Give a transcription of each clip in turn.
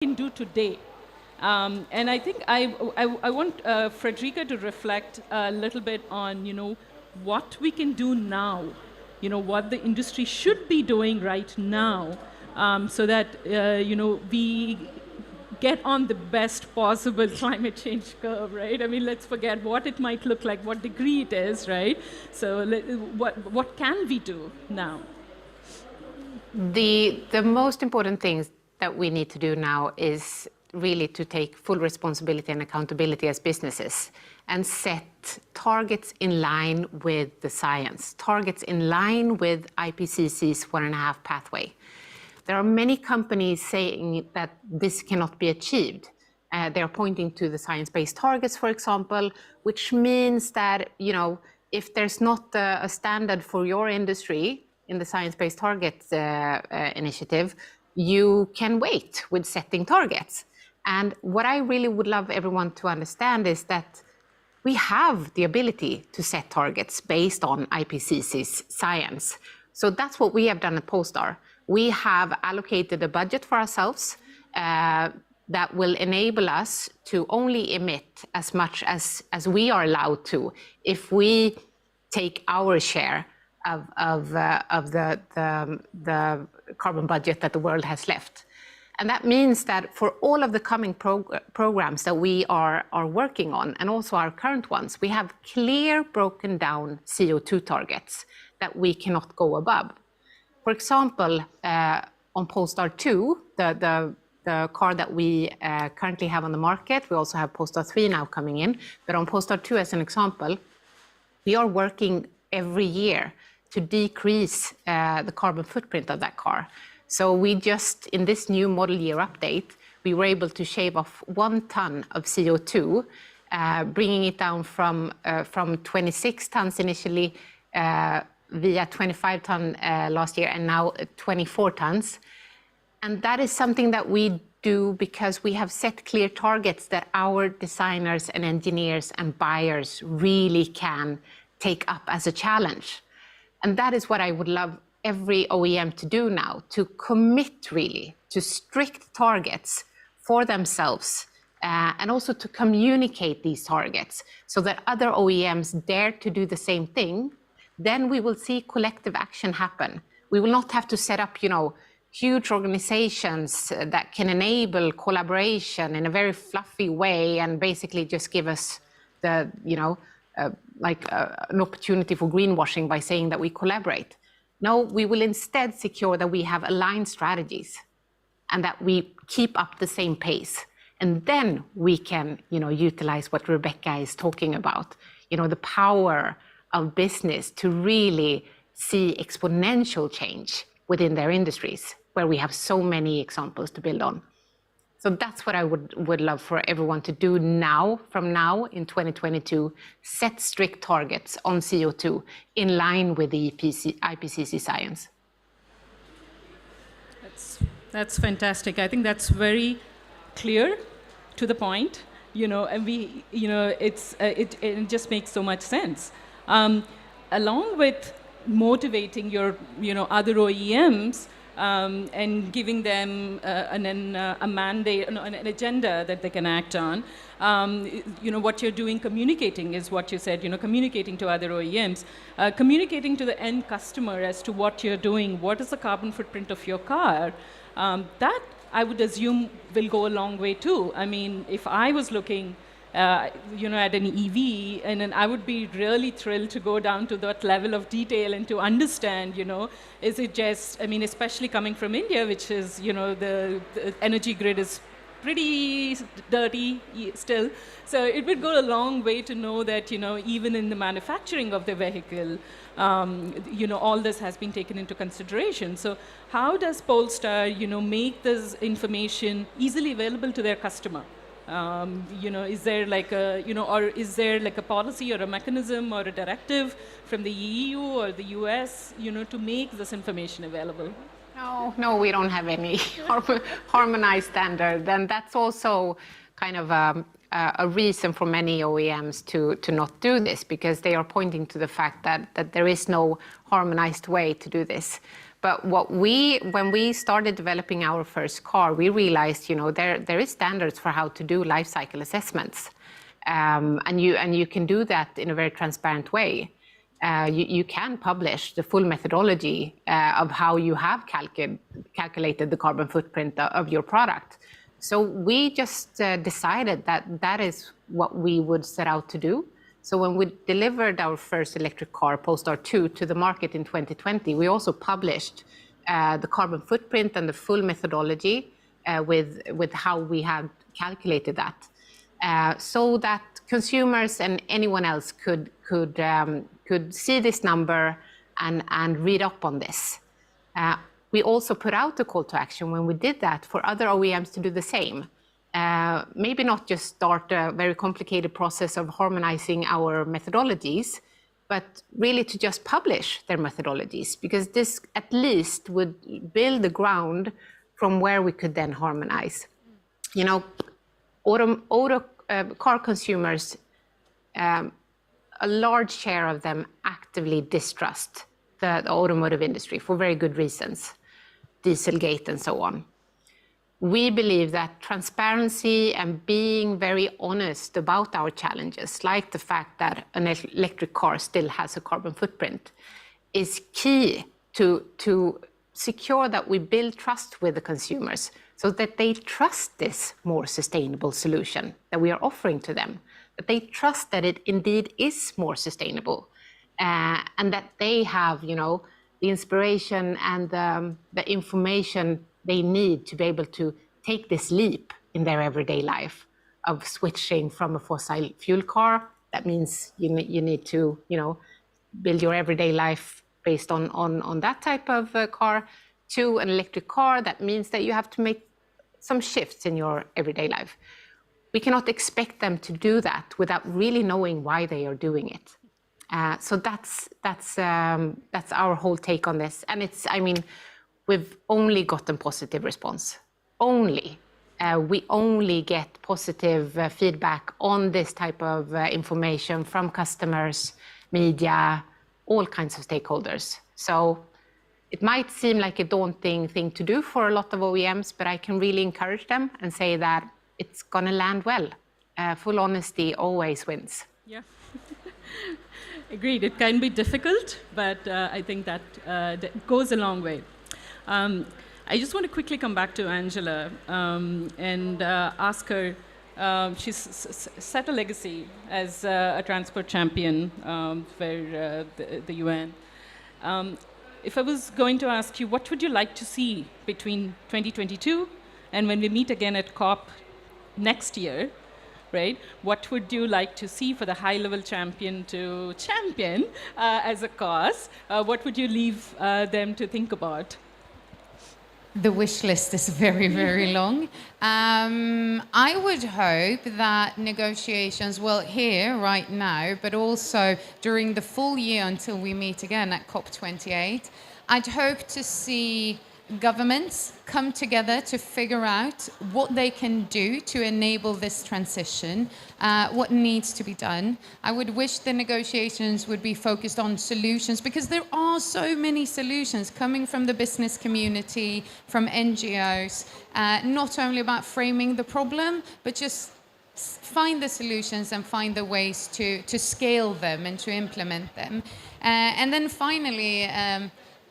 can do today. And I think I want Fredrika to reflect a little bit on, what we can do now, what the industry should be doing right now, so that, we get on the best possible climate change curve, right? I mean, let's forget what it might look like, what degree it is, right? So what can we do now? The most important things that we need to do now is really to take full responsibility and accountability as businesses and set targets in line with the science, targets in line with IPCC's 1.5 pathway. There are many companies saying that this cannot be achieved. They're pointing to the science-based targets, for example, which means that, if there's not a standard for your industry in the science-based targets initiative, you can wait with setting targets. And what I really would love everyone to understand is that we have the ability to set targets based on IPCC's science. So that's what we have done at Polestar. We have allocated a budget for ourselves that will enable us to only emit as much as we are allowed to if we take our share of the carbon budget that the world has left. And that means that for all of the coming programs that we are working on, and also our current ones, we have clear broken down CO2 targets that we cannot go above. For example, on Polestar 2, the car that we currently have on the market, we also have Polestar 3 now coming in, but on Polestar 2 as an example, we are working every year to decrease the carbon footprint of that car. So we just, in this new model year update, we were able to shave off 1 ton of CO2, bringing it down from 26 tons initially via 25 ton last year and now 24 tons. And that is something that we do because we have set clear targets that our designers and engineers and buyers really can take up as a challenge. And that is what I would love every OEM to do now, to commit really to strict targets for themselves and also to communicate these targets so that other OEMs dare to do the same thing. Then we will see collective action happen. We will not have to set up, huge organizations that can enable collaboration in a very fluffy way and basically just give us the, an opportunity for greenwashing by saying that we collaborate. No, we will instead secure that we have aligned strategies and that we keep up the same pace. And then we can, utilize what Rebecca is talking about, the power of business to really see exponential change within their industries, where we have so many examples to build on. So that's what I would love for everyone to do now, from now in 2022, set strict targets on CO2 in line with the IPCC science. That's fantastic. I think that's very clear, to the point, and we, it just makes so much sense. Along with motivating your, other OEMs, and giving them a mandate, an agenda that they can act on. What you're doing, communicating is what you said, communicating to other OEMs, communicating to the end customer as to what you're doing, what is the carbon footprint of your car, that I would assume will go a long way too. I mean, if I was looking at an EV, and then I would be really thrilled to go down to that level of detail and to understand, is it just, especially coming from India, which is, the energy grid is pretty dirty still. So it would go a long way to know that, even in the manufacturing of the vehicle, all this has been taken into consideration. So how does Polestar, make this information easily available to their customer? Is there like a, or is there like a policy or a mechanism or a directive from the EU or the US, to make this information available? No, we don't have any harmonized standard. And that's also kind of a reason for many OEMs to not do this, because they are pointing to the fact that there is no harmonized way to do this. But when we started developing our first car, we realized, there is standards for how to do life cycle assessments. And you can do that in a very transparent way. You can publish the full methodology of how you have calculated the carbon footprint of your product. So we just decided that is what we would set out to do. So when we delivered our first electric car, Polestar 2, to the market in 2020, we also published the carbon footprint and the full methodology with how we had calculated that, so that consumers and anyone else could see this number and read up on this. We also put out a call to action when we did that for other OEMs to do the same. Maybe not just start a very complicated process of harmonizing our methodologies, but really to just publish their methodologies, because this at least would build the ground from where we could then harmonize. Car consumers, a large share of them actively distrust the automotive industry for very good reasons, Dieselgate and so on. We believe that transparency and being very honest about our challenges, like the fact that an electric car still has a carbon footprint, is key to secure that we build trust with the consumers so that they trust this more sustainable solution that we are offering to them, that they trust that it indeed is more sustainable, and that they have, the inspiration and the information they need to be able to take this leap in their everyday life of switching from a fossil fuel car. That means you need to, build your everyday life based on that type of car, to an electric car. That means that you have to make some shifts in your everyday life. We cannot expect them to do that without really knowing why they are doing it. So that's our whole take on this. And we've only gotten positive response. We only get positive feedback on this type of information from customers, media, all kinds of stakeholders. So it might seem like a daunting thing to do for a lot of OEMs, but I can really encourage them and say that it's going to land well. Full honesty always wins. Yeah. Agreed. It can be difficult, but I think that goes a long way. I just want to quickly come back to Angela and ask her. She's set a legacy as a transport champion for the UN. If I was going to ask you, what would you like to see between 2022 and when we meet again at COP next year, right? What would you like to see for the high-level champion to champion as a cause? What would you leave them to think about? The wish list is very, very long. I would hope that negotiations, well, here, right now, but also during the full year until we meet again at COP28, I'd hope to see governments come together to figure out what they can do to enable this transition, what needs to be done. I would wish the negotiations would be focused on solutions, because there are so many solutions coming from the business community, from NGOs, not only about framing the problem, but just find the solutions and find the ways to scale them and to implement them. And then finally,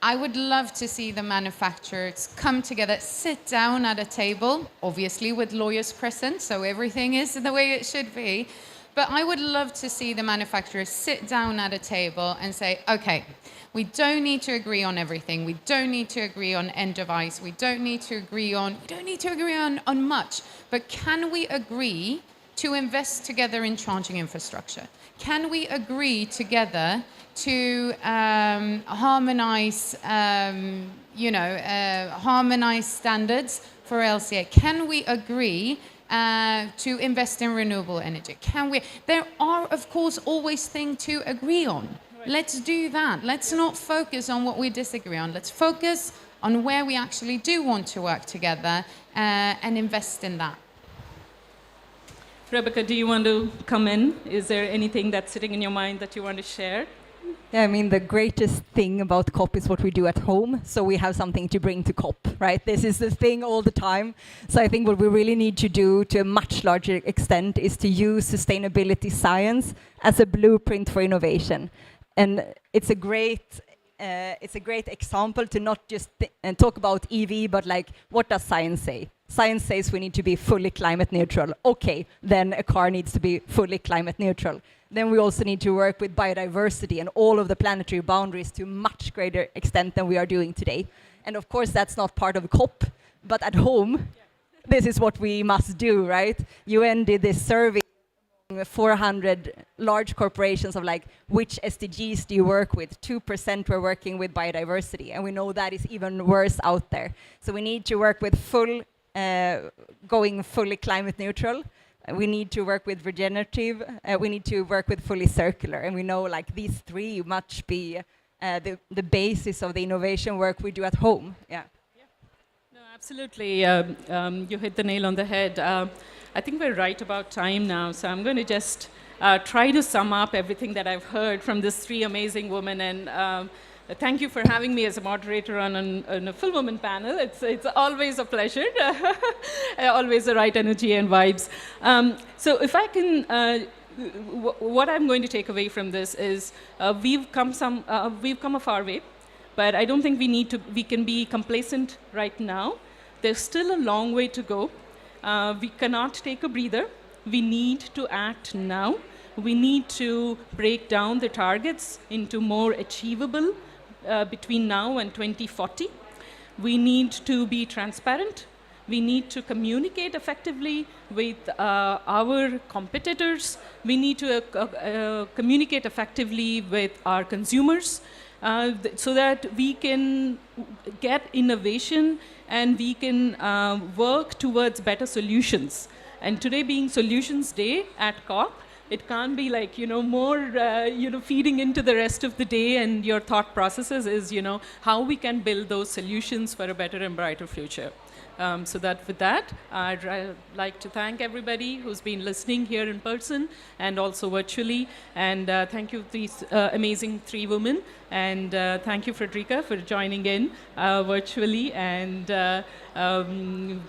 I would love to see the manufacturers come together, sit down at a table, obviously with lawyers present, so everything is the way it should be. But I would love to see the manufacturers sit down at a table and say, okay, we don't need to agree on everything. We don't need to agree on end of ice. We don't need to agree on much. But can we agree to invest together in charging infrastructure? Can we agree together to harmonize, harmonize standards for LCA? Can we agree to invest in renewable energy? Can we? There are, of course, always things to agree on. Right. Let's do that. Let's not focus on what we disagree on. Let's focus on where we actually do want to work together and invest in that. Rebecca, do you want to come in? Is there anything that's sitting in your mind that you want to share? Yeah, I mean, the greatest thing about COP is what we do at home. So we have something to bring to COP, right? This is the thing all the time. So I think what we really need to do to a much larger extent is to use sustainability science as a blueprint for innovation. And it's a great example to not just talk about EV, but like, what does science say? Science says we need to be fully climate neutral. Okay, then a car needs to be fully climate neutral. Then we also need to work with biodiversity and all of the planetary boundaries to a much greater extent than we are doing today. And of course, that's not part of COP, but at home, this is what we must do, right? UN did this survey, 400 large corporations of like, which SDGs do you work with? 2% were working with biodiversity, and we know that is even worse out there. So we need to work with going fully climate neutral. We need to work with regenerative. We need to work with fully circular. And we know like these three must be the basis of the innovation work we do at home. Yeah. No, absolutely. You hit the nail on the head. I think we're right about time now. So I'm going to just try to sum up everything that I've heard from these three amazing women. And thank you for having me as a moderator on a full woman panel. It's always a pleasure. Always the right energy and vibes. So if I can, what I'm going to take away from this is we've come a far way, but I don't think we can be complacent right now. There's still a long way to go. We cannot take a breather. We need to act now. We need to break down the targets into more achievable between now and 2040. We need to be transparent. We need to communicate effectively with our competitors. We need to communicate effectively with our consumers so that we can get innovation and we can work towards better solutions. And today being Solutions Day at COP, it can't be like, more, feeding into the rest of the day and your thought processes is, how we can build those solutions for a better and brighter future. So that with that, I'd like to thank everybody who's been listening here in person and also virtually. And thank you, these amazing three women. And thank you, Fredrika, for joining in virtually and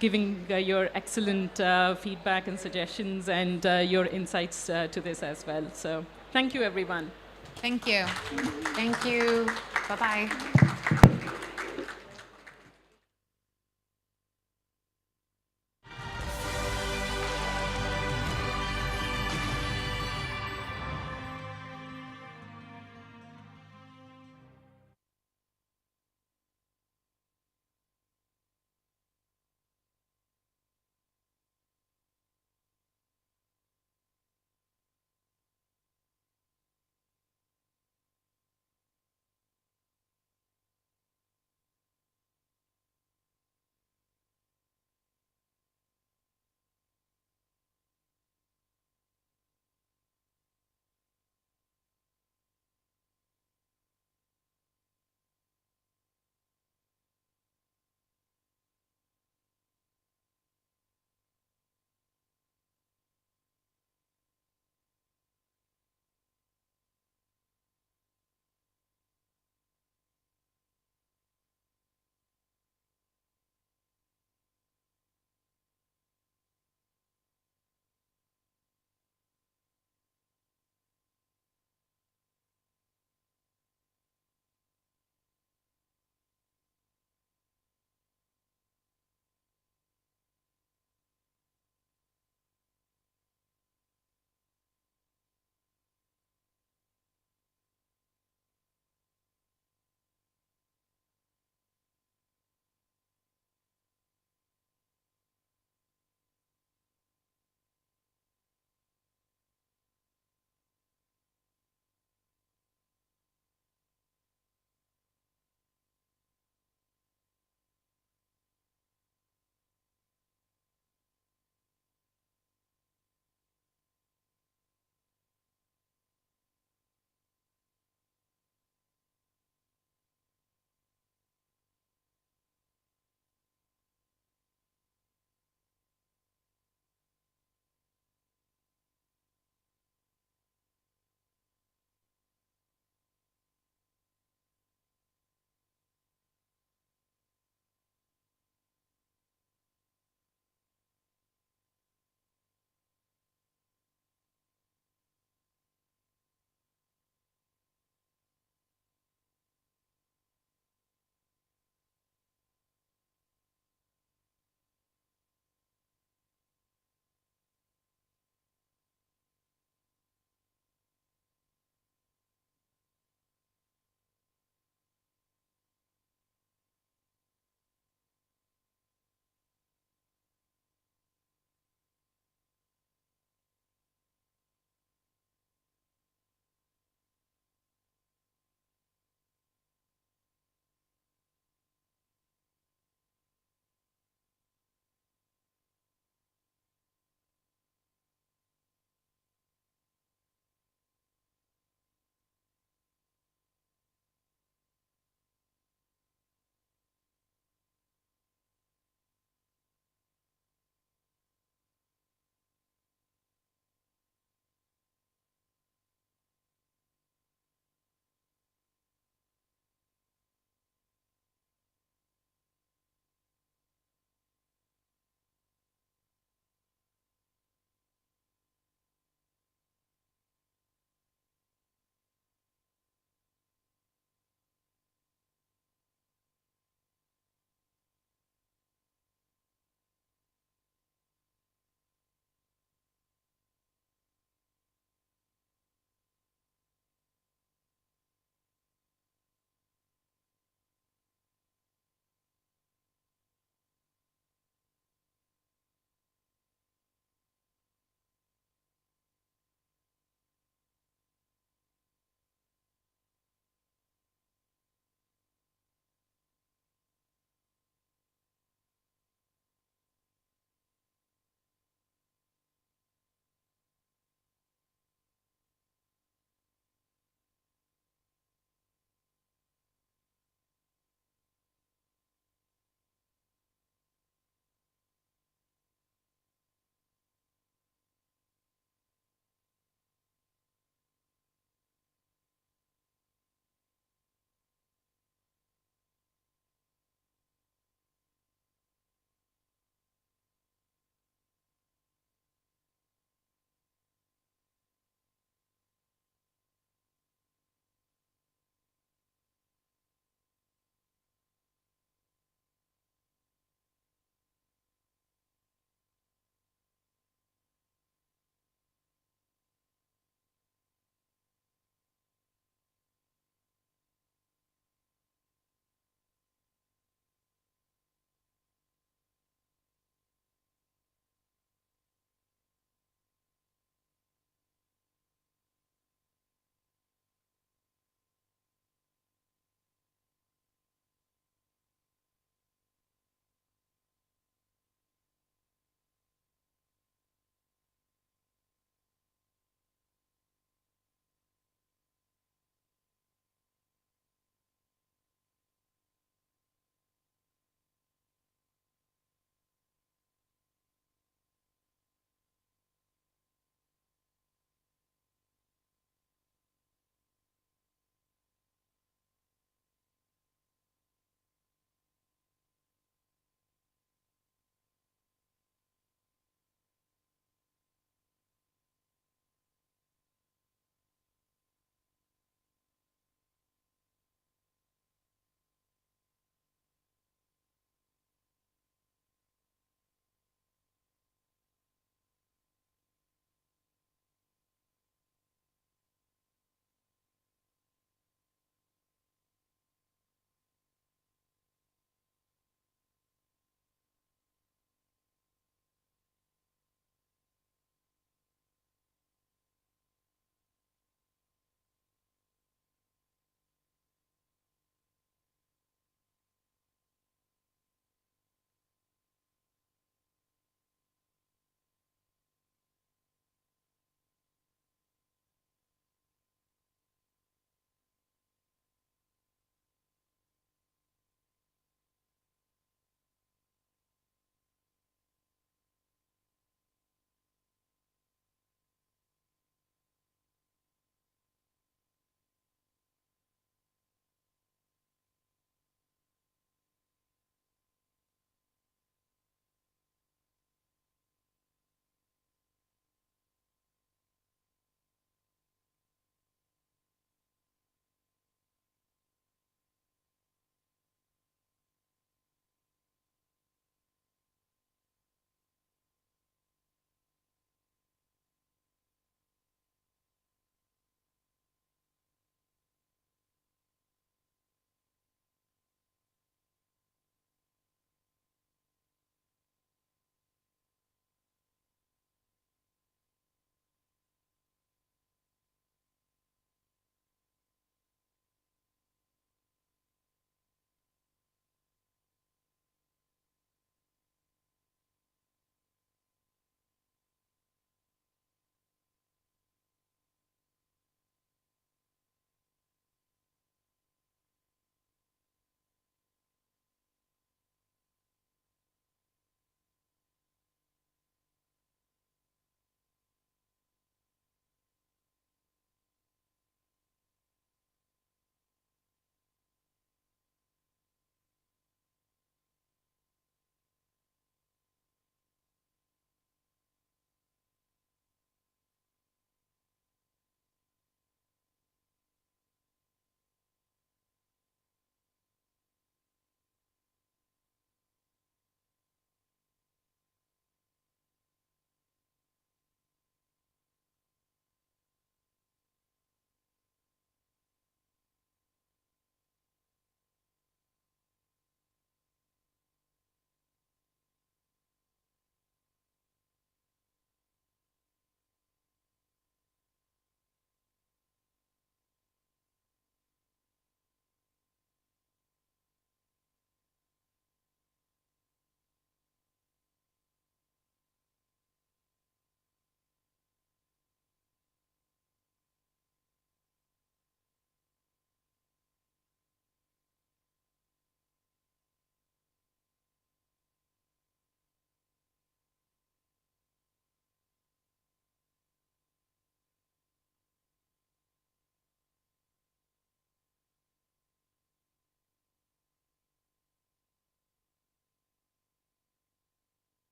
giving your excellent feedback and suggestions and your insights to this as well. So thank you, everyone. Thank you. Thank you. Bye-bye.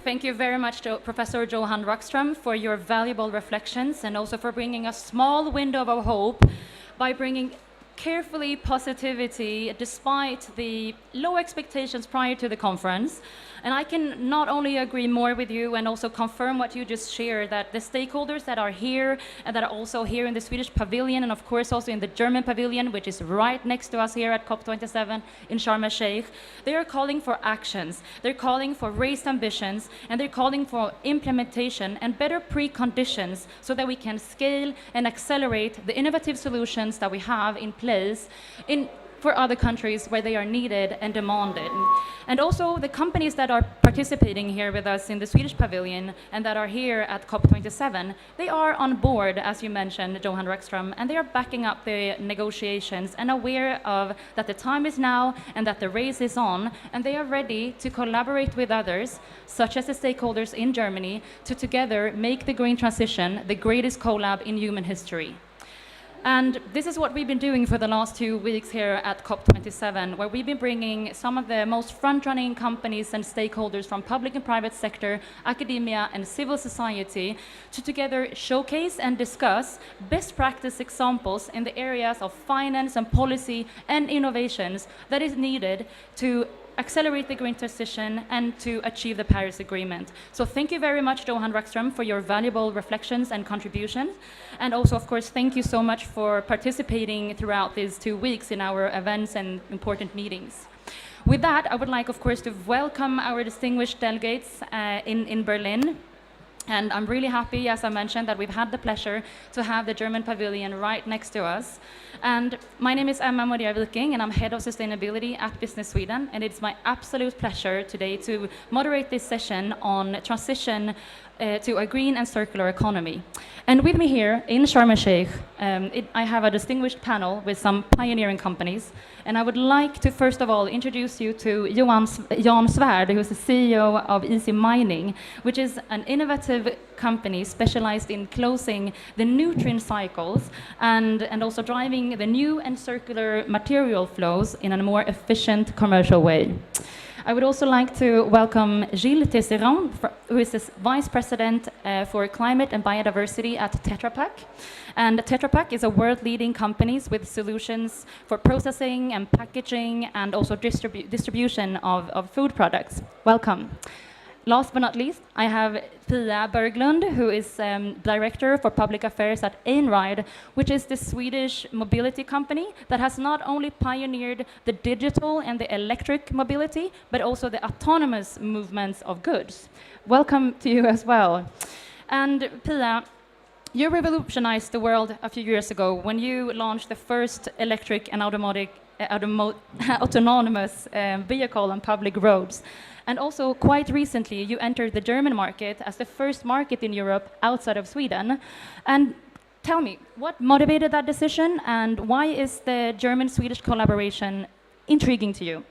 Thank you very much to Professor Johan Rockström for your valuable reflections and also for bringing a small window of hope by bringing carefully positivity despite the low expectations prior to the conference. And I can not only agree more with you and also confirm what you just shared, that the stakeholders that are here and that are also here in the Swedish pavilion and of course also in the German pavilion, which is right next to us here at COP27 in Sharm el-Sheikh, they are calling for actions, they're calling for raised ambitions, and they're calling for implementation and better preconditions so that we can scale and accelerate the innovative solutions that we have in place for other countries where they are needed and demanded. And also the companies that are participating here with us in the Swedish pavilion and that are here at COP27, they are on board, as you mentioned, Johan Rockström, and they are backing up the negotiations and aware of that the time is now and that the race is on, and they are ready to collaborate with others, such as the stakeholders in Germany, to together make the green transition the greatest collab in human history. And this is what we've been doing for the last 2 weeks here at COP27, where we've been bringing some of the most front-running companies and stakeholders from public and private sector, academia and civil society to together showcase and discuss best practice examples in the areas of finance and policy and innovations that is needed to accelerate the green transition and to achieve the Paris Agreement. So thank you very much, Johan Rockström, for your valuable reflections and contributions. And also, of course, thank you so much for participating throughout these 2 weeks in our events and important meetings. With that, I would like, of course, to welcome our distinguished delegates in Berlin. And I'm really happy, as I mentioned, that we've had the pleasure to have the German pavilion right next to us. And my name is Emma Maria Viking, and I'm Head of Sustainability at Business Sweden. And it's my absolute pleasure today to moderate this session on transition to a green and circular economy. And with me here in Sharm el-Sheikh, I have a distinguished panel with some pioneering companies. And I would like to first of all introduce you to Jan Svärd, who is the CEO of Easy Mining, which is an innovative company specialized in closing the nutrient cycles and also driving the new and circular material flows in a more efficient commercial way. I would also like to welcome Gilles Tesserand, who is the Vice President for Climate and Biodiversity at Tetra Pak. And Tetra Pak is a world-leading company with solutions for processing and packaging and also distribution of food products. Welcome. Last but not least, I have Pia Berglund, who is Director for Public Affairs at Einride, which is the Swedish mobility company that has not only pioneered the digital and the electric mobility, but also the autonomous movements of goods. Welcome to you as well. And Pia, you revolutionized the world a few years ago when you launched the first electric and autonomous vehicle on public roads. And also, quite recently, you entered the German market as the first market in Europe outside of Sweden. And tell me, what motivated that decision, and why is the German-Swedish collaboration intriguing to you?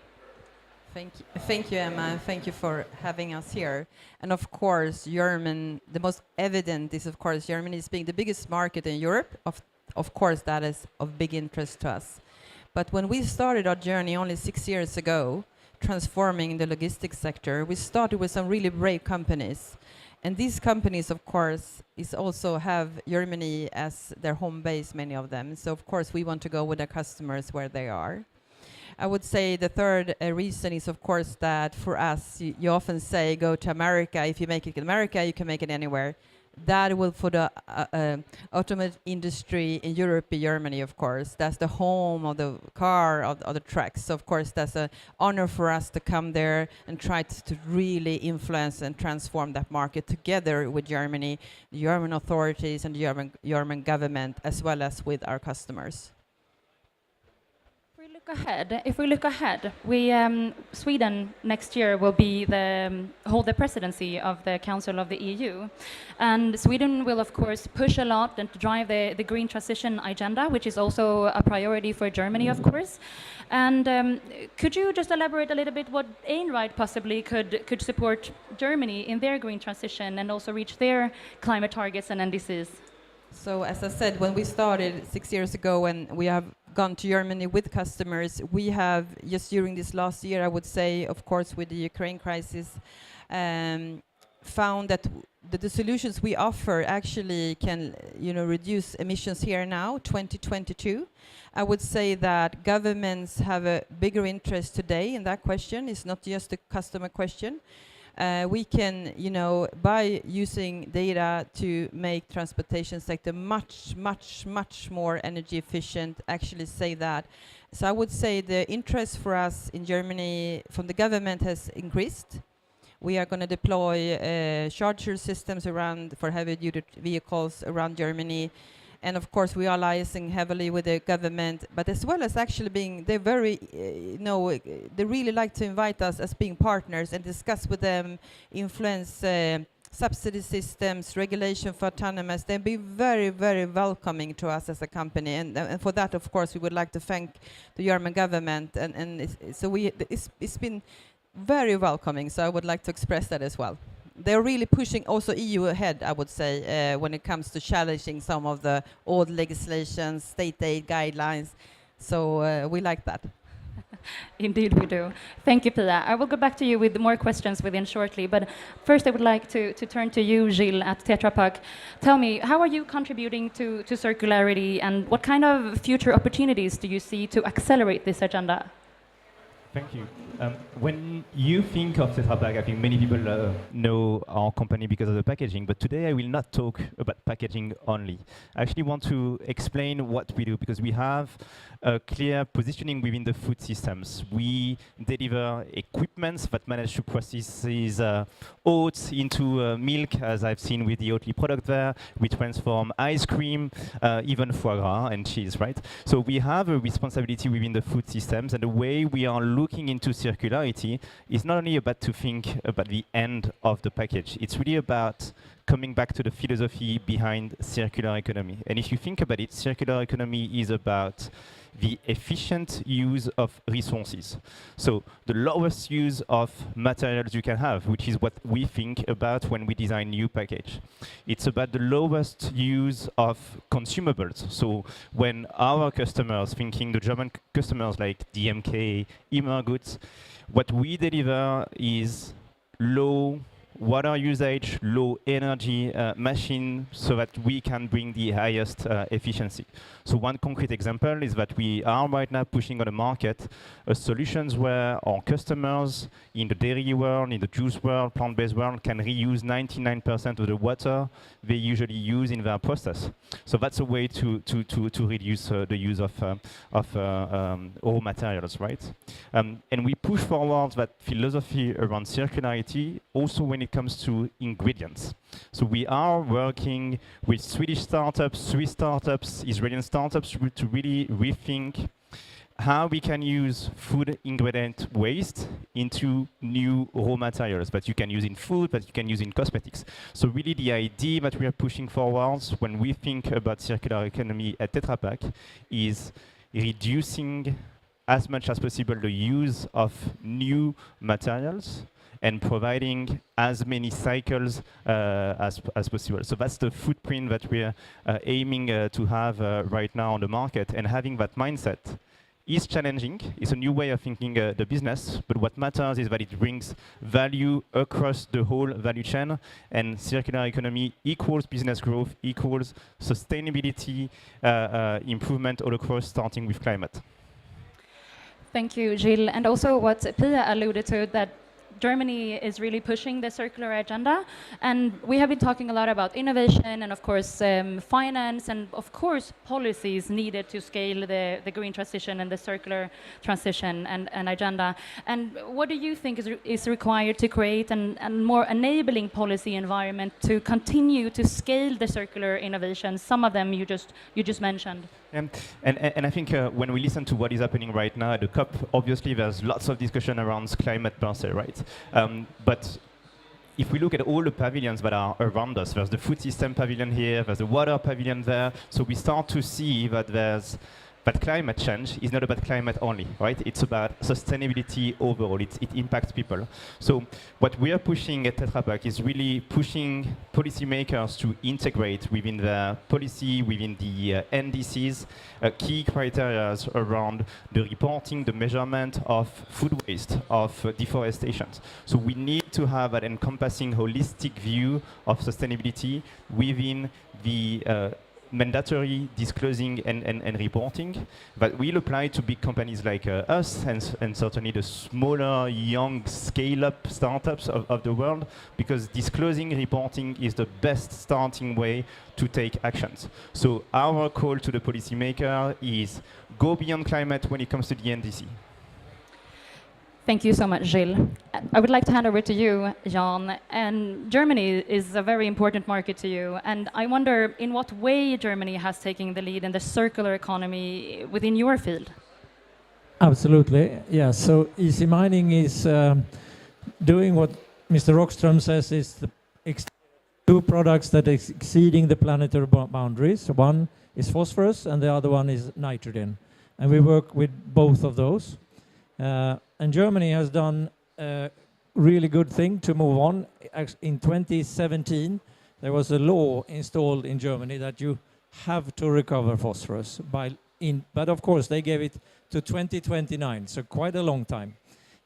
Thank you, Emma. Thank you for having us here. And of course, the most evident is, of course, Germany is being the biggest market in Europe. Of course, that is of big interest to us. But when we started our journey only 6 years ago, transforming the logistics sector, we started with some really brave companies. And these companies, of course, also have Germany as their home base, many of them. So, of course, we want to go with our customers where they are. I would say the third reason is, of course, that for us, you often say, go to America. If you make it in America, you can make it anywhere. That will, for the automotive industry in Europe, be Germany, of course. That's the home of the car, of the trucks. So, of course, that's an honor for us to come there and try to really influence and transform that market together with Germany, the German authorities and the German government, as well as with our customers. If we look ahead, Sweden next year will be hold the presidency of the Council of the EU, and Sweden will of course push a lot and drive the green transition agenda, which is also a priority for Germany, of course. And could you just elaborate a little bit what Einride possibly could support Germany in their green transition and also reach their climate targets and NDCs? So, as I said, when we started 6 years ago, and we have gone to Germany with customers. We have, just during this last year, I would say, of course, with the Ukraine crisis, found that the solutions we offer actually can, reduce emissions here now, 2022. I would say that governments have a bigger interest today in that question. It's not just a customer question. We can, by using data to make transportation sector much, much, much more energy efficient, actually say that. So I would say the interest for us in Germany from the government has increased. We are going to deploy charger systems around for heavy-duty vehicles around Germany. And of course, we are liaising heavily with the government, but as well as actually they're very, they really like to invite us as being partners and discuss with them, influence subsidy systems, regulation for autonomous. They'll be very, very welcoming to us as a company. And for that, of course, we would like to thank the German government. And it's been very welcoming, so I would like to express that as well. They're really pushing also EU ahead, I would say, when it comes to challenging some of the old legislations, state aid guidelines. So we like that. Indeed we do. Thank you, Pia. I will go back to you with more questions within shortly, but first I would like to turn to you, Gilles, at Tetra Pak. Tell me, how are you contributing to circularity, and what kind of future opportunities do you see to accelerate this agenda? Thank you. When you think of Tetra Pak, I think many people know our company because of the packaging, but today I will not talk about packaging only. I actually want to explain what we do, because we have a clear positioning within the food systems. We deliver equipments that manage to process oats into milk, as I've seen with the Oatly product there. We transform ice cream, even foie gras and cheese, right? So we have a responsibility within the food systems, and the way we are looking into circularity is not only about to think about the end of the package, it's really about coming back to the philosophy behind circular economy. And if you think about it, circular economy is about the efficient use of resources. So the lowest use of materials you can have, which is what we think about when we design new package. It's about the lowest use of consumables. So when our customers, thinking the German customers like DMK, Immer Goods, what we deliver is low water usage, low energy machine, so that we can bring the highest efficiency. So one concrete example is that we are right now pushing on the market solutions where our customers in the dairy world, in the juice world, plant-based world can reuse 99% of the water they usually use in their process. So that's a way to reduce the use of raw materials, right? And we push forward that philosophy around circularity also when it comes to ingredients. So we are working with Swedish startups, Swiss startups, Israeli startups to really rethink how we can use food ingredient waste into new raw materials that you can use in food, that you can use in cosmetics. So really the idea that we are pushing forward when we think about circular economy at Tetra Pak is reducing as much as possible the use of new materials and providing as many cycles as possible. So that's the footprint that we're aiming to have right now on the market, and having that mindset is challenging. It's a new way of thinking the business, but what matters is that it brings value across the whole value chain, and circular economy equals business growth, equals sustainability improvement all across, starting with climate. Thank you, Gilles. And also what Pia alluded to, that Germany is really pushing the circular agenda, and we have been talking a lot about innovation and of course finance and of course policies needed to scale the green transition and the circular transition and agenda. And what do you think is required to create a more enabling policy environment to continue to scale the circular innovations? Some of them you just mentioned. And I think when we listen to what is happening right now at the COP, obviously there's lots of discussion around climate per se, right? But if we look at all the pavilions that are around us, there's the food system pavilion here, there's the water pavilion there, so we start to see that But climate change is not about climate only, right? It's about sustainability overall. It impacts people. So what we are pushing at Tetra Pak is really pushing policymakers to integrate within the policy, within the NDCs, key criteria around the reporting, the measurement of food waste, of deforestation. So we need to have an encompassing, holistic view of sustainability within the mandatory disclosing and reporting that will apply to big companies like us and certainly the smaller, young, scale-up startups of the world, because disclosing reporting is the best starting way to take actions. So our call to the policymaker is go beyond climate when it comes to the NDC. Thank you so much, Gilles. I would like to hand over to you, Jan. And Germany is a very important market to you. And I wonder in what way Germany has taken the lead in the circular economy within your field. Absolutely, yeah. So easy mining is doing what Mr. Rockström says is the two products that is exceeding the planetary boundaries. One is phosphorus and the other one is nitrogen. And we work with both of those. And Germany has done a really good thing to move on. In 2017, there was a law installed in Germany that you have to recover phosphorus. But of course, they gave it to 2029, so quite a long time.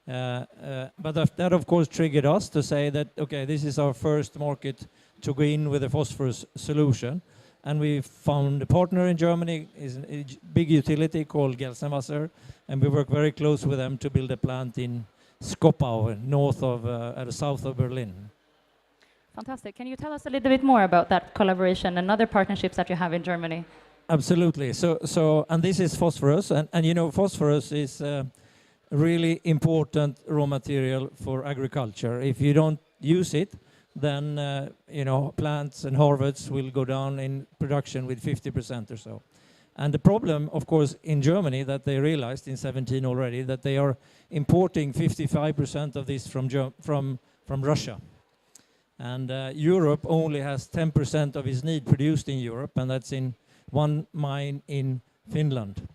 But that, of course, triggered us to say that, okay, this is our first market to go in with a phosphorus solution. And we found a partner in Germany, is a big utility called Gelsenwasser, and we work very close with them to build a plant in Skopau, south of Berlin. Fantastic. Can you tell us a little bit more about that collaboration and other partnerships that you have in Germany? Absolutely. So and this is phosphorus, and you know, phosphorus is a really important raw material for agriculture. If you don't use it, then you know, plants and harvests will go down in production with 50% or so. And the problem, of course, in Germany, that they realized in 17 already, that they are importing 55% of this from Russia. And Europe only has 10% of its need produced in Europe, and that's in one mine in Finland.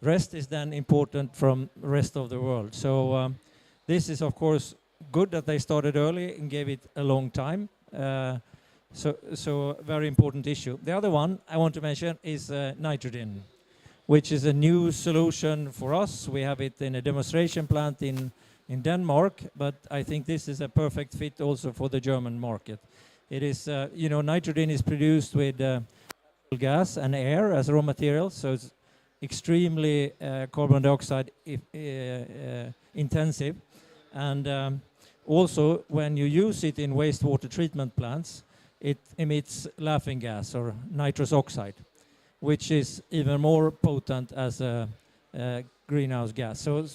Rest is then important from the rest of the world. So this is, of course, good that they started early and gave it a long time. So very important issue. The other one I want to mention is nitrogen, which is a new solution for us. We have it in a demonstration plant in Denmark, but I think this is a perfect fit also for the German market. It is, you know, nitrogen is produced with gas and air as raw materials, so it's extremely carbon dioxide intensive. And also, when you use it in wastewater treatment plants, it emits laughing gas or nitrous oxide, which is even more potent as a greenhouse gas. So,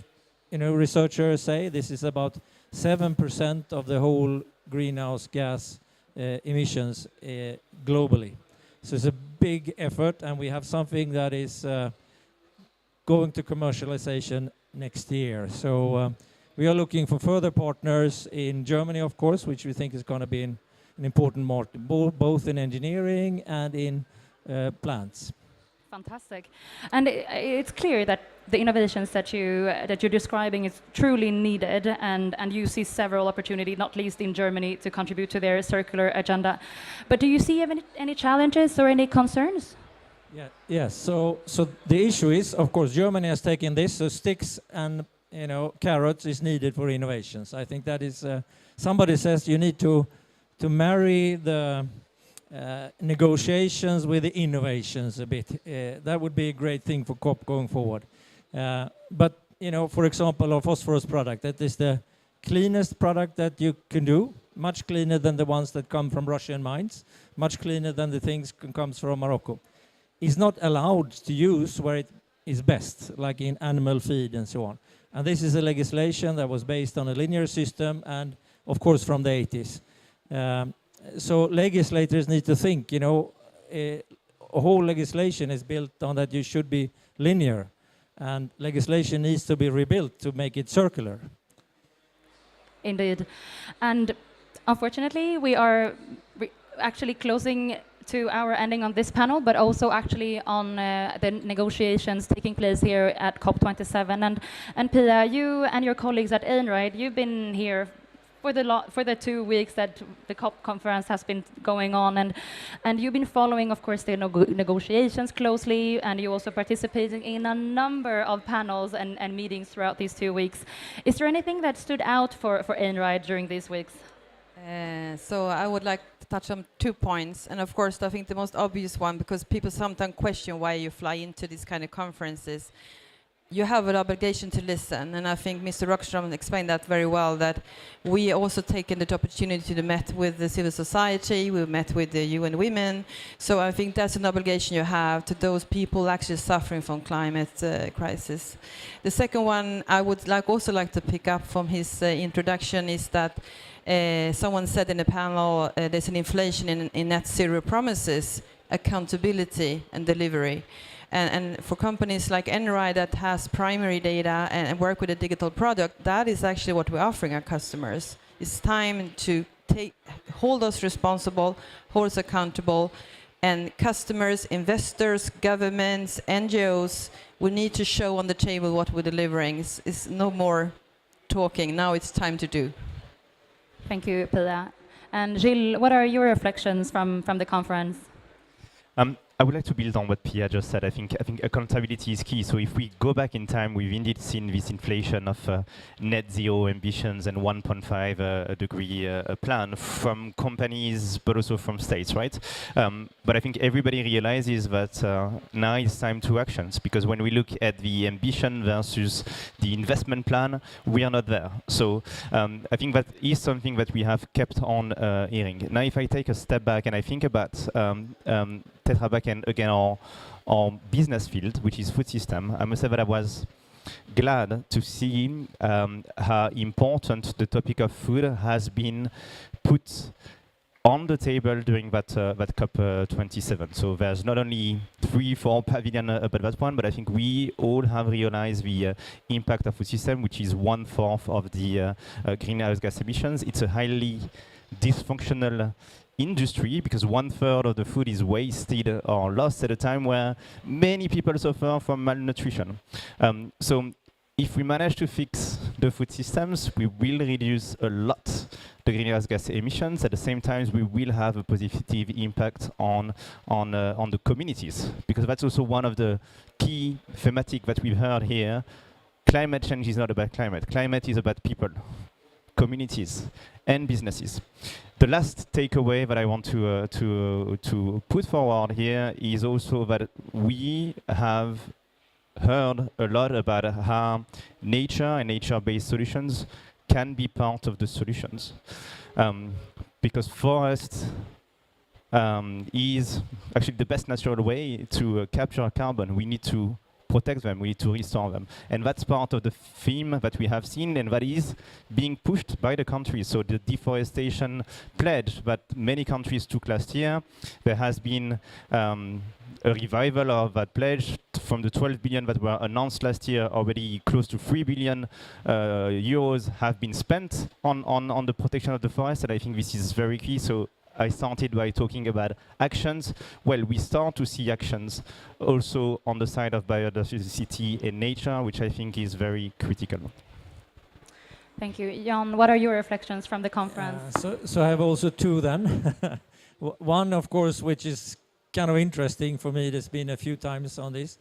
you know, researchers say this is about 7% of the whole greenhouse gas emissions globally. So it's a big effort, and we have something that is going to commercialization next year. So we are looking for further partners in Germany, of course, which we think is going to be an important market, both in engineering and in plants. Fantastic. And it's clear that the innovations that you're describing is truly needed, and you see several opportunities, not least in Germany, to contribute to their circular agenda. But do you see any challenges or any concerns? Yes. So the issue is, of course, Germany has taken this, so sticks and, you know, carrots is needed for innovations. I think that is, somebody says you need to marry the negotiations with the innovations a bit. That would be a great thing for COP going forward. But, you know, for example, our phosphorus product, that is the cleanest product that you can do, much cleaner than the ones that come from Russian mines, much cleaner than the things that comes from Morocco. Is not allowed to use where it is best, like in animal feed and so on. And this is a legislation that was based on a linear system and, of course, from the 80s. So legislators need to think, you know, a whole legislation is built on that you should be linear, and legislation needs to be rebuilt to make it circular. Indeed. And unfortunately, we are actually closing to our ending on this panel, but also actually on the negotiations taking place here at COP27. And Pia, you and your colleagues at Einride, you've been here for the 2 weeks that the COP conference has been going on, and you've been following, of course, the negotiations closely, and you also participating in a number of panels and meetings throughout these 2 weeks. Is there anything that stood out for Einride during these weeks? So I would like to touch on 2 points, and of course I think the most obvious one, because people sometimes question why you fly into these kind of conferences. You have an obligation to listen, and I think Mr. Rockström explained that very well, that we also taken the opportunity to meet with the civil society, we met with the UN Women, so I think that's an obligation you have to those people actually suffering from climate crisis. The second one I would also like to pick up from his introduction is that someone said in the panel there's an inflation in net zero promises, accountability and delivery. And for companies like Einride that has primary data and work with a digital product, that is actually what we're offering our customers. It's time to hold us responsible, hold us accountable, and customers, investors, governments, NGOs, we need to show on the table what we're delivering. It's no more talking, now it's time to do. Thank you, Pia. And Gilles, what are your reflections from the conference? I would like to build on what Pia just said. I think accountability is key. So if we go back in time, we've indeed seen this inflation of net zero ambitions and 1.5 degree plan from companies, but also from states, right? But I think everybody realizes that now it's time to actions, because when we look at the ambition versus the investment plan, we are not there. So I think that is something that we have kept on hearing. Now, if I take a step back and I think about Tetra Pak and again our business field, which is food system, I must say that I was glad to see how important the topic of food has been put on the table during that COP27. So there's not only 3-4 pavilion about that one, but I think we all have realized the impact of food system, which is 1/4 of the greenhouse gas emissions. It's a highly dysfunctional industry, because 1/3 of the food is wasted or lost at a time where many people suffer from malnutrition. So if we manage to fix the food systems, we will reduce a lot the greenhouse gas emissions. At the same time, we will have a positive impact on the communities, because that's also one of the key thematic that we've heard here. Climate change is not about climate. Climate is about people, communities, and businesses. The last takeaway that I want to put forward here is also that we have heard a lot about how nature and nature-based solutions can be part of the solutions. Because forest is actually the best natural way to capture carbon. We need to protect them, we need to restore them. And that's part of the theme that we have seen, and that is being pushed by the countries. So the deforestation pledge that many countries took last year, there has been a revival of that pledge from the 12 billion that were announced last year. Already close to 3 billion euros have been spent on the protection of the forest, and I think this is very key. So I started by talking about actions. Well, we start to see actions also on the side of biodiversity and nature, which I think is very critical. Thank you. Jan, what are your reflections from the conference? So I have also 2 then. One, of course, which is kind of interesting for me, there's been a few times on this.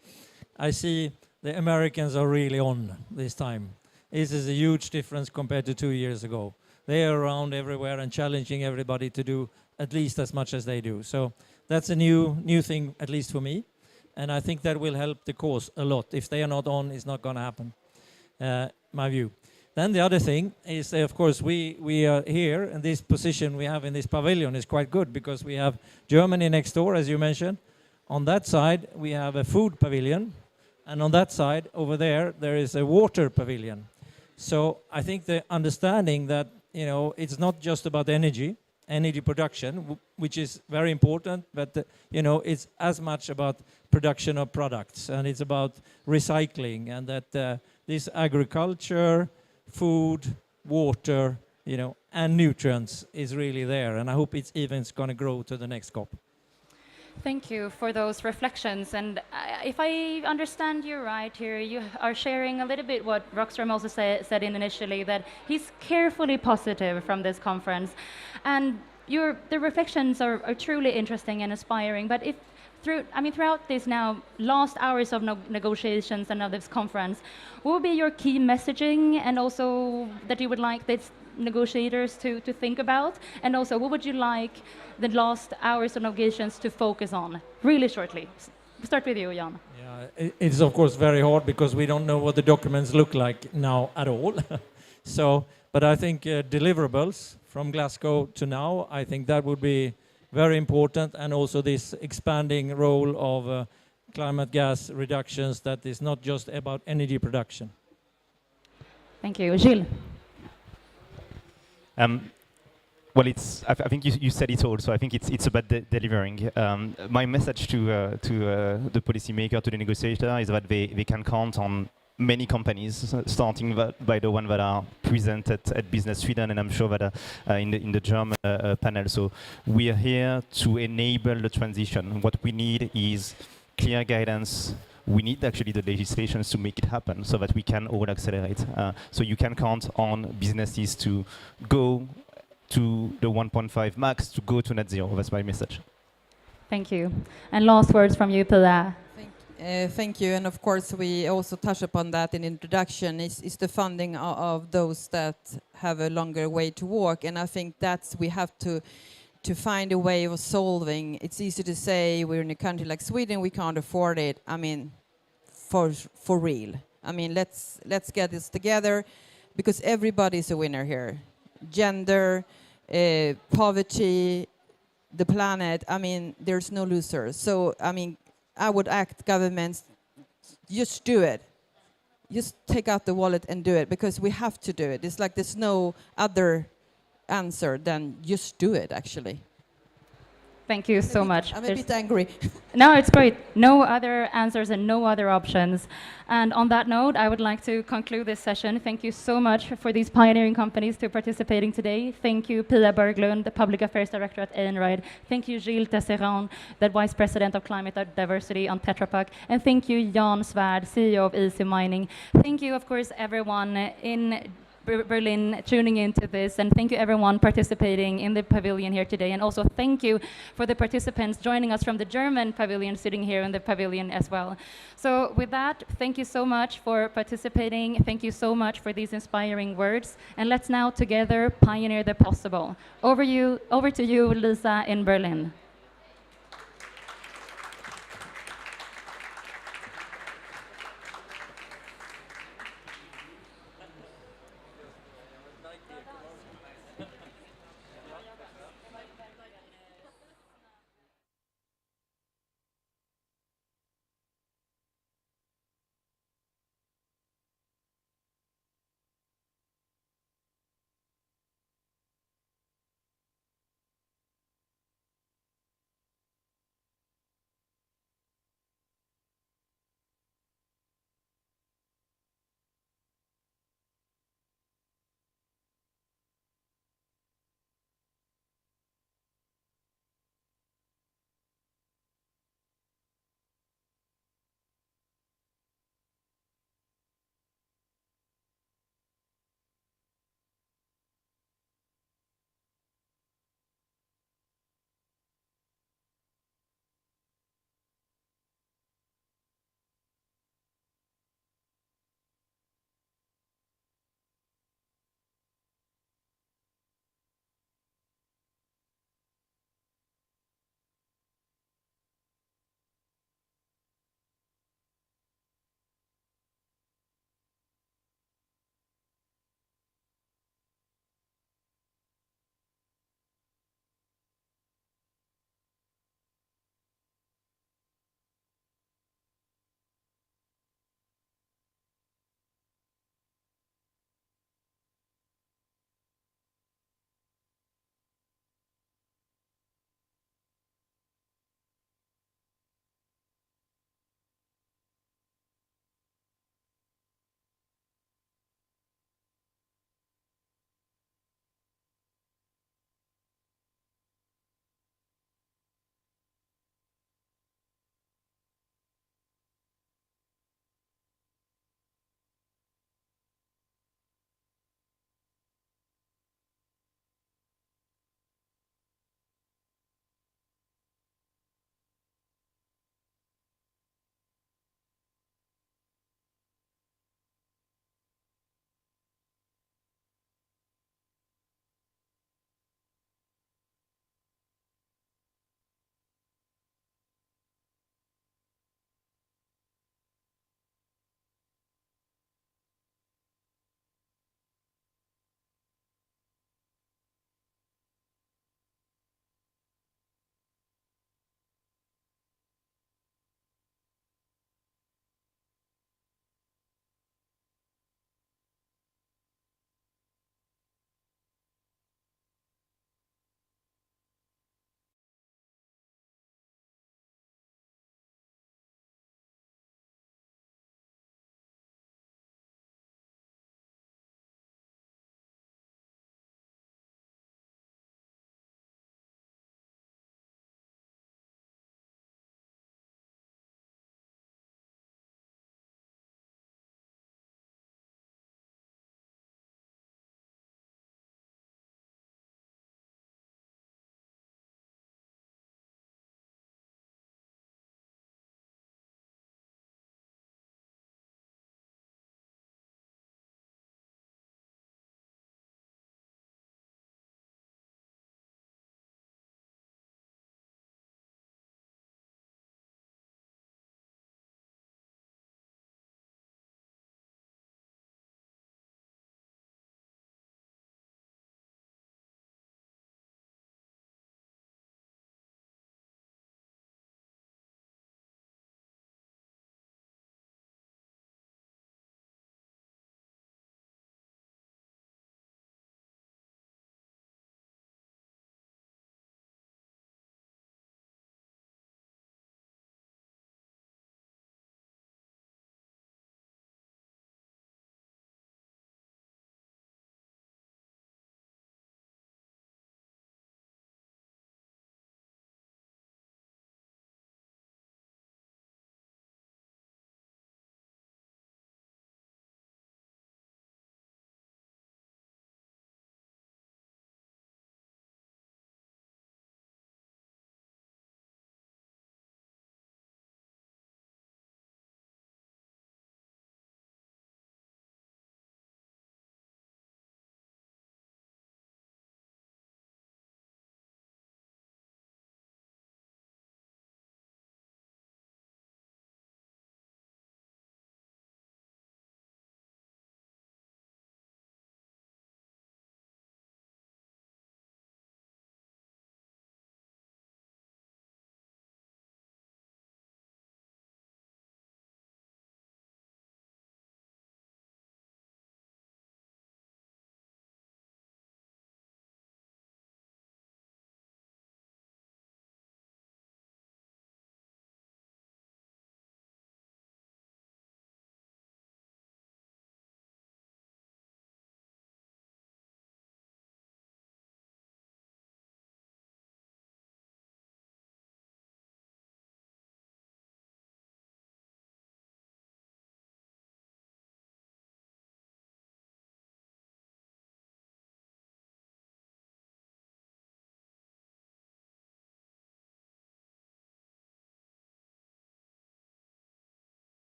I see the Americans are really on this time. This is a huge difference compared to 2 years ago. They are around everywhere and challenging everybody to do at least as much as they do. So that's a new thing, at least for me. And I think that will help the cause a lot. If they are not on, it's not going to happen, my view. Then the other thing is, of course, we are here, and this position we have in this pavilion is quite good, because we have Germany next door, as you mentioned. On that side, we have a food pavilion. And on that side, over there is a water pavilion. So I think the understanding that, you know, it's not just about energy production, which is very important, but, you know, it's as much about production of products, and it's about recycling, and that this agriculture, food, water, you know, and nutrients is really there. And I hope it's going to grow to the next COP. Thank you for those reflections. And if I understand you right here, you are sharing a little bit what Rockström also said initially, that he's carefully positive from this conference. And the reflections are truly interesting and inspiring. But if throughout this now last hours of negotiations and of this conference, what would be your key messaging, and also that you would like these negotiators to think about? And also, what would you like the last hours of negotiations to focus on? Really shortly. Start with you, Jan. Yeah, it's of course very hard because we don't know what the documents look like now at all. So, but I think deliverables from Glasgow to now, I think that would be very important, and also this expanding role of climate gas reductions, that is not just about energy production. Thank you. Gilles. Well, I think you said it all. So I think it's about delivering. My message to the policymaker, to the negotiator, is that they can count on many companies, starting by the one that are present at Business Sweden, and I'm sure that in the German panel. So we are here to enable the transition. What we need is clear guidance. We need actually the legislations to make it happen so that we can all accelerate. So you can count on businesses to go to the 1.5 max, to go to net zero. That's my message. Thank you. And last words from you, Pia. Thank you. And of course, we also touch upon that in introduction, is the funding of those that have a longer way to walk. And I think we have to find a way of solving. It's easy to say we're in a country like Sweden, we can't afford it. I mean, for real. I mean, let's get this together, because everybody's a winner here. Gender, poverty, the planet. I mean, there's no losers. So, I mean, I would act governments, just do it. Just take out the wallet and do it, because we have to do it. It's like there's no other answer than just do it, actually. Thank you so much. I'm a bit angry. No, it's great. No other answers and no other options. And on that note, I would like to conclude this session. Thank you so much for these pioneering companies to participating today. Thank you, Pia Berglund, the Public Affairs Director at Einride. Thank you, Gilles Tesserand, the Vice President of Climate Diversity on Tetra Pak. And thank you, Jan Svärd, CEO of Easy Mining. Thank you, of course, everyone in Berlin tuning into this, and thank you everyone participating in the pavilion here today, and also thank you for the participants joining us from the German pavilion sitting here in the pavilion as well. So with that, thank you so much for participating, thank you so much for these inspiring words, and let's now together pioneer the possible. Over to you, Lisa, in Berlin.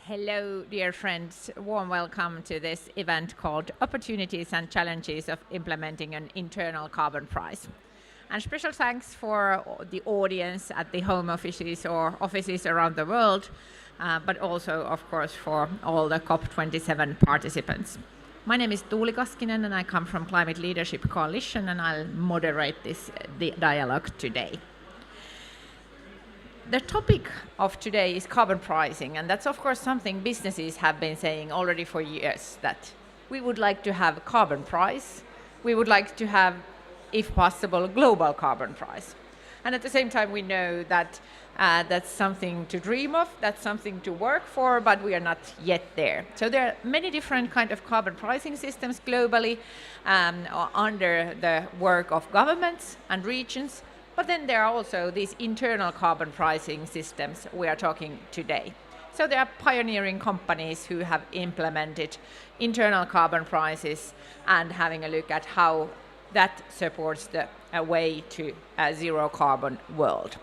Hello, dear friends. Warm welcome to this event called Opportunities and Challenges of Implementing an Internal Carbon Price. And special thanks for the audience at the home offices or offices around the world, but also, of course, for all the COP27 participants. My name is Tuuli Kaskinen and I come from Climate Leadership Coalition, and I'll moderate the dialogue today. The topic of today is carbon pricing, and that's of course something businesses have been saying already for years, that we would like to have a carbon price, we would like to have, if possible, a global carbon price. And at the same time we know that that's something to dream of, that's something to work for, but we are not yet there. So there are many different kind of carbon pricing systems globally under the work of governments and regions. But then there are also these internal carbon pricing systems we are talking today. So there are pioneering companies who have implemented internal carbon prices and having a look at how that supports the way to a zero carbon world.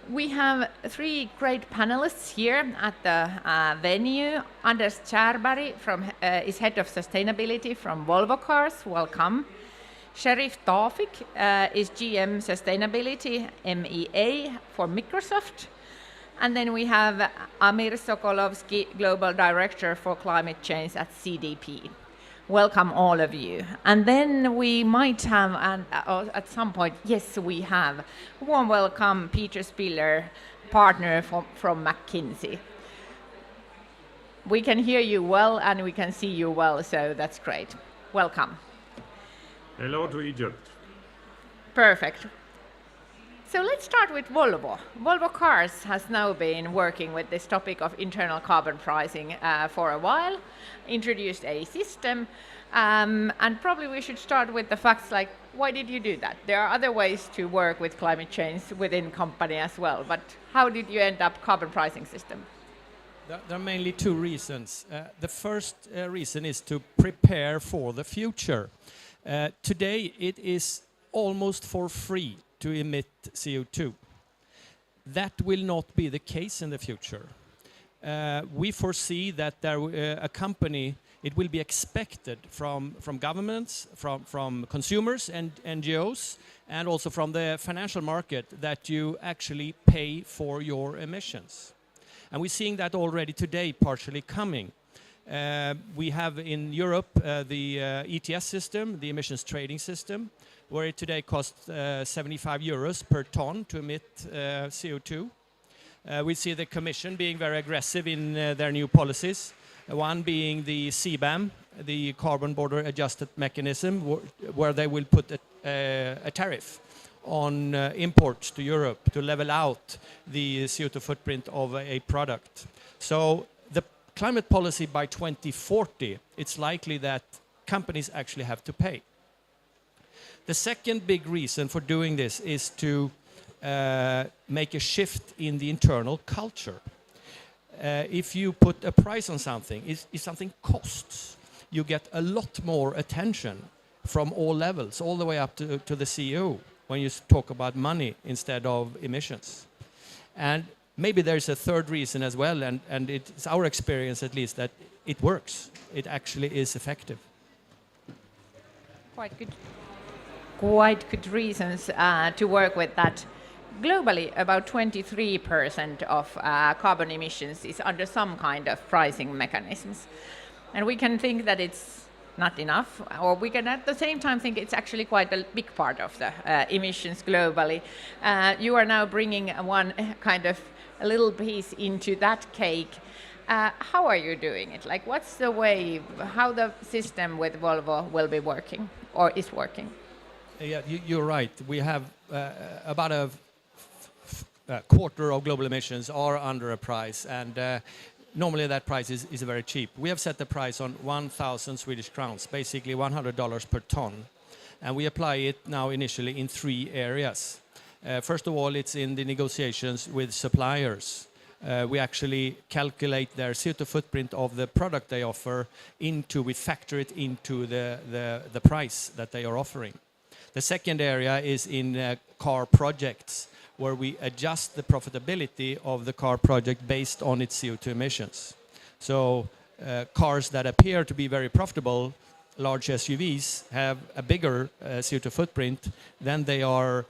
We have three great panelists here at the venue. Anders Kärberg is Head of Sustainability from Volvo Cars. Welcome. Sherif Tawfik is GM Sustainability MEA for Microsoft. And then we have Amir Sokolovsky, Global Director for Climate Change at CDP. Welcome all of you. And then we might have, at some point, yes, we have. Warm welcome, Peter Spiller, partner from McKinsey. We can hear you well and we can see you well, so that's great. Welcome. Hello to Egypt. Perfect. So let's start with Volvo. Volvo Cars has now been working with this topic of internal carbon pricing for a while, introduced a system, and probably we should start with the facts like, why did you do that? There are other ways to work with climate change within company as well, but how did you end up carbon pricing system? There are mainly two reasons. The first reason is to prepare for the future. Today it is almost for free to emit CO2. That will not be the case in the future. We foresee that a company, it will be expected from governments, from consumers and NGOs, and also from the financial market that you actually pay for your emissions. And we're seeing that already today partially coming. We have in Europe the ETS system, the emissions trading system, where it today costs 75 euros per ton to emit CO2. We see the Commission being very aggressive in their new policies, one being the CBAM, the Carbon Border Adjusted Mechanism, where they will put a tariff on imports to Europe to level out the CO2 footprint of a product. So the climate policy by 2040, it's likely that companies actually have to pay. The second big reason for doing this is to make a shift in the internal culture. If you put a price on something, if something costs, you get a lot more attention from all levels, all the way up to the CEO, when you talk about money instead of emissions. And maybe there's a third reason as well, and it's our experience at least that it works. It actually is effective. Quite good reasons to work with that. Globally, about 23% of carbon emissions is under some kind of pricing mechanisms. And we can think that it's not enough, or we can at the same time think it's actually quite a big part of the emissions globally. You are now bringing one kind of a little piece into that cake. How are you doing it? Like, what's the way, how the system with Volvo will be working or is working? Yeah, you're right. We have about a quarter of global emissions are under a price, and normally that price is very cheap. We have set the price on 1,000 Swedish crowns, basically $100 per ton, and we apply it now initially in 3 areas. First of all, it's in the negotiations with suppliers. We actually calculate their CO2 footprint of the product they offer we factor it into the price that they are offering. The second area is in car projects, where we adjust the profitability of the car project based on its CO2 emissions. So cars that appear to be very profitable, large SUVs, have a bigger CO2 footprint, then they are,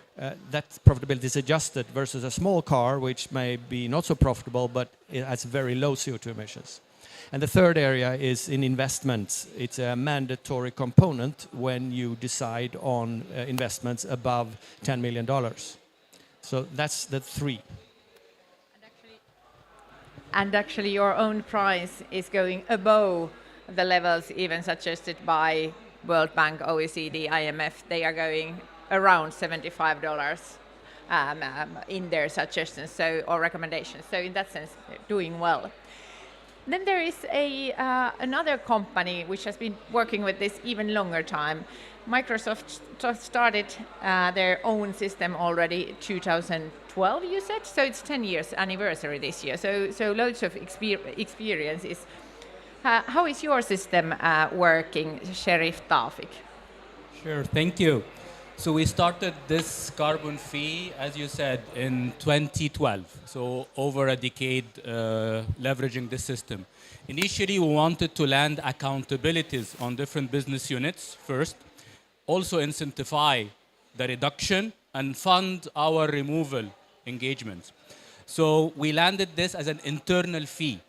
that profitability is adjusted versus a small car, which may be not so profitable, but it has very low CO2 emissions. And the third area is in investments. It's a mandatory component when you decide on investments above $10 million. So that's the 3. And actually your own price is going above the levels even suggested by World Bank, OECD, IMF. They are going around $75 in their suggestions or recommendations. So in that sense, they're doing well. Then there is another company which has been working with this even longer time. Microsoft started their own system already 2012, you said? So it's 10 years anniversary this year. So loads of experiences. How is your system working, Sheriff Tawfik? Sure, thank you. So we started this carbon fee, as you said, in 2012. So over a decade leveraging this system. Initially, we wanted to land accountabilities on different business units first, also incentivize the reduction and fund our removal engagements. So we landed this as an internal fee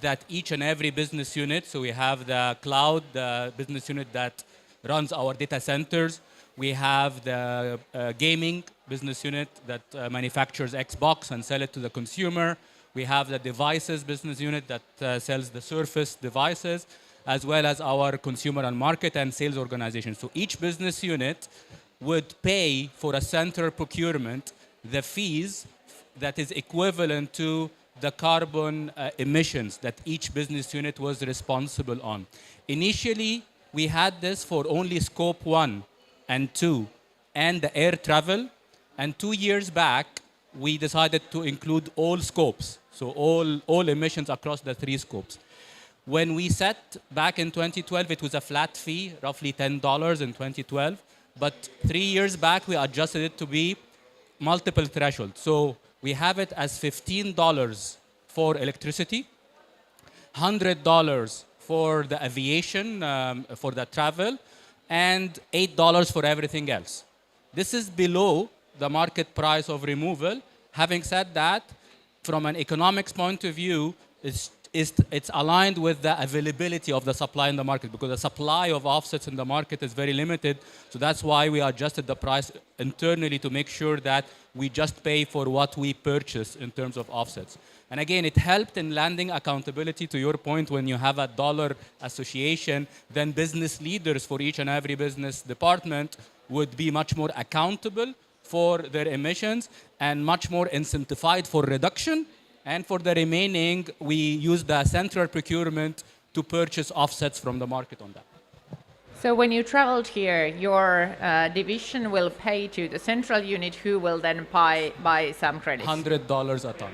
that each and every business unit, so we have the cloud, the business unit that runs our data centers. We have the gaming business unit that manufactures Xbox and sell it to the consumer. We have the devices business unit that sells the Surface devices, as well as our consumer and market and sales organization. So each business unit would pay for a central procurement the fees that is equivalent to the carbon emissions that each business unit was responsible on. Initially, we had this for only scope 1 and 2 and the air travel. And 2 years back, we decided to include all scopes, so all emissions across the 3 scopes. When we set back in 2012, it was a flat fee, roughly $10 in 2012. But 3 years back, we adjusted it to be multiple thresholds. So we have it as $15 for electricity, $100 for the aviation, for the travel, and $8 for everything else. This is below the market price of removal. Having said that, from an economics point of view, it's aligned with the availability of the supply in the market, because the supply of offsets in the market is very limited. So that's why we adjusted the price internally to make sure that we just pay for what we purchase in terms of offsets. And again, it helped in landing accountability. To your point, when you have a dollar association, then business leaders for each and every business department would be much more accountable for their emissions and much more incentivized for reduction. And for the remaining, we use the central procurement to purchase offsets from the market on that. So when you traveled here, your division will pay to the central unit, who will then buy some credits? $100 a ton.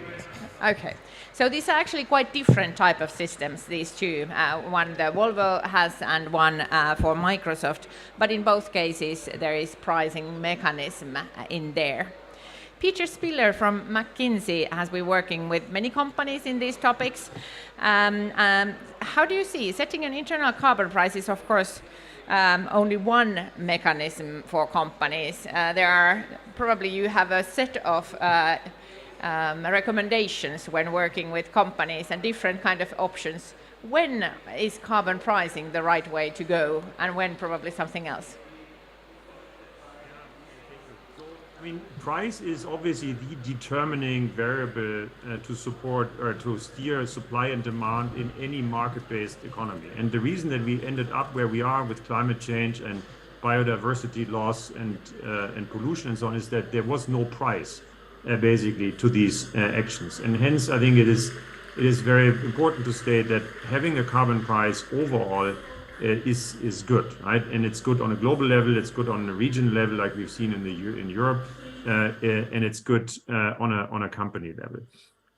Okay. So these are actually quite different type of systems, these two. One the Volvo has and one for Microsoft. But in both cases, there is pricing mechanism in there. Peter Spiller from McKinsey has been working with many companies in these topics. How do you see setting an internal carbon price is, of course, only one mechanism for companies. There are probably you have a set of recommendations when working with companies and different kind of options. When is carbon pricing the right way to go, and when probably something else? I mean, price is obviously the determining variable to support or to steer supply and demand in any market-based economy. And the reason that we ended up where we are with climate change and biodiversity loss and pollution and so on is that there was no price basically to these actions. And hence, I think it is very important to state that having a carbon price overall is good, right? And it's good on a global level, it's good on a regional level, like we've seen in Europe, and it's good on a company level.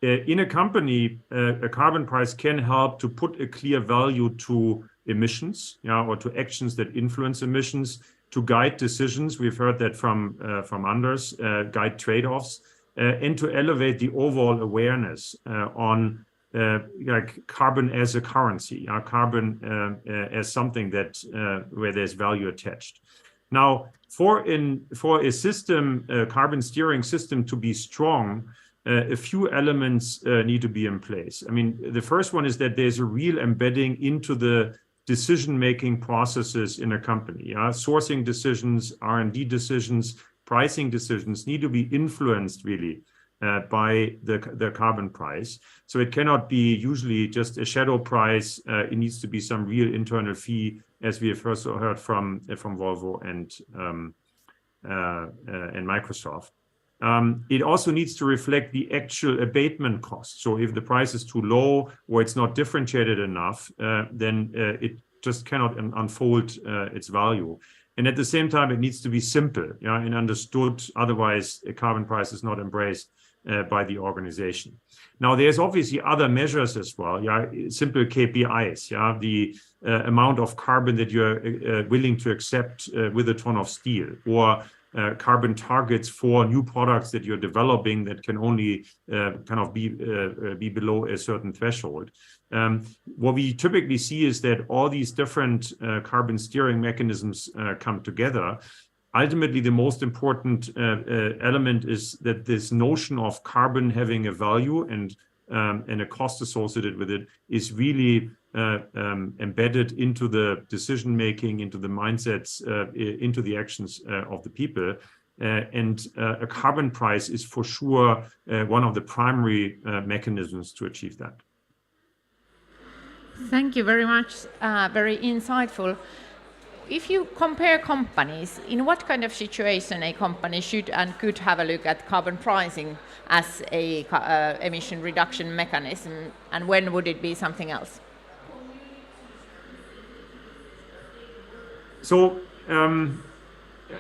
In a company, a carbon price can help to put a clear value to emissions, or to actions that influence emissions, to guide decisions. We've heard that from Anders, guide trade-offs, and to elevate the overall awareness on like carbon as a currency, carbon as something that where there's value attached. Now, for a system, carbon steering system to be strong, a few elements need to be in place. I mean, the first one is that there's a real embedding into the decision-making processes in a company. Sourcing decisions, R&D decisions, pricing decisions need to be influenced really by the carbon price. So it cannot be usually just a shadow price. It needs to be some real internal fee, as we have also heard from Volvo and Microsoft. It also needs to reflect the actual abatement cost. So if the price is too low or it's not differentiated enough, then it just cannot unfold its value. And at the same time, it needs to be simple, and understood. Otherwise, a carbon price is not embraced by the organization. Now, there's obviously other measures as well. Simple KPIs. The amount of carbon that you're willing to accept with a ton of steel, or carbon targets for new products that you're developing that can only kind of be below a certain threshold. What we typically see is that all these different carbon steering mechanisms come together. Ultimately, the most important element is that this notion of carbon having a value and a cost associated with it is really embedded into the decision-making, into the mindsets, into the actions of the people. And a carbon price is for sure one of the primary mechanisms to achieve that. Thank you very much. Very insightful. If you compare companies, in what kind of situation a company should and could have a look at carbon pricing as a emission reduction mechanism, and when would it be something else? So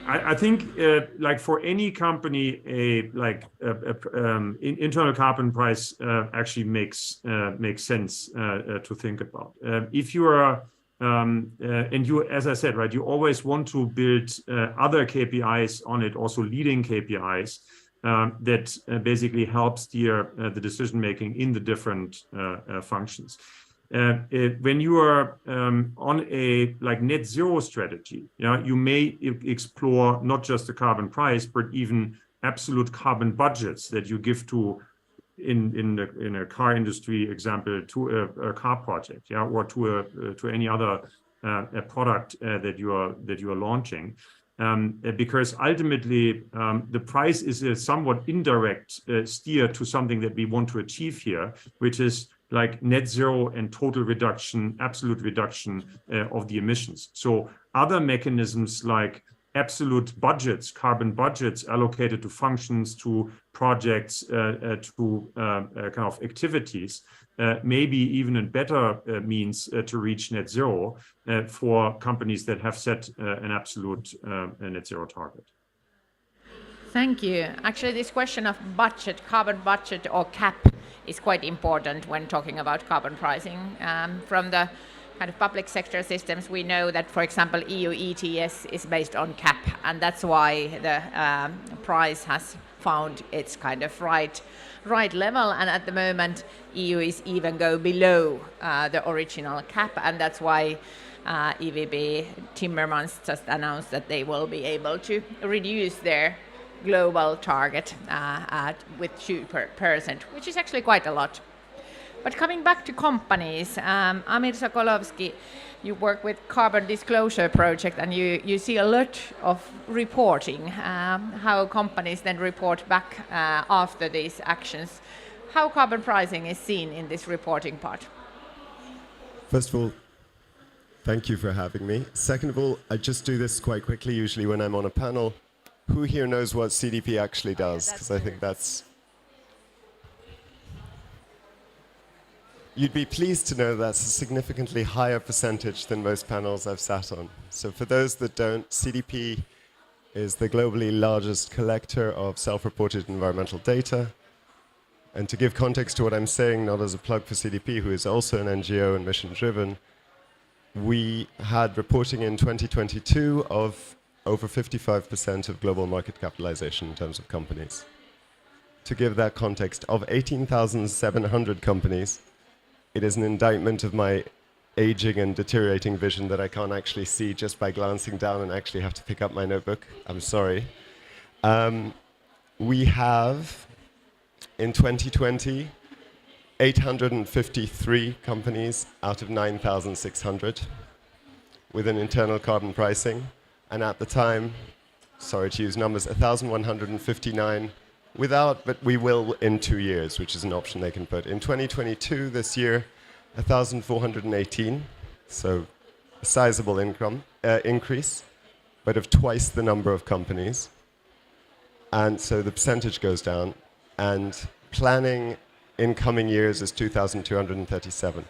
I think like for any company, internal carbon price actually makes sense to think about. If you are and you, as I said, right, you always want to build other KPIs on it, also leading KPIs that basically help steer the decision making in the different functions. When you are on a net zero strategy, you may explore not just the carbon price, but even absolute carbon budgets that you give to in a car industry example to a car project, or to any other product that you are launching, because ultimately the price is a somewhat indirect steer to something that we want to achieve here, which is like net zero and total reduction, absolute reduction of the emissions. So other mechanisms like absolute budgets, carbon budgets allocated to functions, to projects, to kind of activities, maybe even a better means to reach net zero for companies that have set an absolute net zero target. Thank you. Actually, this question of budget, carbon budget or cap, is quite important when talking about carbon pricing. From the kind of public sector systems, we know that, for example, EU ETS is based on cap, and that's why the price has found its kind of right level. And at the moment, EU is even go below the original cap, and that's why EVP Timmermans just announced that they will be able to reduce their global target with 2%, which is actually quite a lot. But coming back to companies, Amir Sokolovsky, you work with Carbon Disclosure Project, and you see a lot of reporting, how companies then report back after these actions. How carbon pricing is seen in this reporting part? First of all, thank you for having me. Second of all, I just do this quite quickly, usually when I'm on a panel. Who here knows what CDP actually does? Because I think that's... You'd be pleased to know that's a significantly higher percentage than most panels I've sat on. So for those that don't, CDP is the globally largest collector of self-reported environmental data. And to give context to what I'm saying, not as a plug for CDP, who is also an NGO and mission-driven, we had reporting in 2022 of over 55% of global market capitalization in terms of companies. To give that context, of 18,700 companies, it is an indictment of my aging and deteriorating vision that I can't actually see just by glancing down and actually have to pick up my notebook. I'm sorry. We have, in 2020, 853 companies out of 9,600 with an internal carbon pricing. And at the time, sorry to use numbers, 1,159 without, but we will in 2 years, which is an option they can put. In 2022, this year, 1,418, so a sizable increase, but of twice the number of companies. And so the percentage goes down, and planning in coming years is 2,237.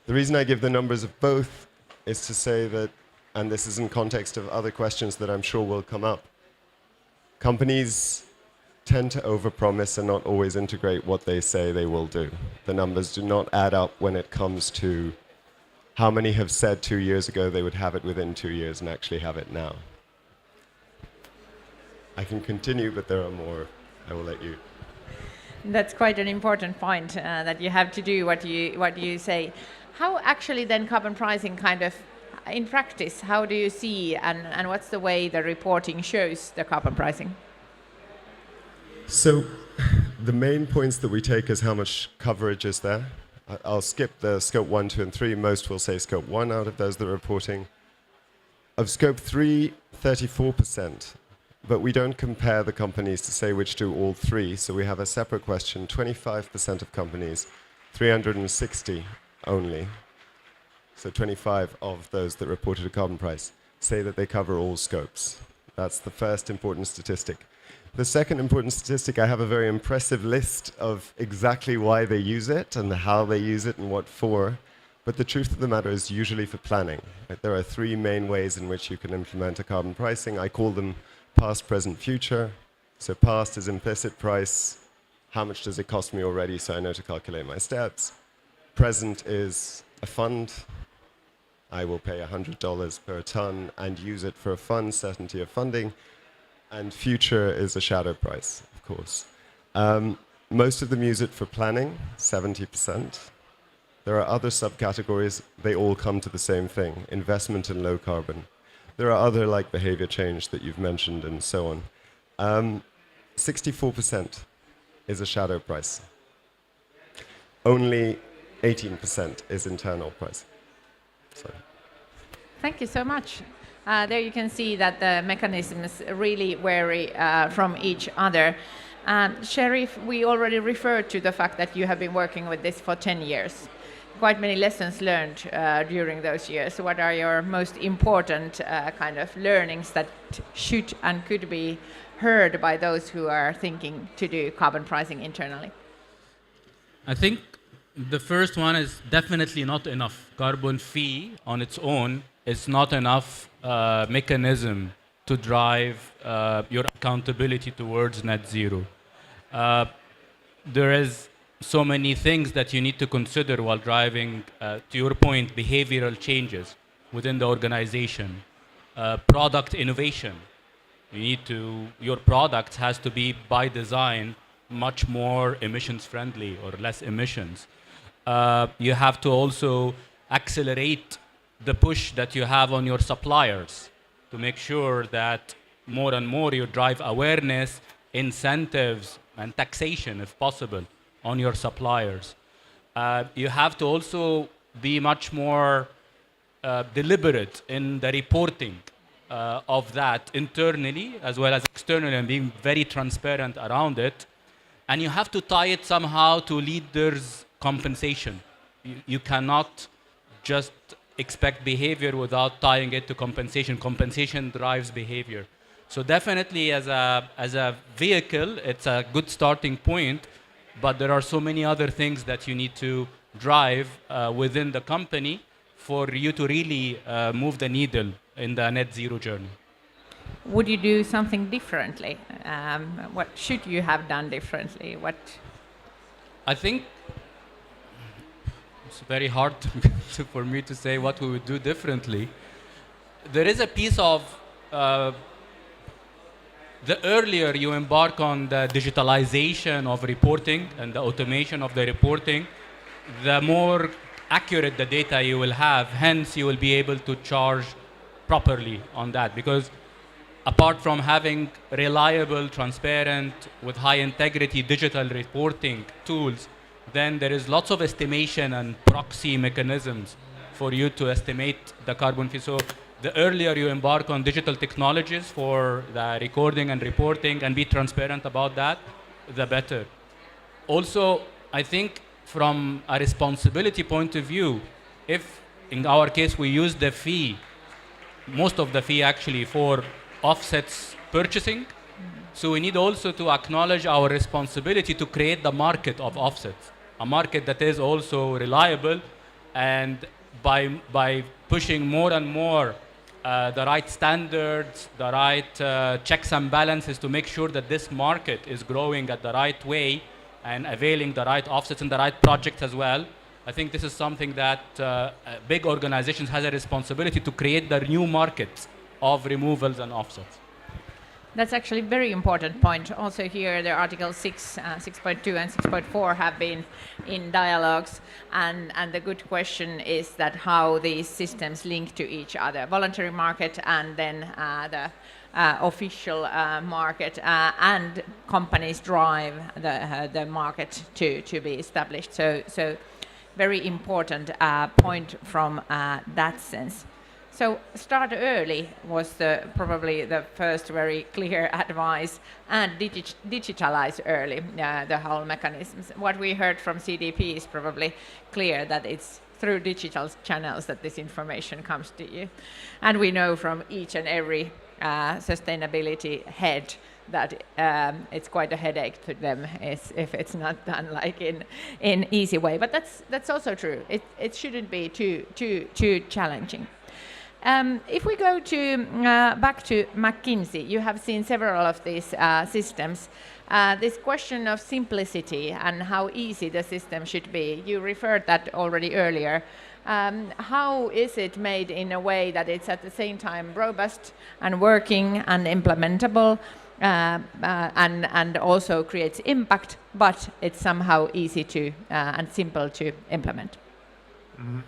The reason I give the numbers of both is to say that, and this is in context of other questions that I'm sure will come up, companies tend to overpromise and not always integrate what they say they will do. The numbers do not add up when it comes to how many have said 2 years ago they would have it within 2 years and actually have it now. I can continue, but there are more. I will let you. That's quite an important point, that you have to do what you say. How actually then carbon pricing kind of, in practice, how do you see and what's the way the reporting shows the carbon pricing? So the main points that we take is how much coverage is there. I'll skip the scope 1, 2, and 3. Most will say scope 1 out of those that are reporting. Of scope 3, 34%. But we don't compare the companies to say which do all three. So we have a separate question. 25% of companies, 360 only. So 25 of those that reported a carbon price say that they cover all scopes. That's the first important statistic. The second important statistic, I have a very impressive list of exactly why they use it and how they use it and what for. But the truth of the matter is usually for planning. Right? There are three main ways in which you can implement a carbon pricing. I call them past, present, future. So past is implicit price. How much does it cost me already so I know to calculate my steps? Present is a fund. I will pay $100 per ton and use it for a fund, certainty of funding. And future is a shadow price, of course. Most of them use it for planning, 70%. There are other subcategories. They all come to the same thing, investment in low carbon. There are other like behavior change that you've mentioned and so on. 64% is a shadow price. Only 18% is internal price. So. Thank you so much. There you can see that the mechanisms really vary from each other. Sheriff, we already referred to the fact that you have been working with this for 10 years. Quite many lessons learned during those years. What are your most important kind of learnings that should and could be heard by those who are thinking to do carbon pricing internally? I think the first one is definitely not enough. Carbon fee on its own is not enough mechanism to drive your accountability towards net zero. There is so many things that you need to consider while driving, to your point, behavioral changes within the organization. Product innovation. Your product has to be by design much more emissions friendly or less emissions. You have to also accelerate the push that you have on your suppliers to make sure that more and more you drive awareness, incentives, and taxation, if possible, on your suppliers. You have to also be much more deliberate in the reporting of that internally as well as externally, and being very transparent around it. And you have to tie it somehow to leaders' compensation. You cannot just expect behavior without tying it to compensation. Compensation drives behavior. So definitely as a vehicle, it's a good starting point, but there are so many other things that you need to drive within the company for you to really move the needle in the net zero journey. Would you do something differently? What should you have done differently? What? I think it's very hard for me to say what we would do differently. There is a piece of the earlier you embark on the digitalization of reporting and the automation of the reporting, the more accurate the data you will have. Hence, you will be able to charge properly on that. Because apart from having reliable, transparent, with high integrity digital reporting tools, then there is lots of estimation and proxy mechanisms for you to estimate the carbon fee. So the earlier you embark on digital technologies for the recording and reporting and be transparent about that, the better. Also, I think from a responsibility point of view, if in our case we use the fee, most of the fee actually for offsets purchasing, so we need also to acknowledge our responsibility to create the market of offsets, a market that is also reliable, and by pushing more and more the right standards, the right checks and balances to make sure that this market is growing at the right way and availing the right offsets and the right projects as well. I think this is something that big organizations has a responsibility to create the new markets of removals and offsets. That's actually a very important point. Also here, the Article 6, 6.2 and 6.4 have been in dialogues, and the good question is that how these systems link to each other, voluntary market and then the official market, and companies drive the market to be established. So very important point from that sense. So start early was probably the first very clear advice, and digitalize early the whole mechanisms. What we heard from CDP is probably clear, that it's through digital channels that this information comes to you. And we know from each and every sustainability head that it's quite a headache to them if it's not done like in easy way. But that's also true. It shouldn't be too challenging. If we go to back to McKinsey, you have seen several of these systems. This question of simplicity and how easy the system should be, you referred that already earlier. How is it made in a way that it's at the same time robust and working and implementable, and also creates impact, but it's somehow easy to and simple to implement? Mm-hmm.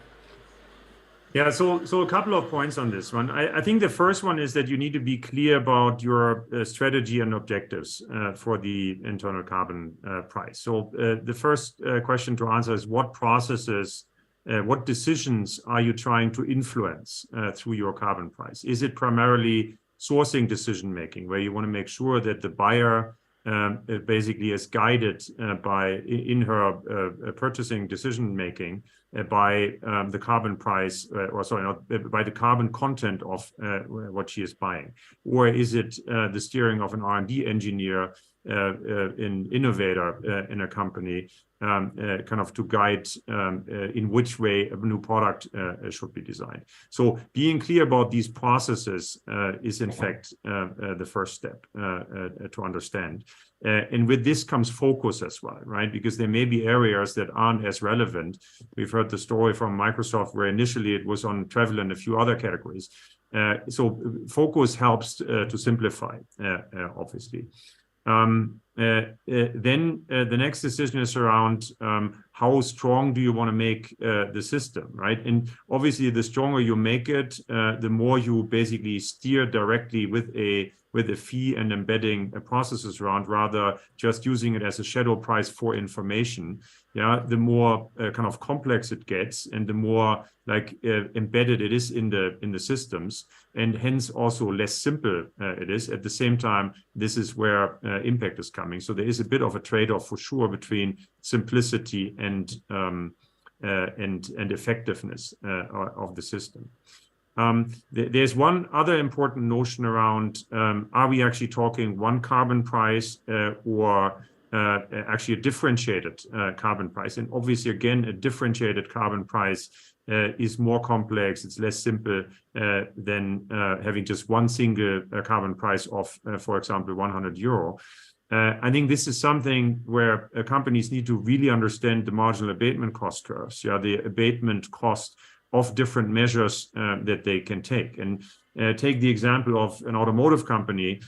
Yeah, so a couple of points on this one. I think the first one is that you need to be clear about your strategy and objectives for the internal carbon price. So the first question to answer is, what processes, what decisions are you trying to influence through your carbon price? Is it primarily sourcing decision making, where you want to make sure that the buyer basically is guided in her purchasing decision making by the carbon price, by the carbon content of what she is buying? Or is it the steering of an R&D engineer, an innovator in a company, kind of to guide in which way a new product should be designed? So being clear about these processes is in fact the first step to understand. And with this comes focus as well, right? Because there may be areas that aren't as relevant. We've heard the story from Microsoft where initially it was on travel and a few other categories. So focus helps to simplify, obviously. Then the next decision is around how strong do you want to make the system, right? And obviously, the stronger you make it, the more you basically steer directly with a with a fee and embedding processes around, rather just using it as a shadow price for information, yeah, the more kind of complex it gets, and the more like embedded it is in the systems, and hence also less simple it is. At the same time, this is where impact is coming. So there is a bit of a trade-off for sure between simplicity and effectiveness of the system. There's one other important notion around, are we actually talking one carbon price or actually a differentiated carbon price? And obviously, again, a differentiated carbon price is more complex. It's less simple than having just one single carbon price of, for example, 100 euro. I think this is something where companies need to really understand the marginal abatement cost curves, yeah, the abatement cost of different measures that they can take. And take the example of an automotive company.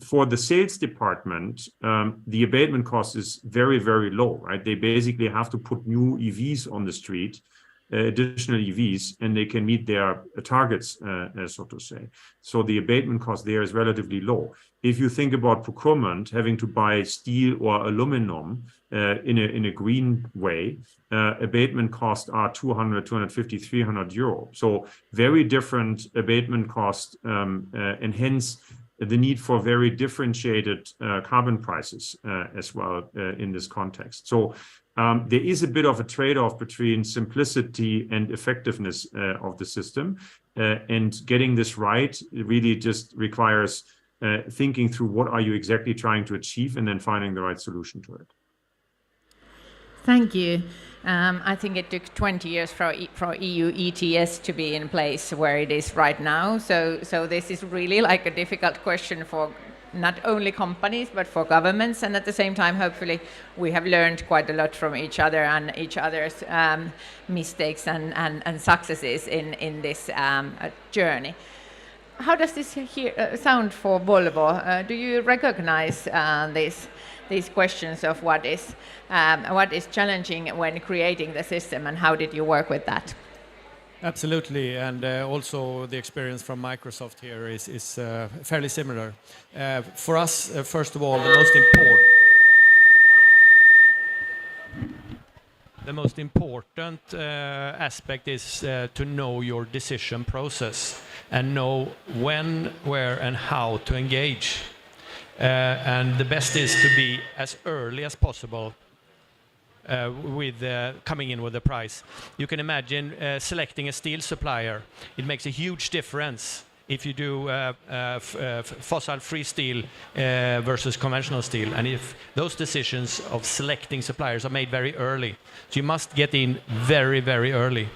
For the sales department, the abatement cost is very, very low, right? They basically have to put new EVs on the street, additional EVs, and they can meet their targets, so to say. So the abatement cost there is relatively low. If you think about procurement, having to buy steel or aluminum in a green way, abatement costs are 200, 250, 300 euro. So very different abatement cost, and hence the need for very differentiated carbon prices as well in this context. So there is a bit of a trade-off between simplicity and effectiveness of the system, and getting this right really just requires thinking through what are you exactly trying to achieve, and then finding the right solution to it. Thank you. I think it took 20 years for EU ETS to be in place where it is right now. So this is really like a difficult question for not only companies, but for governments. And at the same time, hopefully, we have learned quite a lot from each other and each other's mistakes and successes in this journey. How does this sound for Volvo? Do you recognize these questions of what is challenging when creating the system, and how did you work with that? Absolutely, and also the experience from Microsoft here is fairly similar. For us, first of all, the most important aspect is to know your decision process and know when, where, and how to engage. And the best is to be as early as possible with coming in with a price. You can imagine selecting a steel supplier. It makes a huge difference if you do fossil-free steel versus conventional steel, and if those decisions of selecting suppliers are made very early. So you must get in very, very early.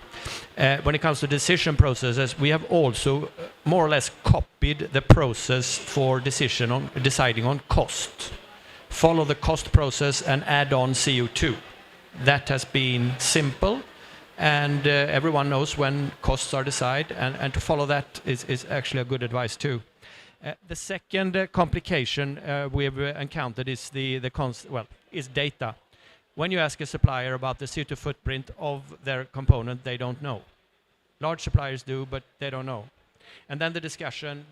When it comes to decision processes, we have also more or less copied the process for deciding on cost. Follow the cost process and add on CO2. That has been simple, and everyone knows when costs are decided, and to follow that is actually a good advice too. The second complication we've encountered is is data. When you ask a supplier about the CO2 footprint of their component, they don't know. Large suppliers do, but they don't know. And then the discussion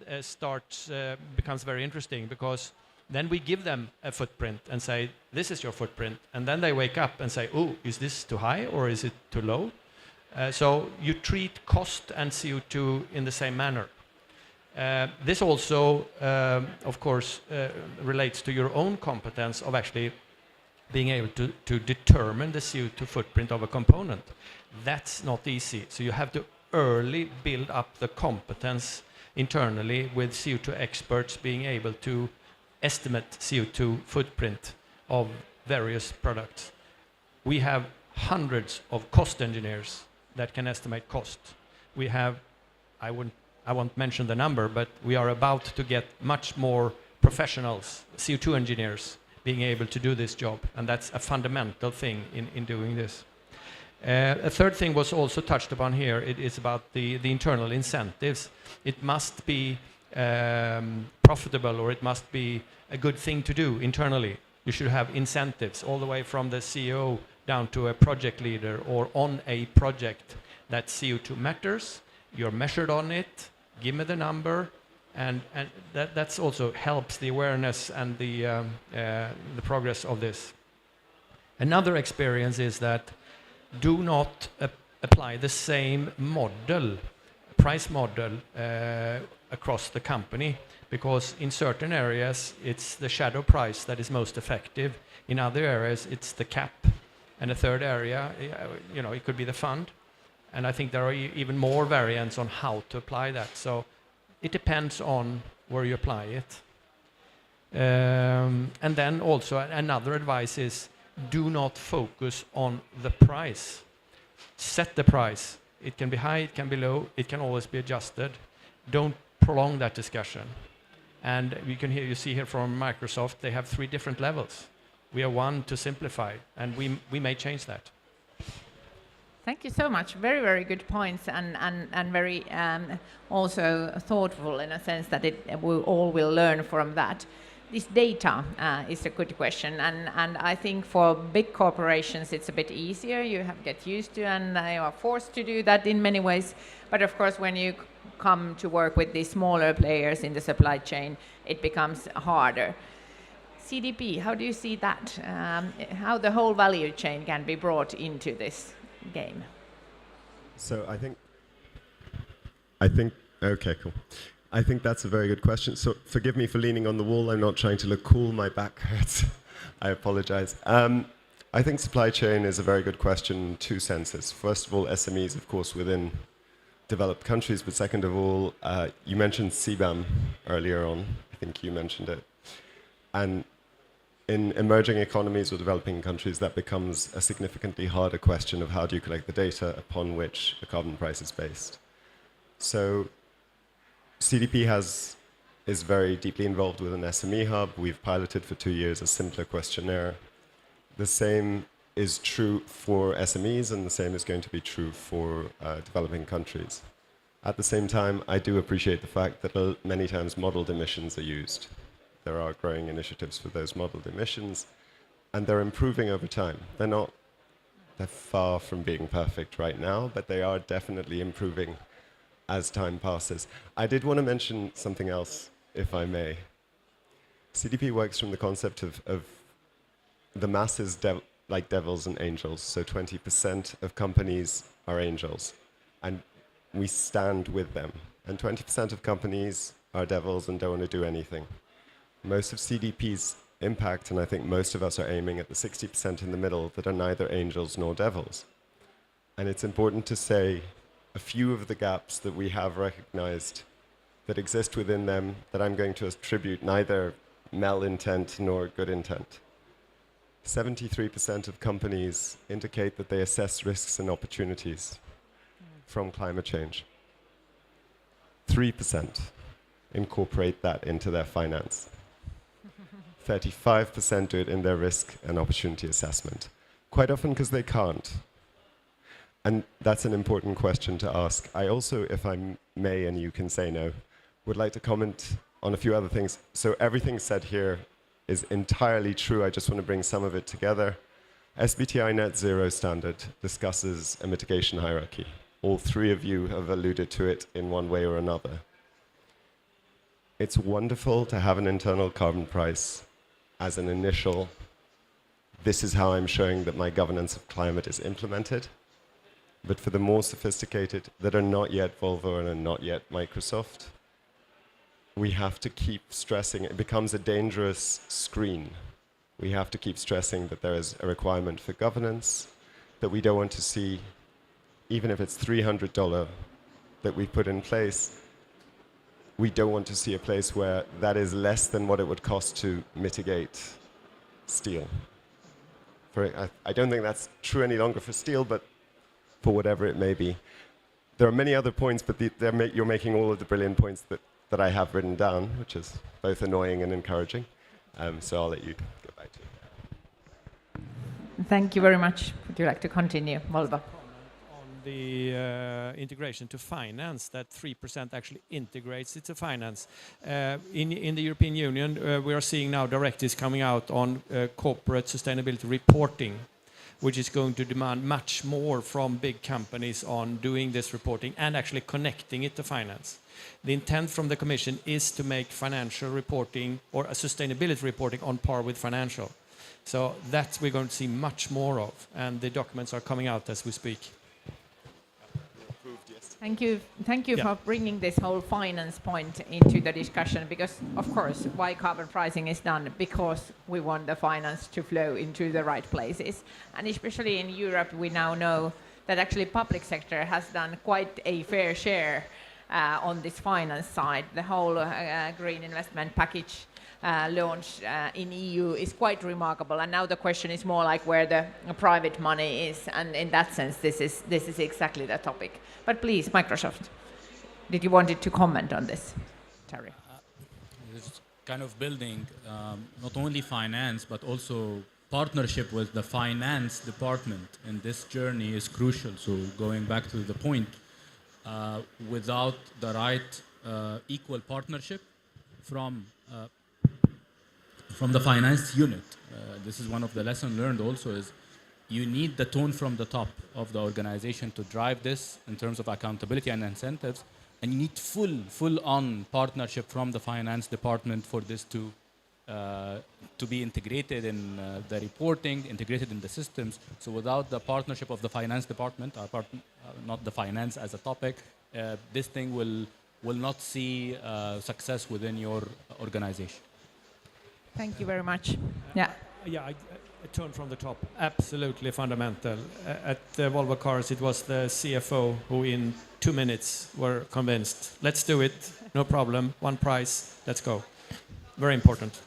becomes very interesting, because then we give them a footprint and say, this is your footprint. And then they wake up and say, oh, is this too high or is it too low? So you treat cost and CO2 in the same manner. This also, of course, relates to your own competence of actually being able to determine the CO2 footprint of a component. That's not easy. So you have to early build up the competence internally with CO2 experts being able to estimate CO2 footprint of various products. We have hundreds of cost engineers that can estimate cost. We have, I won't mention the number, but we are about to get much more professionals, CO2 engineers, being able to do this job, and that's a fundamental thing in doing this. A third thing was also touched upon here. It is about the internal incentives. It must be profitable, or it must be a good thing to do internally. You should have incentives all the way from the CEO down to a project leader or on a project that CO2 matters. You're measured on it. Give me the number. And that's also helps the awareness and the progress of this. Another experience is that do not apply the same model, price model, across the company, because in certain areas it's the shadow price that is most effective. In other areas it's the cap, and a third area, it could be the fund. And I think there are even more variants on how to apply that. So it depends on where you apply it. And then also another advice is do not focus on the price. Set the price. It can be high, it can be low, it can always be adjusted. Don't prolong that discussion. And you see here from Microsoft, they have 3 different levels. We are one to simplify, and we may change that. Thank you so much. Very, very good points, and very also thoughtful in a sense that we all will learn from that. This data is a good question, and I think for big corporations it's a bit easier. You have get used to, and they are forced to do that in many ways. But of course, when you come to work with these smaller players in the supply chain, it becomes harder. CDP, how do you see that? How the whole value chain can be brought into this game? So I think, okay, cool. I think that's a very good question. So forgive me for leaning on the wall. I'm not trying to look cool. My back hurts. I apologize. I think supply chain is a very good question in 2 senses. First of all, SMEs, of course, within developed countries. But second of all, you mentioned CBAM earlier on. I think you mentioned it. And in emerging economies or developing countries, that becomes a significantly harder question of how do you collect the data upon which the carbon price is based. So CDP is very deeply involved with an SME hub. We've piloted for 2 years a simpler questionnaire. The same is true for SMEs, and the same is going to be true for developing countries. At the same time, I do appreciate the fact that many times modeled emissions are used. There are growing initiatives for those modeled emissions, and they're improving over time. They're far from being perfect right now, but they are definitely improving as time passes. I did want to mention something else, if I may. CDP works from the concept of the masses like devils and angels. So 20% of companies are angels, and we stand with them. And 20% of companies are devils and don't want to do anything. Most of CDP's impact, and I think most of us are aiming at the 60% in the middle that are neither angels nor devils. And it's important to say a few of the gaps that we have recognized that exist within them that I'm going to attribute neither malintent nor good intent. 73% of companies indicate that they assess risks and opportunities from climate change. 3% incorporate that into their finance. 35% do it in their risk and opportunity assessment, quite often because they can't. And that's an important question to ask. I also, if I may, and you can say no, would like to comment on a few other things. So everything said here is entirely true. I just want to bring some of it together. SBTi Net Zero Standard discusses a mitigation hierarchy. All 3 of you have alluded to it in one way or another. It's wonderful to have an internal carbon price as an initial, this is how I'm showing that my governance of climate is implemented. But for the more sophisticated that are not yet Volvo and are not yet Microsoft, we have to keep stressing, it becomes a dangerous screen. We have to keep stressing that there is a requirement for governance, that we don't want to see, even if it's $300 that we put in place, we don't want to see a place where that is less than what it would cost to mitigate steel. I don't think that's true any longer for steel, but for whatever it may be. There are many other points, but you're making all of the brilliant points that I have written down, which is both annoying and encouraging. So I'll let you get back to it. Thank you very much. Would you like to continue, Volvo? The integration to finance, that 3% actually integrates it to finance. In the European Union, we are seeing now directives coming out on corporate sustainability reporting, which is going to demand much more from big companies on doing this reporting and actually connecting it to finance. The intent from the Commission is to make financial reporting or a sustainability reporting on par with financial. So that we're going to see much more of, and the documents are coming out as we speak. Thank you for bringing this whole finance point into the discussion, because of course why carbon pricing is done, because we want the finance to flow into the right places, and especially in Europe we now know that actually public sector has done quite a fair share on this finance side. The whole green investment package launched in EU is quite remarkable, and now the question is more like where the private money is, and in that sense this is exactly the topic. But please, Microsoft, did you wanted to comment on this, Terry? It's kind of building not only finance but also partnership with the finance department in this journey is crucial. So going back to the point, without the right equal partnership from the finance unit. This is one of the lessons learned also, is you need the tone from the top of the organization to drive this in terms of accountability and incentives, and you need full-on partnership from the finance department for this to be integrated in the reporting, integrated in the systems. So without the partnership of the finance department, not the finance as a topic, this thing will not see success within your organization. Thank you very much. Yeah. A tone from the top, absolutely fundamental. At Volvo Cars, it was the CFO who in 2 minutes were convinced. Let's do it, no problem, one price, let's go. Very important.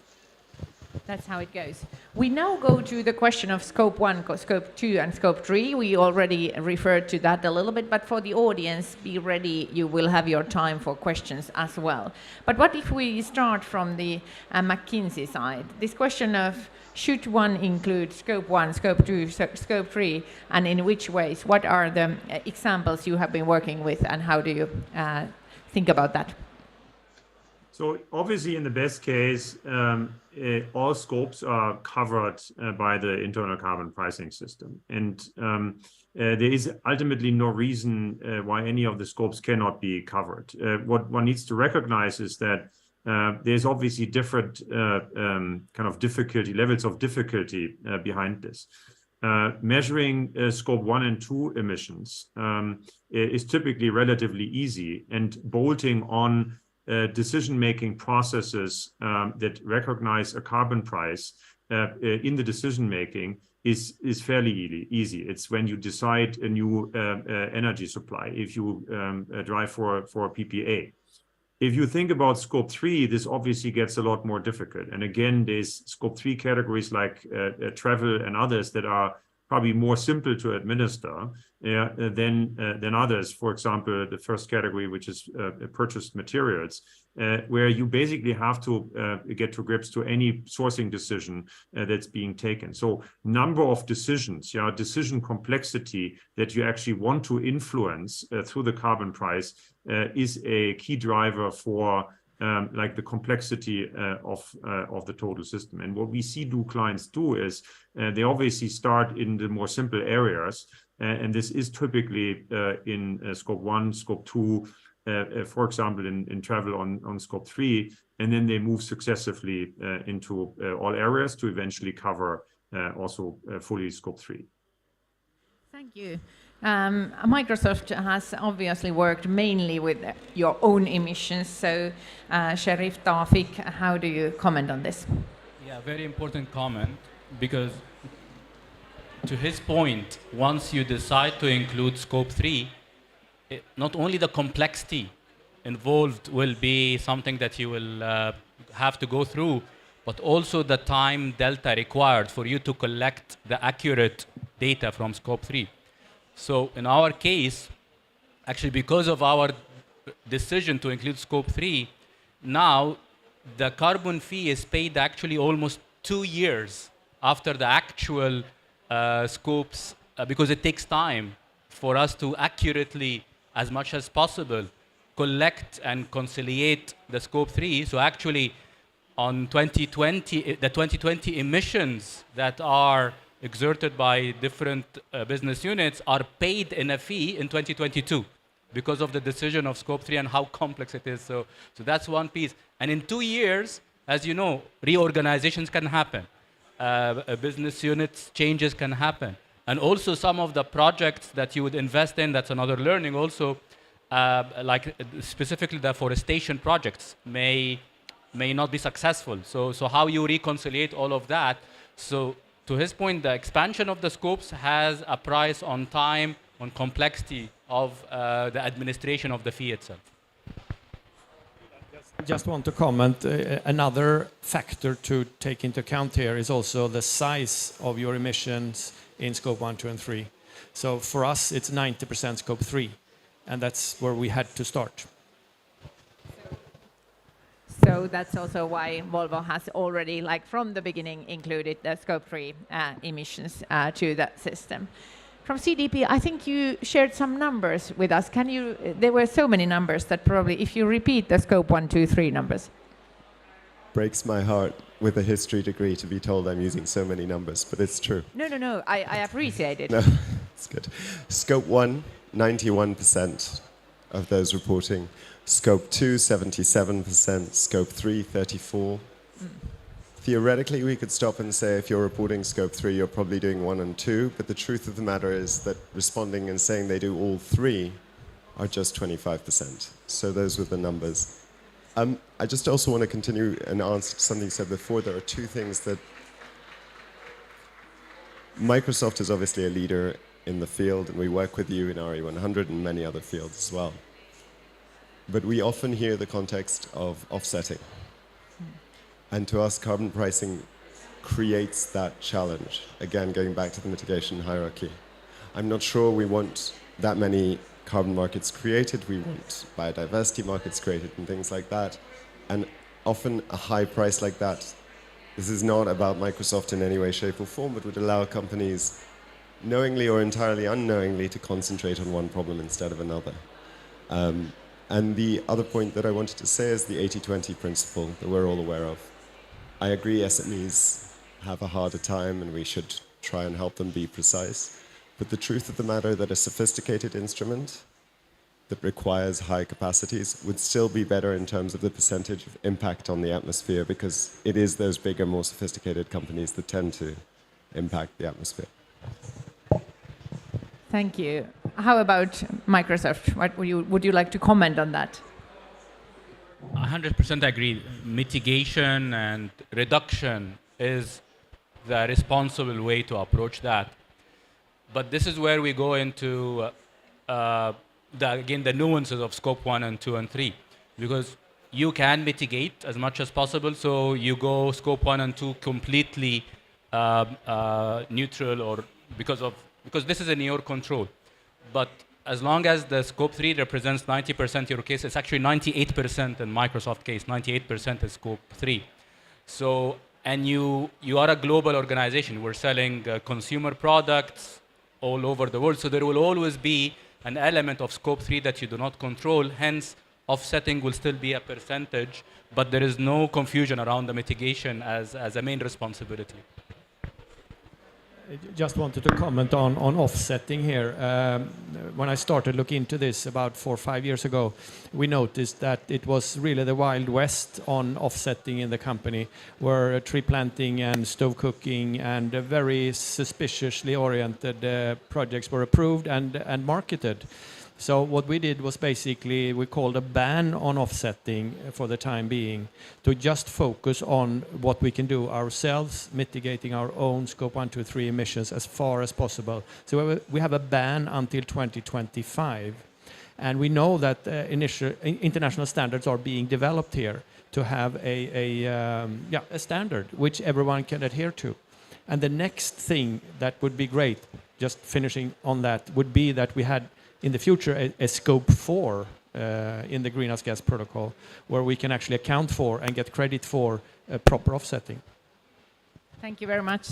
That's how it goes. We now go to the question of Scope 1, Scope 2 and Scope 3. We already referred to that a little bit, but for the audience, be ready, you will have your time for questions as well. But what if we start from the McKinsey side? This question of should one include Scope 1, Scope 2, Scope 3, and in which ways? What are the examples you have been working with, and how do you think about that? So obviously, in the best case, all scopes are covered by the internal carbon pricing system. And there is ultimately no reason why any of the scopes cannot be covered. What one needs to recognize is that there's obviously different kind of difficulty, levels of difficulty behind this. Measuring Scope 1 and 2 emissions is typically relatively easy, and bolting on decision-making processes that recognize a carbon price in the decision-making is fairly easy. It's when you decide a new energy supply, if you drive for a PPA. If you think about Scope 3, this obviously gets a lot more difficult. And again, there's Scope 3 categories like travel and others that are probably more simple to administer than others. For example, the first category, which is purchased materials, where you basically have to get to grips to any sourcing decision that's being taken. So number of decisions, decision complexity that you actually want to influence through the carbon price is a key driver for like the complexity of the total system. And what we see clients do is they obviously start in the more simple areas, and this is typically in Scope 1, Scope 2, for example, in travel on Scope 3, and then they move successively into all areas to eventually cover also fully Scope 3. Thank you. Microsoft has obviously worked mainly with your own emissions. So, Sheriff Tawfik, how do you comment on this? Yeah, very important comment, because to his point, once you decide to include Scope 3, not only the complexity involved will be something that you will have to go through, but also the time delta required for you to collect the accurate data from Scope 3. So in our case, actually because of our decision to include Scope 3, now the carbon fee is paid actually almost 2 years after the actual scopes, because it takes time for us to accurately, as much as possible, collect and conciliate the Scope 3. So actually on 2020, the 2020 emissions that are exerted by different business units are paid in a fee in 2022 because of the decision of Scope 3 and how complex it is. So that's one piece. And in 2 years, as you know, reorganizations can happen. Business units changes can happen. And also some of the projects that you would invest in, that's another learning also, like specifically the forestation projects may not be successful. So how you reconciliate all of that. So to his point, the expansion of the scopes has a price on time, on complexity of the administration of the fee itself. Just want to comment, another factor to take into account here is also the size of your emissions in scope 1, 2 and 3. So for us it's 90% scope 3, and that's where we had to start. So that's also why Volvo has already, like from the beginning, included the scope 3 emissions to the system. From CDP, I think you shared some numbers with us. Can you? There were so many numbers that probably, if you repeat the scope 1, 2, 3 numbers. Breaks my heart with a history degree to be told I'm using so many numbers, but it's true. No. I appreciate it. No, it's good. Scope 1, 91% of those reporting. Scope 2, 77%. Scope 3, 34%. Theoretically, we could stop and say if you're reporting scope 3, you're probably doing 1 and 2, but the truth of the matter is that responding and saying they do all 3 are just 25%. So those were the numbers. I just also want to continue and answer something said before. There are two things that Microsoft is obviously a leader in the field, and we work with you in RE100 and many other fields as well. But we often hear the context of offsetting. And to us, carbon pricing creates that challenge. Again, going back to the mitigation hierarchy. I'm not sure we want that many carbon markets created. We want biodiversity markets created and things like that. And often a high price like that, this is not about Microsoft in any way, shape or form, but would allow companies knowingly or entirely unknowingly to concentrate on one problem instead of another. And the other point that I wanted to say is the 80-20 principle that we're all aware of. I agree SMEs have a harder time and we should try and help them be precise. But the truth of the matter that a sophisticated instrument that requires high capacities would still be better in terms of the percentage of impact on the atmosphere, because it is those bigger, more sophisticated companies that tend to impact the atmosphere. Thank you. How about Microsoft? What would you like to comment on that? 100% agree. Mitigation and reduction is the responsible way to approach that. But this is where we go into, again, the nuances of scope 1 and 2 and 3. Because you can mitigate as much as possible, so you go scope 1 and 2 completely neutral, or because this is in your control. But as long as the scope 3 represents 90% of your case, it's actually 98% in Microsoft case, 98% is scope 3. So, and you are a global organization. We're selling consumer products all over the world. So there will always be an element of scope 3 that you do not control. Hence, offsetting will still be a percentage, but there is no confusion around the mitigation as a main responsibility. Just wanted to comment on offsetting here. When I started looking into this about 4 or 5 years ago, we noticed that it was really the Wild West on offsetting in the company, where tree planting and stove cooking and very suspiciously oriented projects were approved and marketed. So what we did was basically, we called a ban on offsetting for the time being, to just focus on what we can do ourselves, mitigating our own scope 1, 2, 3 emissions as far as possible. So we have a ban until 2025. And we know that international standards are being developed here to have a standard which everyone can adhere to. And the next thing that would be great, just finishing on that, would be that we had in the future a scope 4 in the greenhouse gas protocol, where we can actually account for and get credit for proper offsetting. Thank you very much.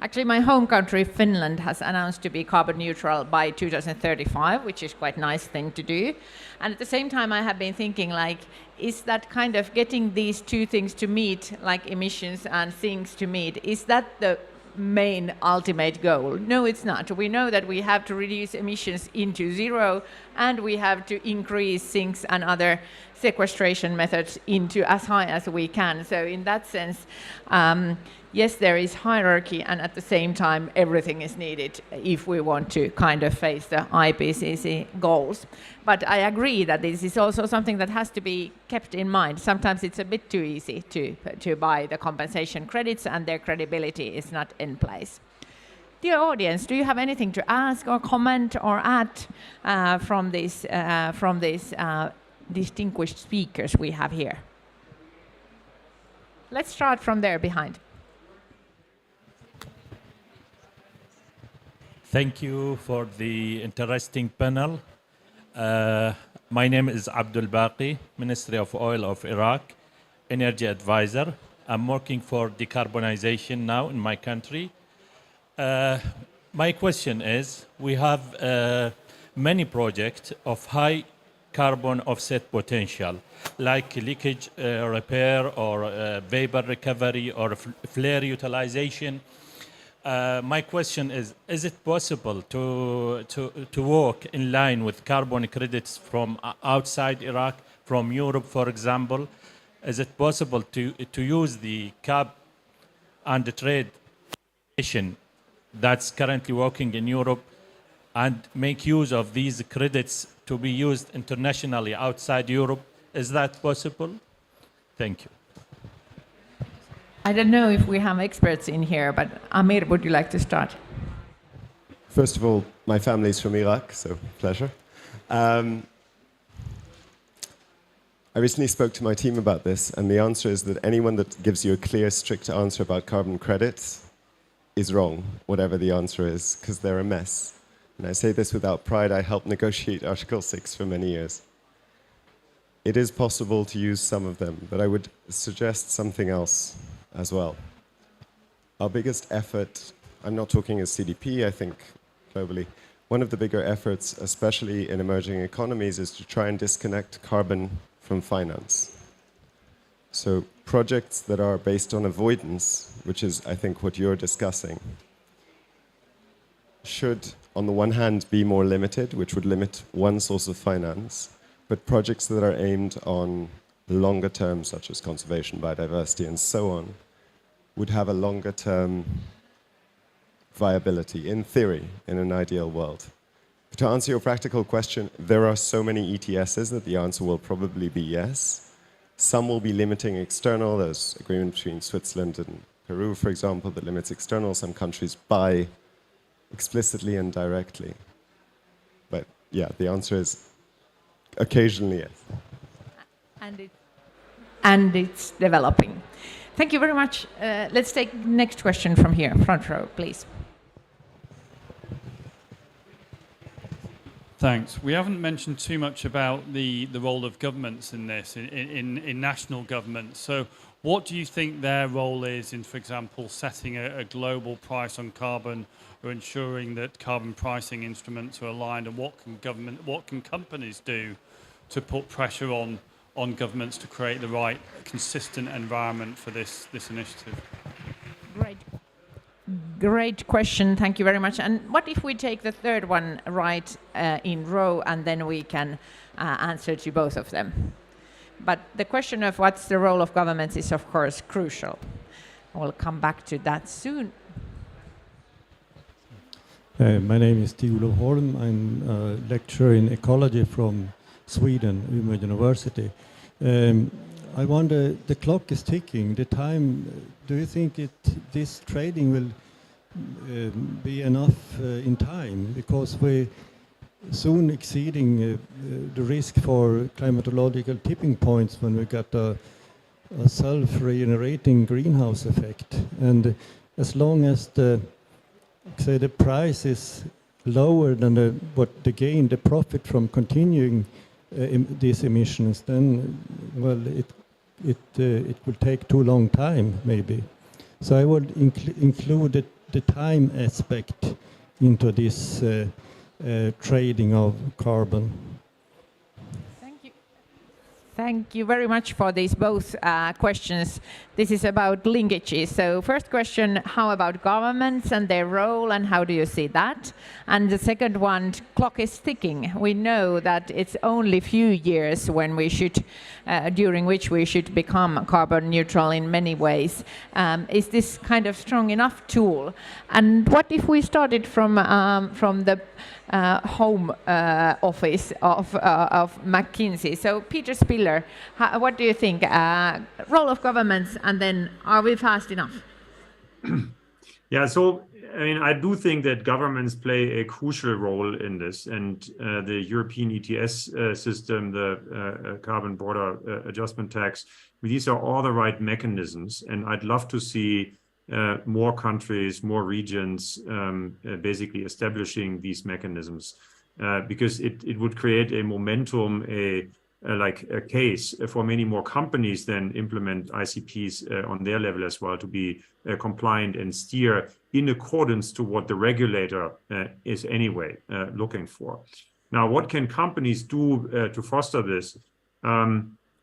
Actually, my home country, Finland, has announced to be carbon neutral by 2035, which is quite a nice thing to do. And at the same time, I have been thinking, like, is that kind of getting these two things to meet, like emissions and things to meet, is that the main ultimate goal. No, it's not. We know that we have to reduce emissions into zero, and we have to increase sinks and other sequestration methods into as high as we can. So in that sense, yes, there is hierarchy, and at the same time, everything is needed if we want to kind of face the IPCC goals. But I agree that this is also something that has to be kept in mind. Sometimes it's a bit too easy to buy the compensation credits, and their credibility is not in place. Dear audience, do you have anything to ask or comment or add from these distinguished speakers we have here? Let's start from there behind. Thank you for the interesting panel. My name is Abdul Baqi, Ministry of Oil of Iraq, Energy Advisor. I'm working for decarbonization now in my country. My question is, we have many projects of high carbon offset potential, like leakage repair or vapor recovery or flare utilization. My question is it possible to work in line with carbon credits from outside Iraq, from Europe, for example? Is it possible to use the cap and the trade that's currently working in Europe and make use of these credits to be used internationally outside Europe? Is that possible? Thank you. I don't know if we have experts in here, but Amir, would you like to start? First of all, my family's from Iraq, so pleasure. I recently spoke to my team about this, and the answer is that anyone that gives you a clear, strict answer about carbon credits is wrong, whatever the answer is, because they're a mess. And I say this without pride. I helped negotiate Article 6 for many years. It is possible to use some of them, but I would suggest something else as well. Our biggest effort, I'm not talking as CDP, I think globally, one of the bigger efforts, especially in emerging economies, is to try and disconnect carbon from finance. So projects that are based on avoidance, which is, I think, what you're discussing, should, on the one hand, be more limited, which would limit one source of finance, but projects that are aimed on longer term, such as conservation, biodiversity, and so on, would have a longer term viability, in theory, in an ideal world. But to answer your practical question, there are so many ETSs that the answer will probably be yes. Some will be limiting external. There's agreement between Switzerland and Peru, for example, that limits external. Some countries buy explicitly and directly. But yeah, the answer is occasionally yes. And it's developing. Thank you very much. Let's take next question from here, front row, please. Thanks. We haven't mentioned too much about the role of governments in this, in national governments. So what do you think their role is in, for example, setting a global price on carbon or ensuring that carbon pricing instruments are aligned, and what can companies do to put pressure on governments to create the right consistent environment for this initiative? Great question. Thank you very much. And what if we take the third one right in row, and then we can answer to both of them? But the question of what's the role of governments is, of course, crucial. We'll come back to that soon. My name is Oliw Holm. I'm a lecturer in ecology from Sweden, Umeå University. I wonder, the clock is ticking. The time, do you think this trading will be enough in time? Because we're soon exceeding the risk for climatological tipping points when we got a self-regenerating greenhouse effect. And as long as the price is lower than the profit from continuing these emissions, then, well, it will take too long time, maybe. So I would include the time aspect into this trading of carbon. Thank you. Thank you very much for these both questions. This is about linkages. So first question, how about governments and their role, and how do you see that? And the second one, clock is ticking. We know that it's only few years when we should, during which we should become carbon neutral in many ways. Is this kind of strong enough tool? And what if we started from the home office of McKinsey? So Peter Spiller, what do you think? Role of governments, and then are we fast enough? Yeah, so I mean, I do think that governments play a crucial role in this, and the European ETS system, the carbon border adjustment tax, these are all the right mechanisms, and I'd love to see more countries, more regions basically establishing these mechanisms because it would create a momentum, like a case for many more companies then implement ICPs on their level as well to be compliant and steer in accordance to what the regulator is anyway looking for. Now, what can companies do to foster this?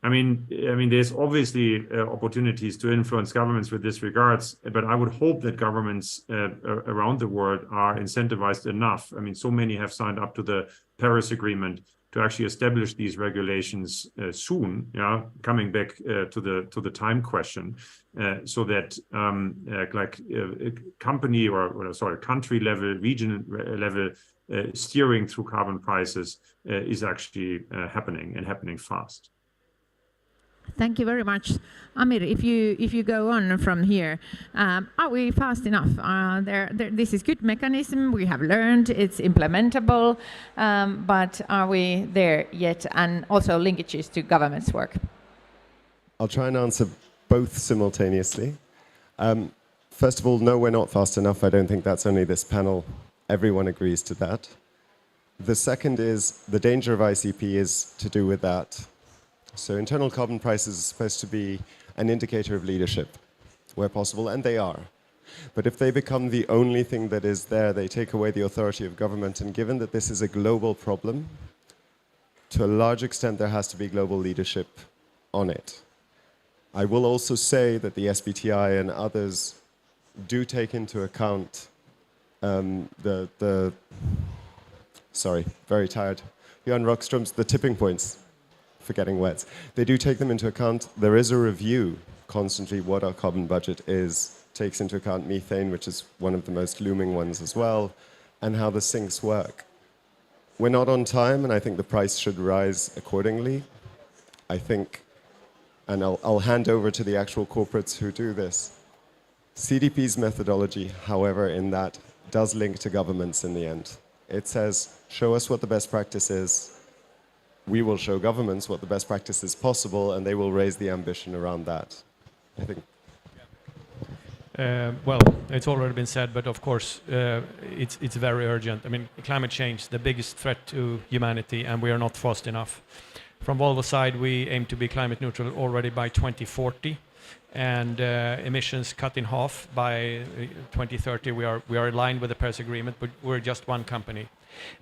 I mean, there's obviously opportunities to influence governments with this regards, but I would hope that governments around the world are incentivized enough. I mean, so many have signed up to the Paris Agreement to actually establish these regulations soon. Yeah, coming back to the time question, so that company or country level, region level steering through carbon prices is actually happening and happening fast. Thank you very much. Amir, if you go on from here, are we fast enough? This is good mechanism, we have learned, it's implementable, but are we there yet? And also linkages to government's work. I'll try and answer both simultaneously. First of all, no, we're not fast enough. I don't think that's only this panel. Everyone agrees to that. The second is the danger of ICP is to do with that. So internal carbon prices are supposed to be an indicator of leadership where possible, and they are. But if they become the only thing that is there, they take away the authority of government. And given that this is a global problem, to a large extent there has to be global leadership on it. I will also say that the SBTI and others do take into account sorry, very tired. Björn Rockström's The Tipping Points. For getting wet. They do take them into account. There is a review constantly what our carbon budget is, takes into account methane, which is one of the most looming ones as well, and how the sinks work. We're not on time, and I think the price should rise accordingly. I think, and I'll hand over to the actual corporates who do this. CDP's methodology, however, in that does link to governments in the end. It says, show us what the best practice is. We will show governments what the best practice is possible, and they will raise the ambition around that. I think. Well, it's already been said, but of course, it's very urgent. I mean, climate change, the biggest threat to humanity, and we are not fast enough. From Volvo's side, we aim to be climate neutral already by 2040, and emissions cut in half by 2030. We are aligned with the Paris Agreement, but we're just one company.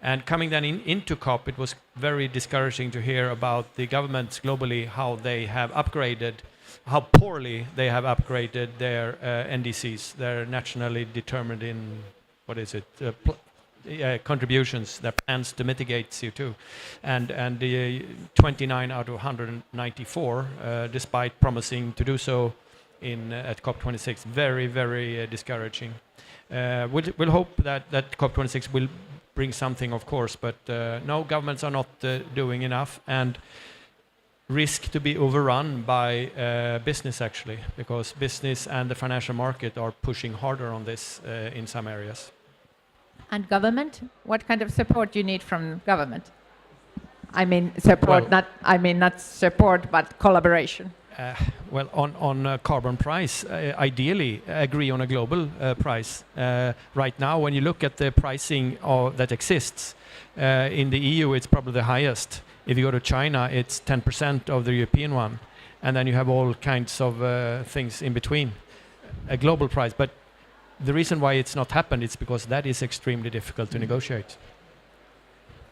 And coming then into COP, it was very discouraging to hear about the governments globally, how they have upgraded, how poorly they have upgraded their NDCs, their nationally determined contributions, their plans to mitigate CO2. And the 29 out of 194, despite promising to do so at COP26, very, very discouraging. We'll hope that COP26 will bring something, of course, but no, governments are not doing enough, and risk to be overrun by business, actually, because business and the financial market are pushing harder on this in some areas. And government? What kind of support do you need from government? I mean support, well, not support, but collaboration. Well, on carbon price, ideally agree on a global price. Right now, when you look at the pricing that exists, in the EU, it's probably the highest. If you go to China, it's 10% of the European one. And then you have all kinds of things in between. A global price. But the reason why it's not happened is because that is extremely difficult to negotiate.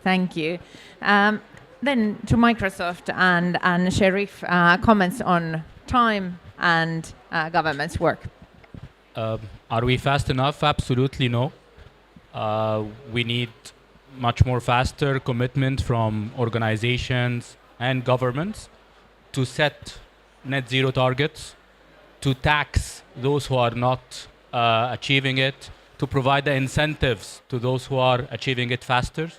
Thank you. then to Microsoft and Sheriff, comments on time and government's work. Are we fast enough? Absolutely no. We need much more faster commitment from organizations and governments to set net zero targets, to tax those who are not achieving it, to provide the incentives to those who are achieving it faster.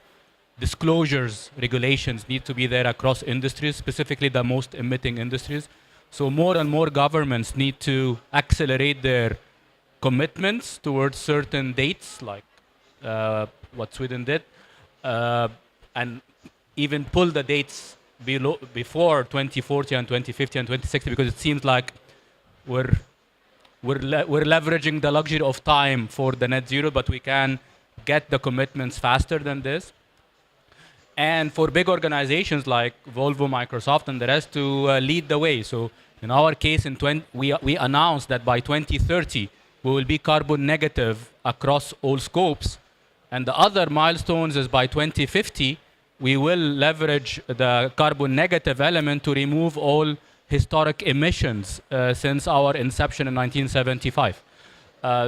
Disclosures, regulations need to be there across industries, specifically the most emitting industries. So more and more governments need to accelerate their commitments towards certain dates, like what Sweden did, and even pull the dates before 2040 and 2050 and 2060, because it seems like we're leveraging the luxury of time for the net zero, but we can get the commitments faster than this. And for big organizations like Volvo, Microsoft, and the rest to lead the way. So in our case, we announced that by 2030, we will be carbon negative across all scopes. And the other milestones is by 2050, we will leverage the carbon negative element to remove all historic emissions since our inception in 1975.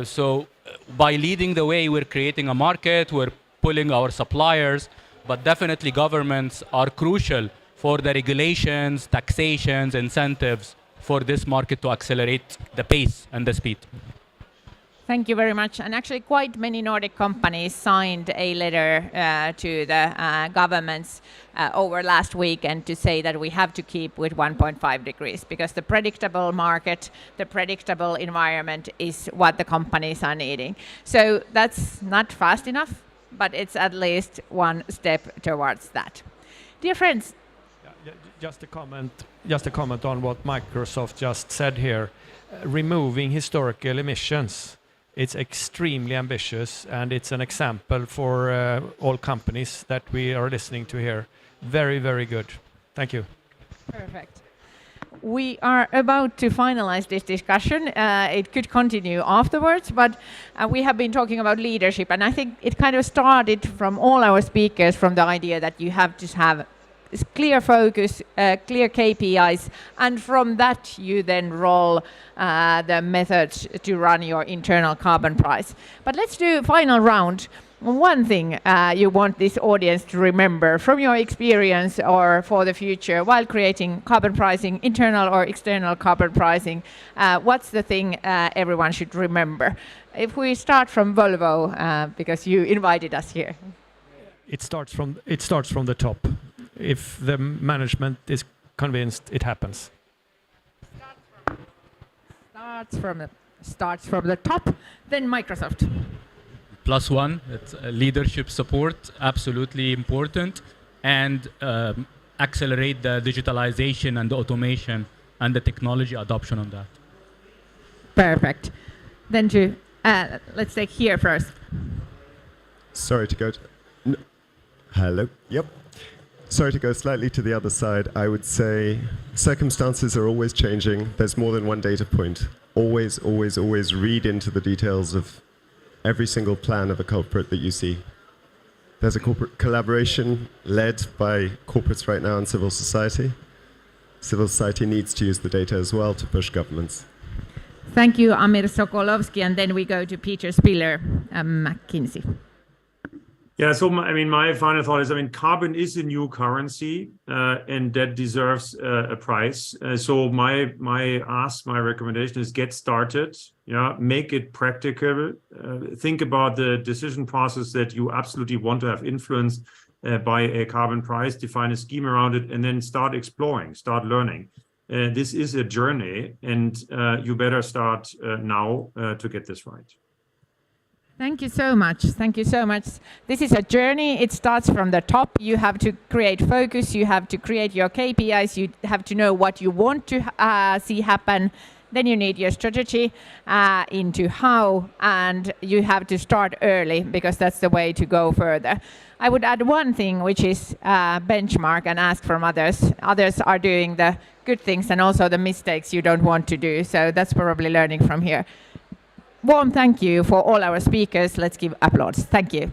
So by leading the way, we're creating a market, we're pulling our suppliers, but definitely governments are crucial for the regulations, taxations, incentives for this market to accelerate the pace and the speed. Thank you very much. And actually quite many Nordic companies signed a letter to the governments over last week and to say that we have to keep with 1.5 degrees because the predictable market, the predictable environment is what the companies are needing. So that's not fast enough, but it's at least one step towards that. Dear friends. Just a comment on what Microsoft just said here. Removing historical emissions. It's extremely ambitious, and it's an example for all companies that we are listening to here. Very, very good. Thank you. Perfect. We are about to finalize this discussion. It could continue afterwards, but we have been talking about leadership, and I think it kind of started from all our speakers from the idea that you have to have clear focus, clear KPIs, and from that you then roll the methods to run your internal carbon price. But let's do a final round. One thing you want this audience to remember from your experience or for the future while creating carbon pricing, internal or external carbon pricing, what's the thing everyone should remember? If we start from Volvo, because you invited us here. It starts from the top. If the management is convinced, it happens. Starts from the top, then Microsoft. +1, it's leadership support, absolutely important, and accelerate the digitalization and the automation and the technology adoption on that. Perfect. Then to let's take here first. Sorry to go. Hello. Yep. Sorry to go slightly to the other side. I would say circumstances are always changing. There's more than one data point. Always, always, always read into the details of every single plan of a culprit that you see. There's a corporate collaboration led by corporates right now in civil society. Civil society needs to use the data as well to push governments. Thank you, Amir Sokolovsky, and then we go to Peter Spiller, McKinsey. Yeah, so my final thought is, carbon is a new currency, and that deserves a price. So my recommendation is get started. Yeah, make it practical. Think about the decision process that you absolutely want to have influence by a carbon price. Define a scheme around it, and then start exploring, start learning. This is a journey, and you better start now to get this right. Thank you so much. Thank you so much. This is a journey. It starts from the top. You have to create focus. You have to create your KPIs. You have to know what you want to see happen. Then you need your strategy into how, and you have to start early because that's the way to go further. I would add one thing, which is benchmark and ask from others. Others are doing the good things and also the mistakes you don't want to do. So that's probably learning from here. Warm thank you for all our speakers. Let's give applause. Thank you.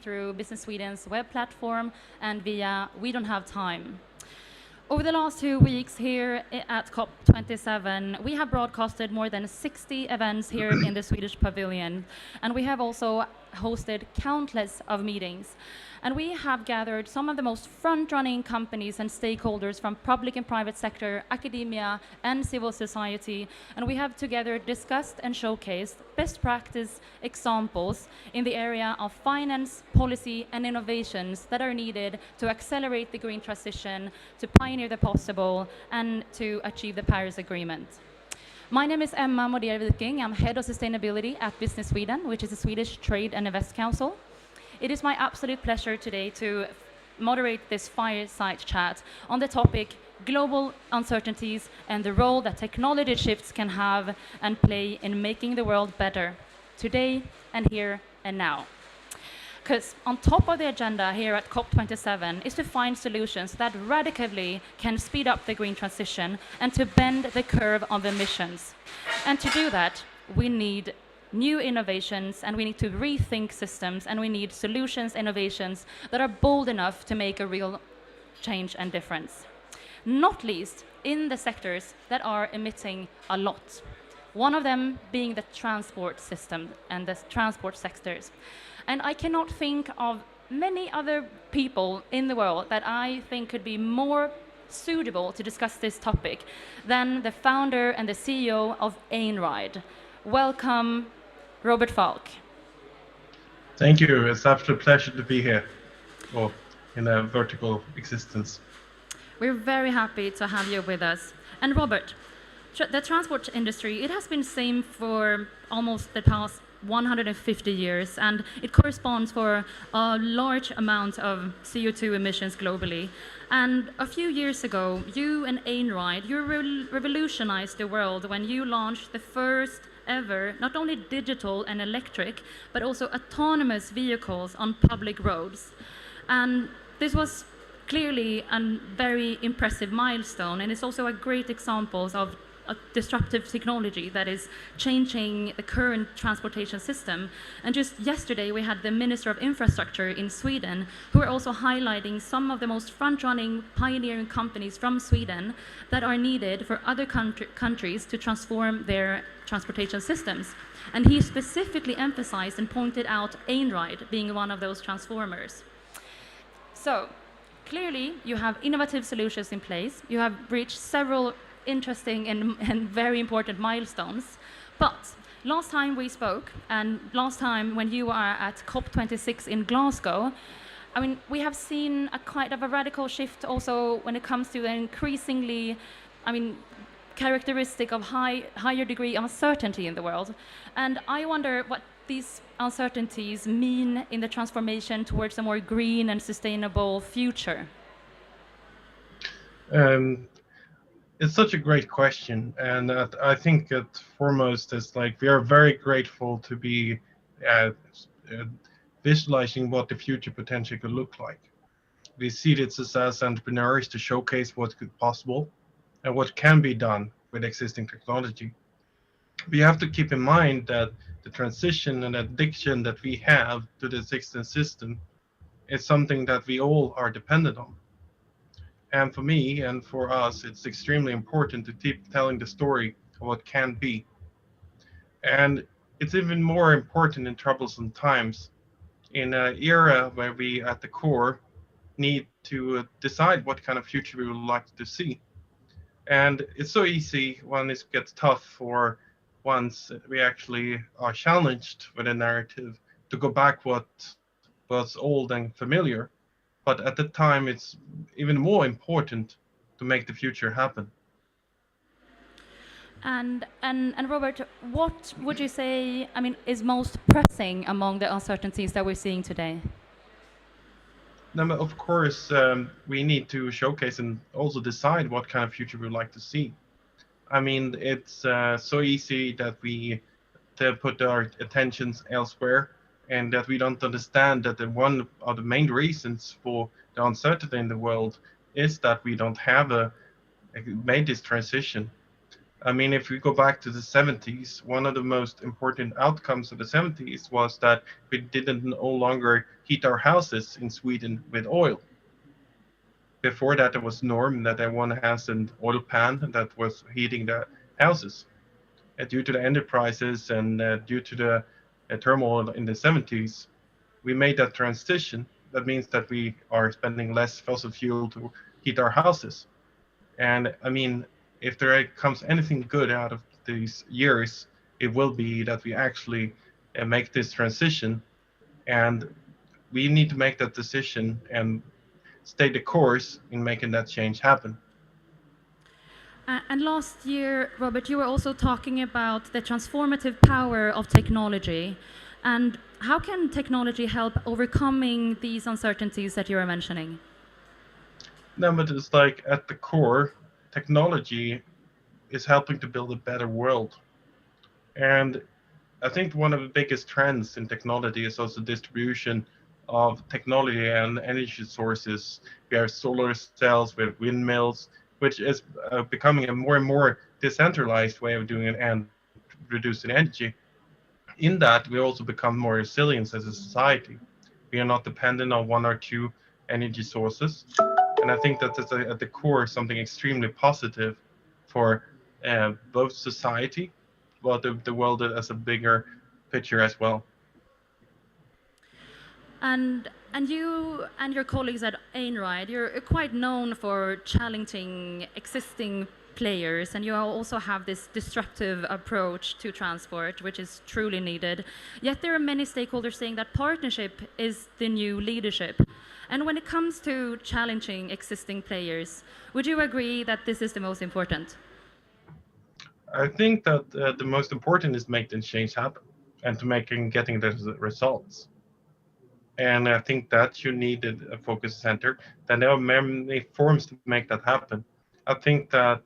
through Business Sweden's web platform and via We Don't Have Time. Over the last 2 weeks here at COP27, we have broadcasted more than 60 events here in the Swedish Pavilion, and we have also hosted countless of meetings. And we have gathered some of the most front-running companies and stakeholders from public and private sector, academia, and civil society, and we have together discussed and showcased best practice examples in the area of finance, policy, and innovations that are needed to accelerate the green transition, to pioneer the possible, and to achieve the Paris Agreement. My name is Emma Moder-Viking. I'm Head of Sustainability at Business Sweden, which is a Swedish Trade and Invest Council. It is my absolute pleasure today to moderate this fireside chat on the topic global uncertainties and the role that technology shifts can have and play in making the world better, today and here and now. Because on top of the agenda here at COP27 is to find solutions that radically can speed up the green transition and to bend the curve of emissions. And to do that, we need new innovations, and we need to rethink systems, and we need solutions, innovations that are bold enough to make a real change and difference. Not least in the sectors that are emitting a lot. One of them being the transport system and the transport sectors. And I cannot think of many other people in the world that I think could be more suitable to discuss this topic than the founder and the CEO of Einride. Welcome, Robert Falk. Thank you. It's an absolute pleasure to be here, or in a vertical existence. We're very happy to have you with us. And Robert, the transport industry, it has been the same for almost the past 150 years, and it corresponds for a large amount of CO2 emissions globally. And a few years ago, you and Einride, you revolutionized the world when you launched the first ever, not only digital and electric, but also autonomous vehicles on public roads. And this was clearly a very impressive milestone, and it's also a great example of a disruptive technology that is changing the current transportation system. And just yesterday we had the Minister of Infrastructure in Sweden who are also highlighting some of the most front-running pioneering companies from Sweden that are needed for other countries to transform their transportation systems. And he specifically emphasized and pointed out Einride being one of those transformers. So clearly you have innovative solutions in place. You have reached several interesting and very important milestones. But last time we spoke, and last time when you were at COP26 in Glasgow, I mean, we have seen a kind of a radical shift also when it comes to the increasingly, I mean, characteristic of higher degree of uncertainty in the world. And I wonder what these uncertainties mean in the transformation towards a more green and sustainable future. It's such a great question, and I think that foremost is like we are very grateful to be visualizing what the future potential could look like. We see this as entrepreneurs to showcase what could possible and what can be done with existing technology. We have to keep in mind that the transition and addiction that we have to the existing system is something that we all are dependent on. And for me and for us, it's extremely important to keep telling the story of what can be. And it's even more important in troublesome times, in an era where we at the core need to decide what kind of future we would like to see. And it's so easy when it gets tough, for once we actually are challenged with a narrative, to go back what was old and familiar. But at the time, it's even more important to make the future happen. And Robert, what would you say, I mean, is most pressing among the uncertainties that we're seeing today? Now, of course, we need to showcase and also decide what kind of future we'd like to see. I mean, it's so easy that we put our attentions elsewhere, and that we don't understand that one of the main reasons for the uncertainty in the world is that we don't have made this transition. I mean, if we go back to the 70s, one of the most important outcomes of the 70s was that we didn't no longer heat our houses in Sweden with oil. Before that, it was norm that everyone has an oil pan that was heating the houses. Due to the energy prices and due to the turmoil in the 70s, we made that transition. That means that we are spending less fossil fuel to heat our houses. And I mean, if there comes anything good out of these years, it will be that we actually make this transition, and we need to make that decision and stay the course in making that change happen. And last year, Robert, you were also talking about the transformative power of technology. And how can technology help overcoming these uncertainties that you were mentioning? No, but it's like at the core, technology is helping to build a better world. And I think one of the biggest trends in technology is also distribution of technology and energy sources. We have solar cells, we have windmills, which is becoming a more and more decentralized way of doing it and reducing energy. In that, we also become more resilient as a society. We are not dependent on one or two energy sources. And I think that is at the core something extremely positive for both society, but the world as a bigger picture as well. And you and your colleagues at Einride, you're quite known for challenging existing players, and you also have this disruptive approach to transport, which is truly needed. Yet there are many stakeholders saying that partnership is the new leadership. And when it comes to challenging existing players, would you agree that this is the most important? I think that the most important is making change happen and to getting the results. And I think that you need a focus center. Then there are many forms to make that happen. I think that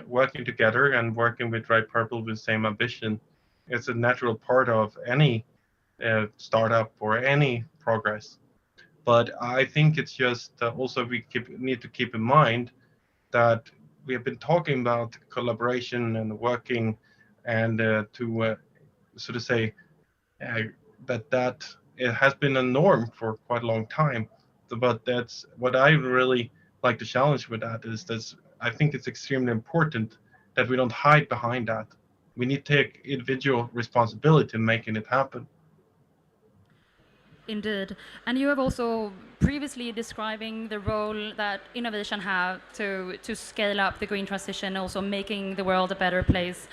working together and working with right people with the same ambition is a natural part of any startup or any progress. But I think it's just also we need to keep in mind that we have been talking about collaboration and working and to so to say that it has been a norm for quite a long time. But that's what I really like to challenge with that is that I think it's extremely important that we don't hide behind that. We need to take individual responsibility in making it happen. Indeed. And you have also previously describing the role that innovation have to scale up the green transition, also making the world a better place.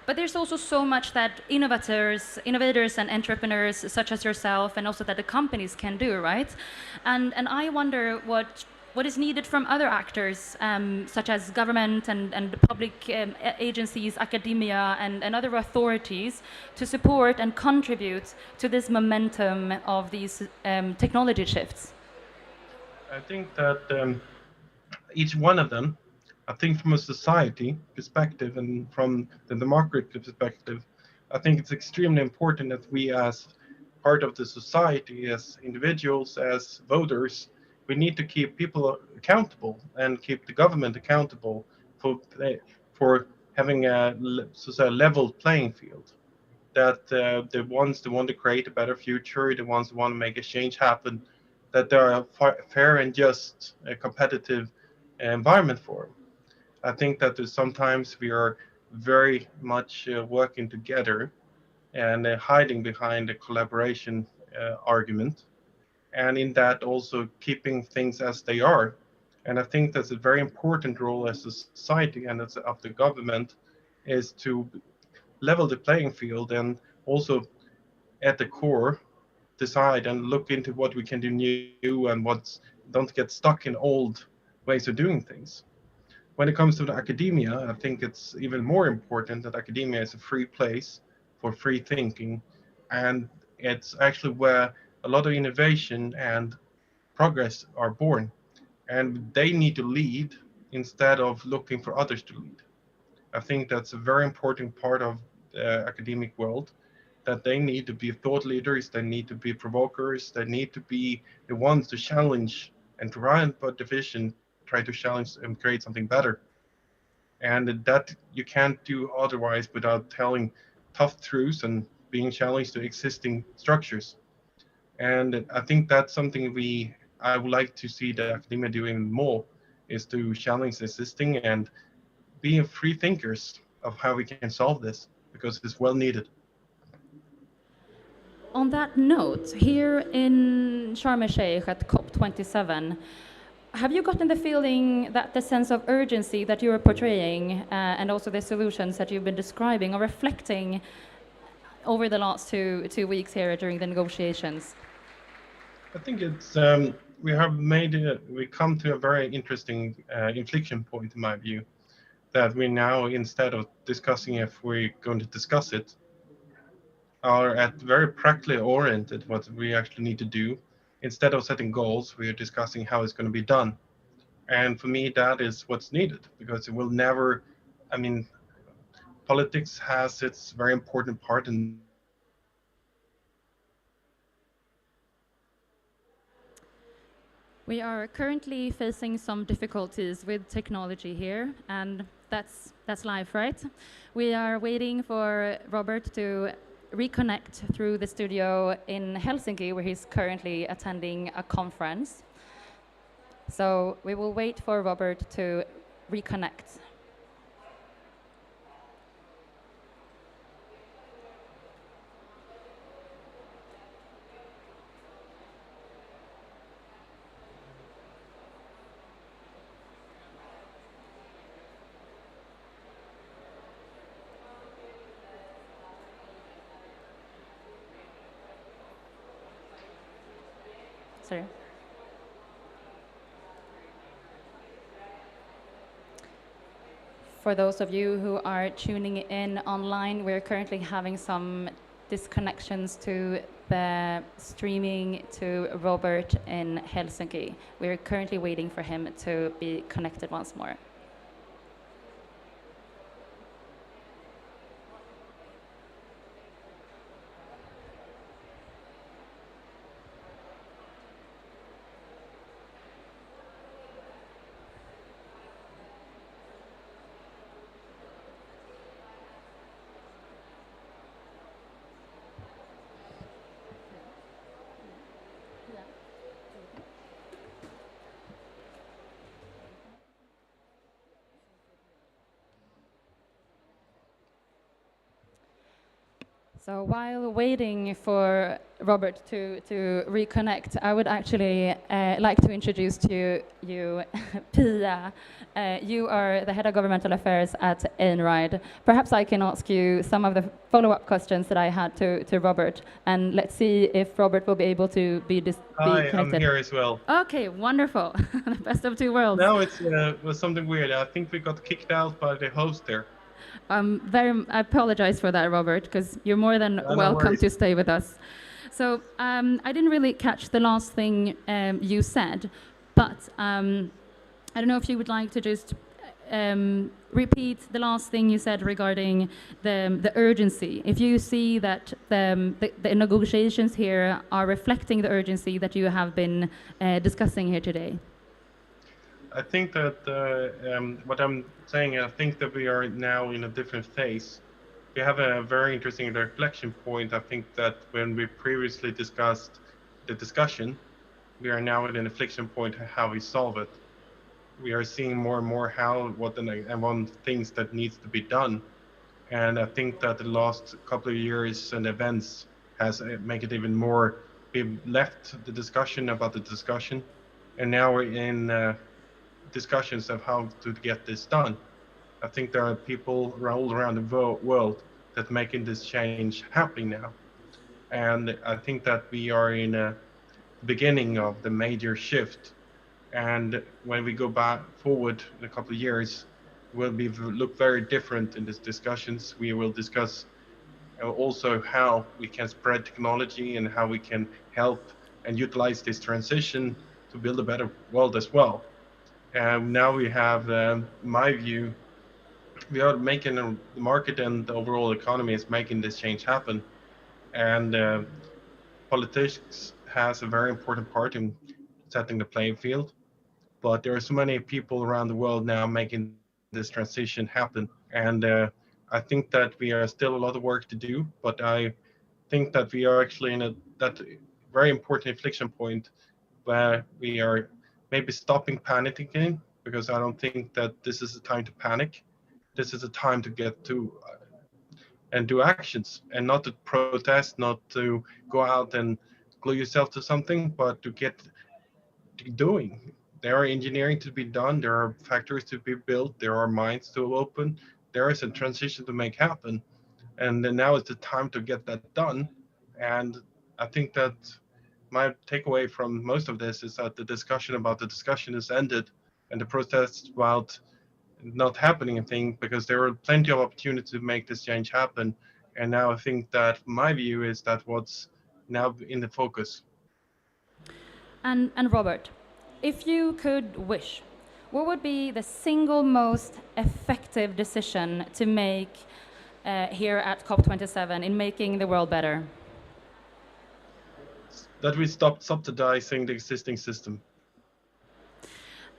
But there's also so much that innovators and entrepreneurs such as yourself and also that the companies can do, right? And I wonder what is needed from other actors, such as government and public agencies, academia, and other authorities to support and contribute to this momentum of these technology shifts? I think that each one of them, I think from a society perspective and from the democratic perspective, I think it's extremely important that we as part of the society, as individuals, as voters, we need to keep people accountable and keep the government accountable for having a level playing field. That the ones that want to create a better future, the ones that want to make a change happen, that there are fair and just competitive environment for them. I think that sometimes we are very much working together and hiding behind the collaboration argument, and in that also keeping things as they are. And I think that's a very important role as a society and as of the government is to level the playing field and also at the core decide and look into what we can do new and don't get stuck in old ways of doing things. When it comes to the academia, I think it's even more important that academia is a free place for free thinking, and it's actually where a lot of innovation and progress are born, and they need to lead instead of looking for others to lead. I think that's a very important part of the academic world, that they need to be thought leaders, they need to be provokers, they need to be the ones to challenge and to run for division, try to challenge and create something better. And that you can't do otherwise without telling tough truths and being challenged to existing structures. And I think that's something I would like to see the academia doing more, is to challenge the existing and being free thinkers of how we can solve this, because it's well needed. On that note, here in Sharm el-Sheikh at COP27, have you gotten the feeling that the sense of urgency that you are portraying and also the solutions that you've been describing are reflecting over the last two weeks here during the negotiations? I think it's we come to a very interesting inflection point in my view, that we now, instead of discussing if we're going to discuss it, are at very practically oriented what we actually need to do. Instead of setting goals, we are discussing how it's going to be done. And for me, that is what's needed, because it will never, I mean, politics has its very important part in. We are currently facing some difficulties with technology here, and that's life, right? We are waiting for Robert to reconnect through the studio in Helsinki, where he's currently attending a conference. So we will wait for Robert to reconnect. Sorry. For those of you who are tuning in online, we're currently having some disconnections to the streaming to Robert in Helsinki. We're currently waiting for him to be connected once more. So while waiting for Robert to reconnect, I would actually like to introduce to you Pia. You are the head of governmental affairs at Einride. Perhaps I can ask you some of the follow-up questions that I had to Robert, and let's see if Robert will be able to be Hi, connected. I'm here as well. Okay, wonderful. The best of two worlds. No, it was something weird. I think we got kicked out by the host there. I apologize for that, Robert, because you're more than welcome to stay with us. So I didn't really catch the last thing you said, but I don't know if you would like to just repeat the last thing you said regarding the urgency. If you see that the negotiations here are reflecting the urgency that you have been discussing here today. I think that what I'm saying, I think that we are now in a different phase. We have a very interesting reflection point. I think that when we previously discussed the discussion, we are now at an inflection point how we solve it. We are seeing more and more and one things that needs to be done. And I think that the last couple of years and events has made it even more. We've left the discussion about the discussion, and now we're in discussions of how to get this done. I think there are people all around the world that making this change happening now. And I think that we are in a beginning of the major shift. And when we go back forward in a couple of years, will look very different in these discussions. We will discuss also how we can spread technology and how we can help and utilize this transition to build a better world as well. And now we have, my view, we are making the market and the overall economy is making this change happen. And politics has a very important part in setting the playing field. But there are so many people around the world now making this transition happen. And I think that we are still a lot of work to do, but I think that we are actually in that very important inflection point where we are maybe stopping panicking, because I don't think that this is a time to panic. This is a time to get to and do actions, and not to protest, not to go out and glue yourself to something, but to get to doing. There are engineering to be done, there are factories to be built, there are mines to open, there is a transition to make happen. And then now is the time to get that done. And I think that my takeaway from most of this is that the discussion about the discussion is ended, and the protest about not happening a thing, because there were plenty of opportunities to make this change happen. And now I think that my view is that what's now in the focus. And Robert, if you could wish, what would be the single most effective decision to make here at COP27 in making the world better? That we stop subsidizing the existing system.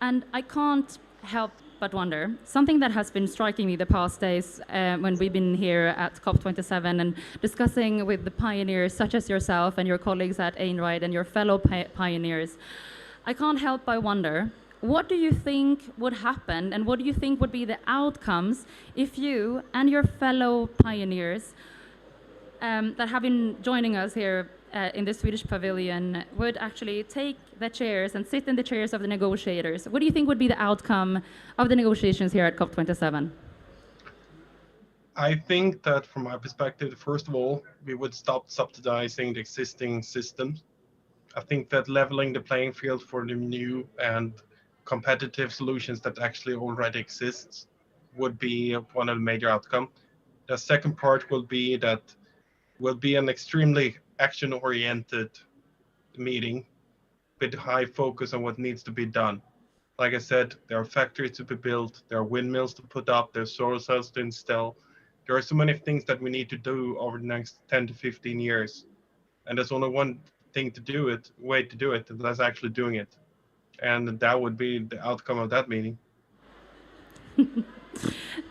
And I can't help but wonder, something that has been striking me the past days when we've been here at COP27 and discussing with the pioneers such as yourself and your colleagues at Einride and your fellow pioneers, I can't help but wonder, what do you think would happen and what do you think would be the outcomes if you and your fellow pioneers that have been joining us here in the Swedish Pavilion would actually take the chairs and sit in the chairs of the negotiators? What do you think would be the outcome of the negotiations here at COP27? I think that from my perspective, first of all, we would stop subsidizing the existing systems. I think that leveling the playing field for the new and competitive solutions that actually already exists would be one of the major outcomes. The second part will be that will be an extremely action-oriented meeting with high focus on what needs to be done. Like I said, there are factories to be built, there are windmills to put up, there are solar cells to install. There are so many things that we need to do over the next 10 to 15 years. And there's only one thing to do it, way to do it, and that's actually doing it. And that would be the outcome of that meeting.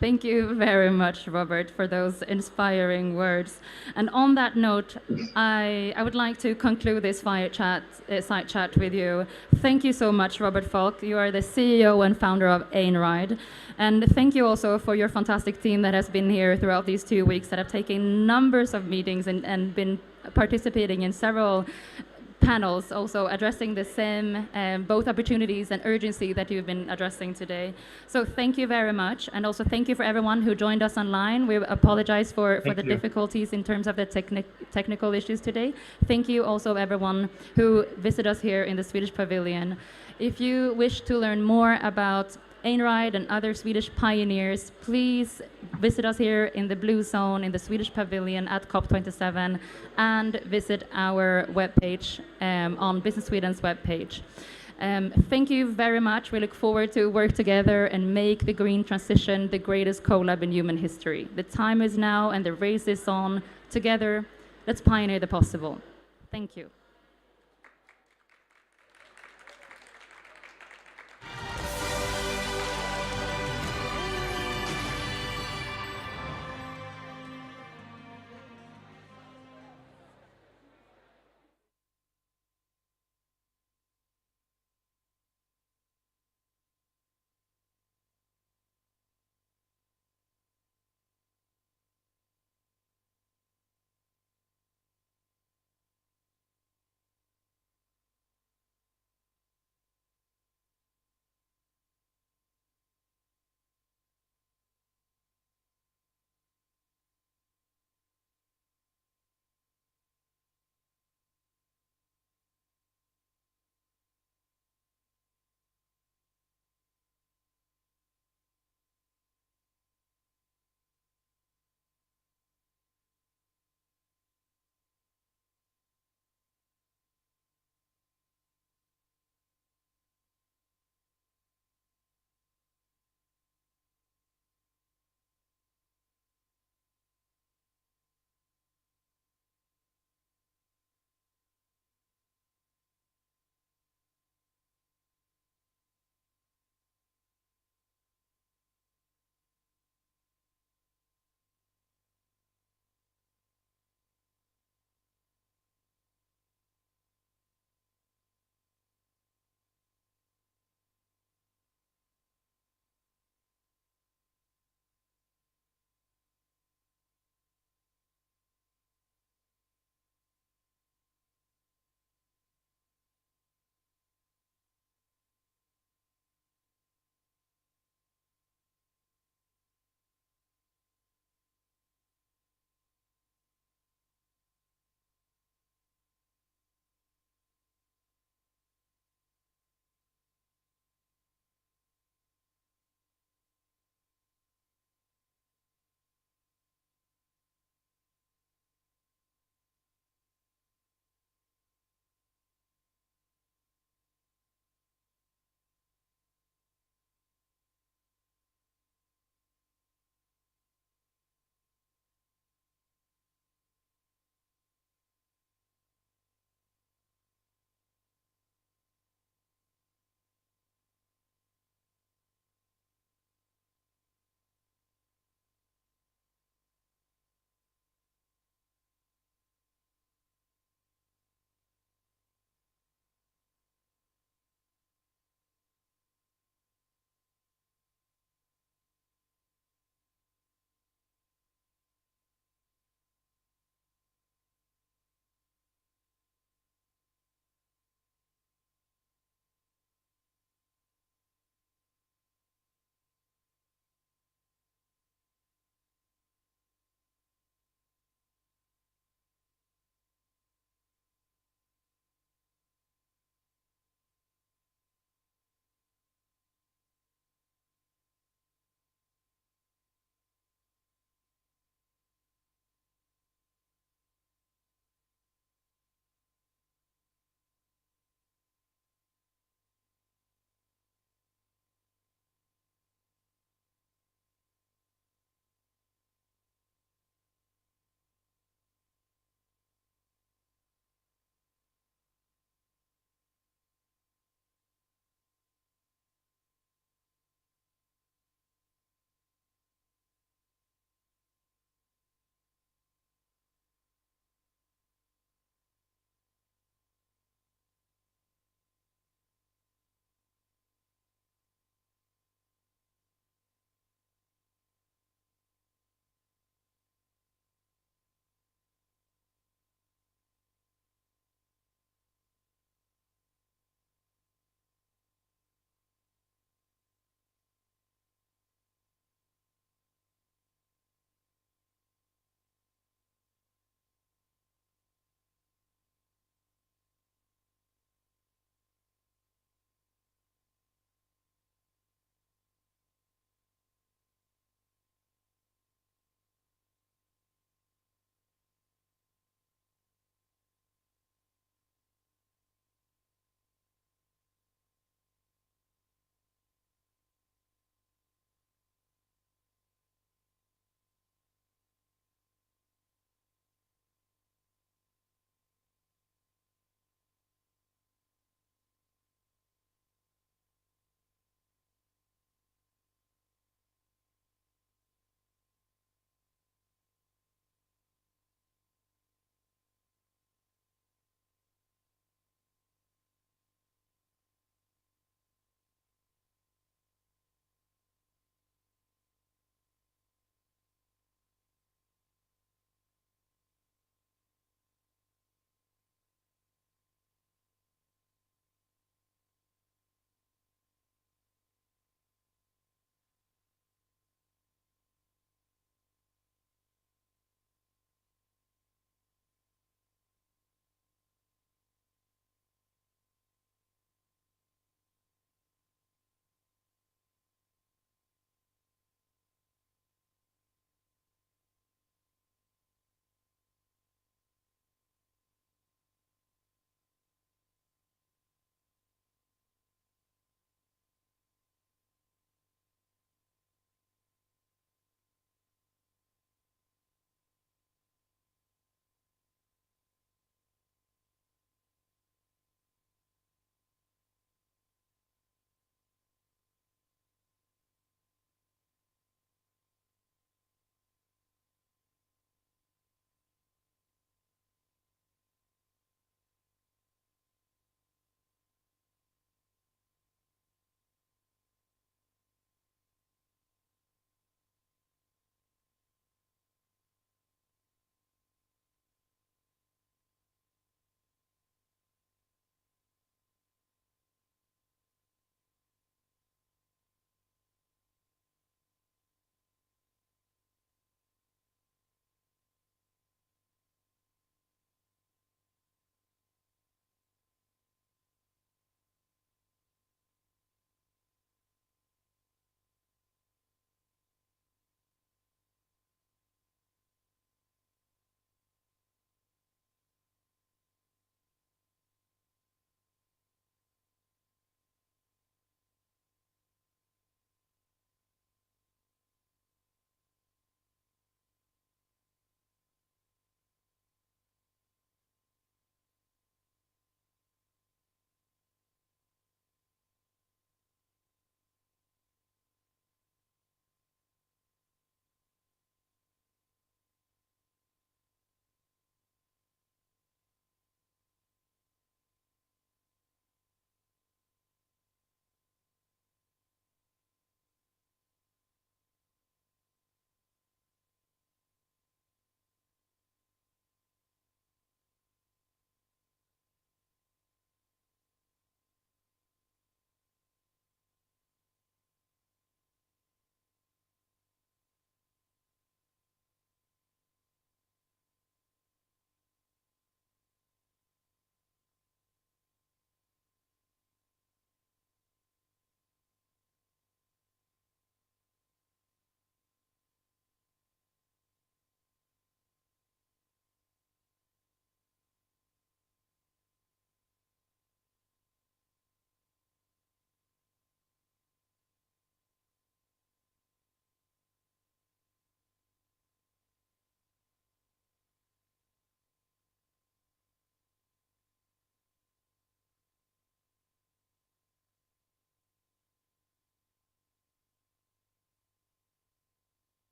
Thank you very much, Robert, for those inspiring words. And on that note, I would like to conclude this side chat with you. Thank you so much, Robert Falk. You are the CEO and founder of Einride. And thank you also for your fantastic team that has been here throughout these 2 weeks, that have taken numbers of meetings and been participating in several panels, also addressing the same both opportunities and urgency that you've been addressing today. So thank you very much, and also thank you for everyone who joined us online. We apologize for the difficulties in terms of the technical issues today. Thank you also everyone who visited us here in the Swedish Pavilion. If you wish to learn more about Einride and other Swedish pioneers, please visit us here in the Blue Zone in the Swedish Pavilion at COP27 and visit our webpage on Business Sweden's webpage. Thank you very much. We look forward to work together and make the green transition the greatest collab in human history. The time is now and the race is on. Together, let's pioneer the possible. Thank you.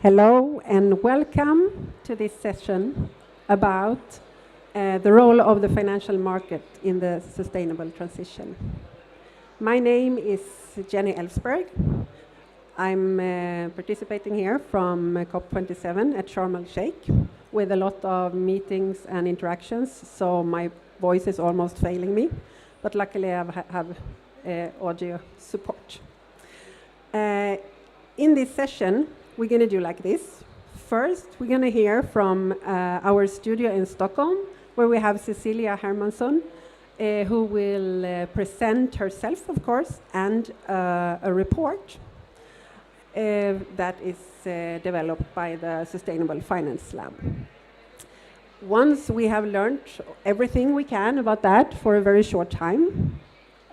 Hello and welcome to this session about the role of the financial market in the sustainable transition. My name is Jenny Elfsberg. I'm participating here from COP27 at Sharm el-Sheikh with a lot of meetings and interactions, so my voice is almost failing me, but luckily I have audio support. In this session, we're going to do like this. First, we're going to hear from our studio in Stockholm, where we have Cecilia Hermansson, who will present herself, of course, and a report that is developed by the Sustainable Finance Lab. Once we have learned everything we can about that for a very short time,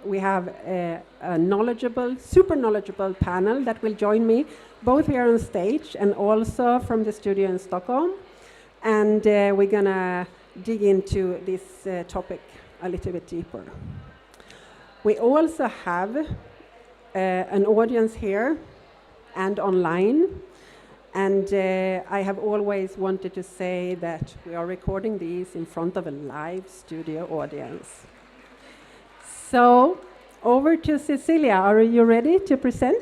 we have a knowledgeable, super knowledgeable panel that will join me, both here on stage and also from the studio in Stockholm. And we're going to dig into this topic a little bit deeper. We also have an audience here and online. And I have always wanted to say that we are recording these in front of a live studio audience. So, over to Cecilia. Are you ready to present?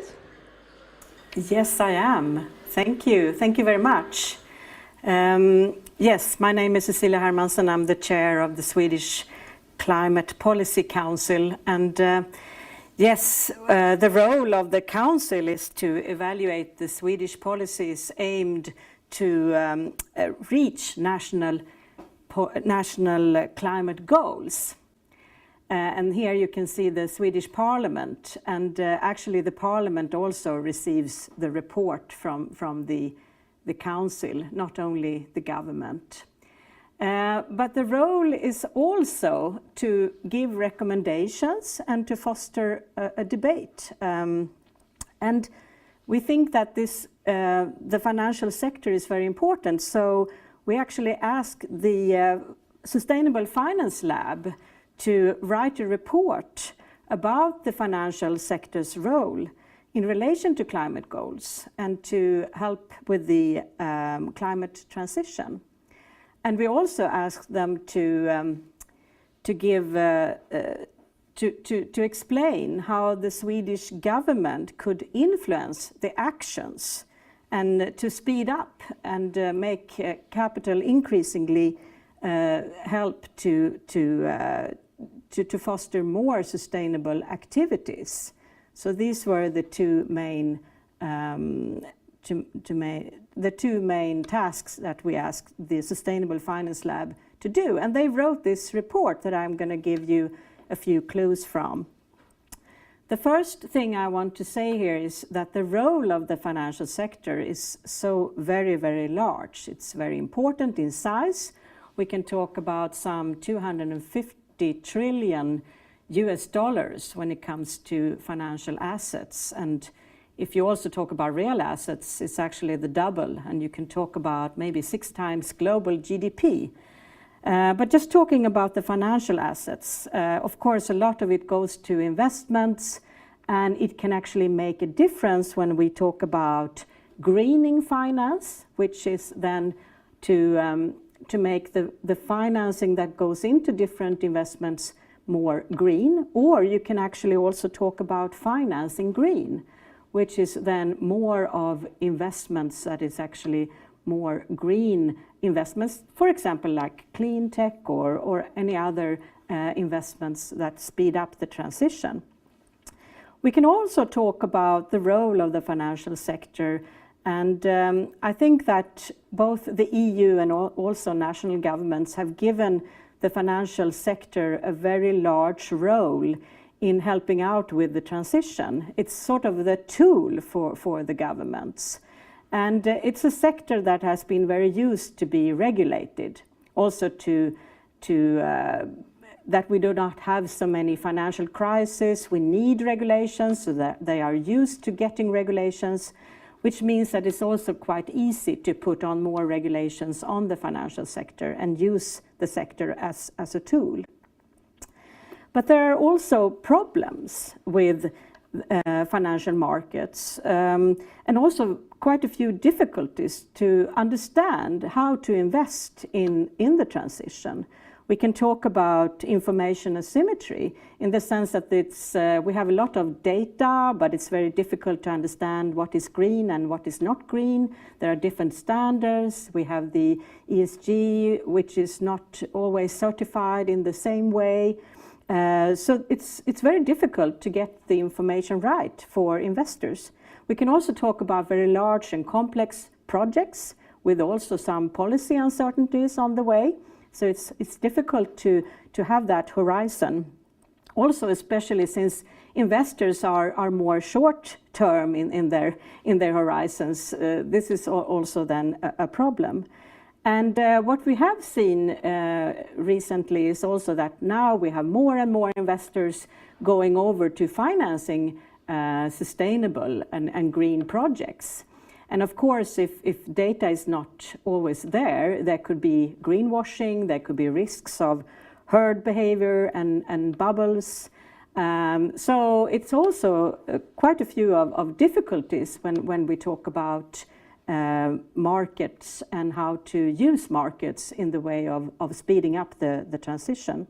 Yes, I am. Thank you. Thank you very much. Yes, my name is Cecilia Hermansson. I'm the chair of the Swedish Climate Policy Council. And yes, the role of the council is to evaluate the Swedish policies aimed to reach national climate goals. And here you can see the Swedish Parliament, and actually the Parliament also receives the report from the Council, not only the government. But the role is also to give recommendations and to foster a debate. And we think that the financial sector is very important, so we actually asked the Sustainable Finance Lab to write a report about the financial sector's role in relation to climate goals and to help with the climate transition. And we also asked them to explain how the Swedish government could influence the actions and to speed up and make capital increasingly help to foster more sustainable activities. So these were the two main tasks that we asked the Sustainable Finance Lab to do. And they wrote this report that I'm going to give you a few clues from. The first thing I want to say here is that the role of the financial sector is so very, very large. It's very important in size. We can talk about some 250 trillion US dollars when it comes to financial assets. And if you also talk about real assets, it's actually the double, and you can talk about maybe 6 times global GDP. But just talking about the financial assets, of course, a lot of it goes to investments, and it can actually make a difference when we talk about greening finance, which is then to make the financing that goes into different investments more green, or you can actually also talk about financing green, which is then more of investments that is actually more green investments, for example, like clean tech or any other investments that speed up the transition. We can also talk about the role of the financial sector. And I think that both the EU and also national governments have given the financial sector a very large role in helping out with the transition. It's sort of the tool for the governments. And it's a sector that has been very used to be regulated, also that we do not have so many financial crises. We need regulations, so that they are used to getting regulations, which means that it's also quite easy to put on more regulations on the financial sector and use the sector as a tool. But there are also problems with financial markets, and also quite a few difficulties to understand how to invest in the transition. We can talk about information asymmetry in the sense that we have a lot of data, but it's very difficult to understand what is green and what is not green. There are different standards. We have the ESG, which is not always certified in the same way. So it's very difficult to get the information right for investors. We can also talk about very large and complex projects with also some policy uncertainties on the way. So it's difficult to have that horizon. Also, especially since investors are more short term in their horizons, this is also then a problem. And what we have seen recently is also that now we have more and more investors going over to financing sustainable and green projects. And of course, if data is not always there, there could be greenwashing, there could be risks of herd behavior and bubbles. So it's also quite a few of difficulties when we talk about markets and how to use markets in the way of speeding up the transition.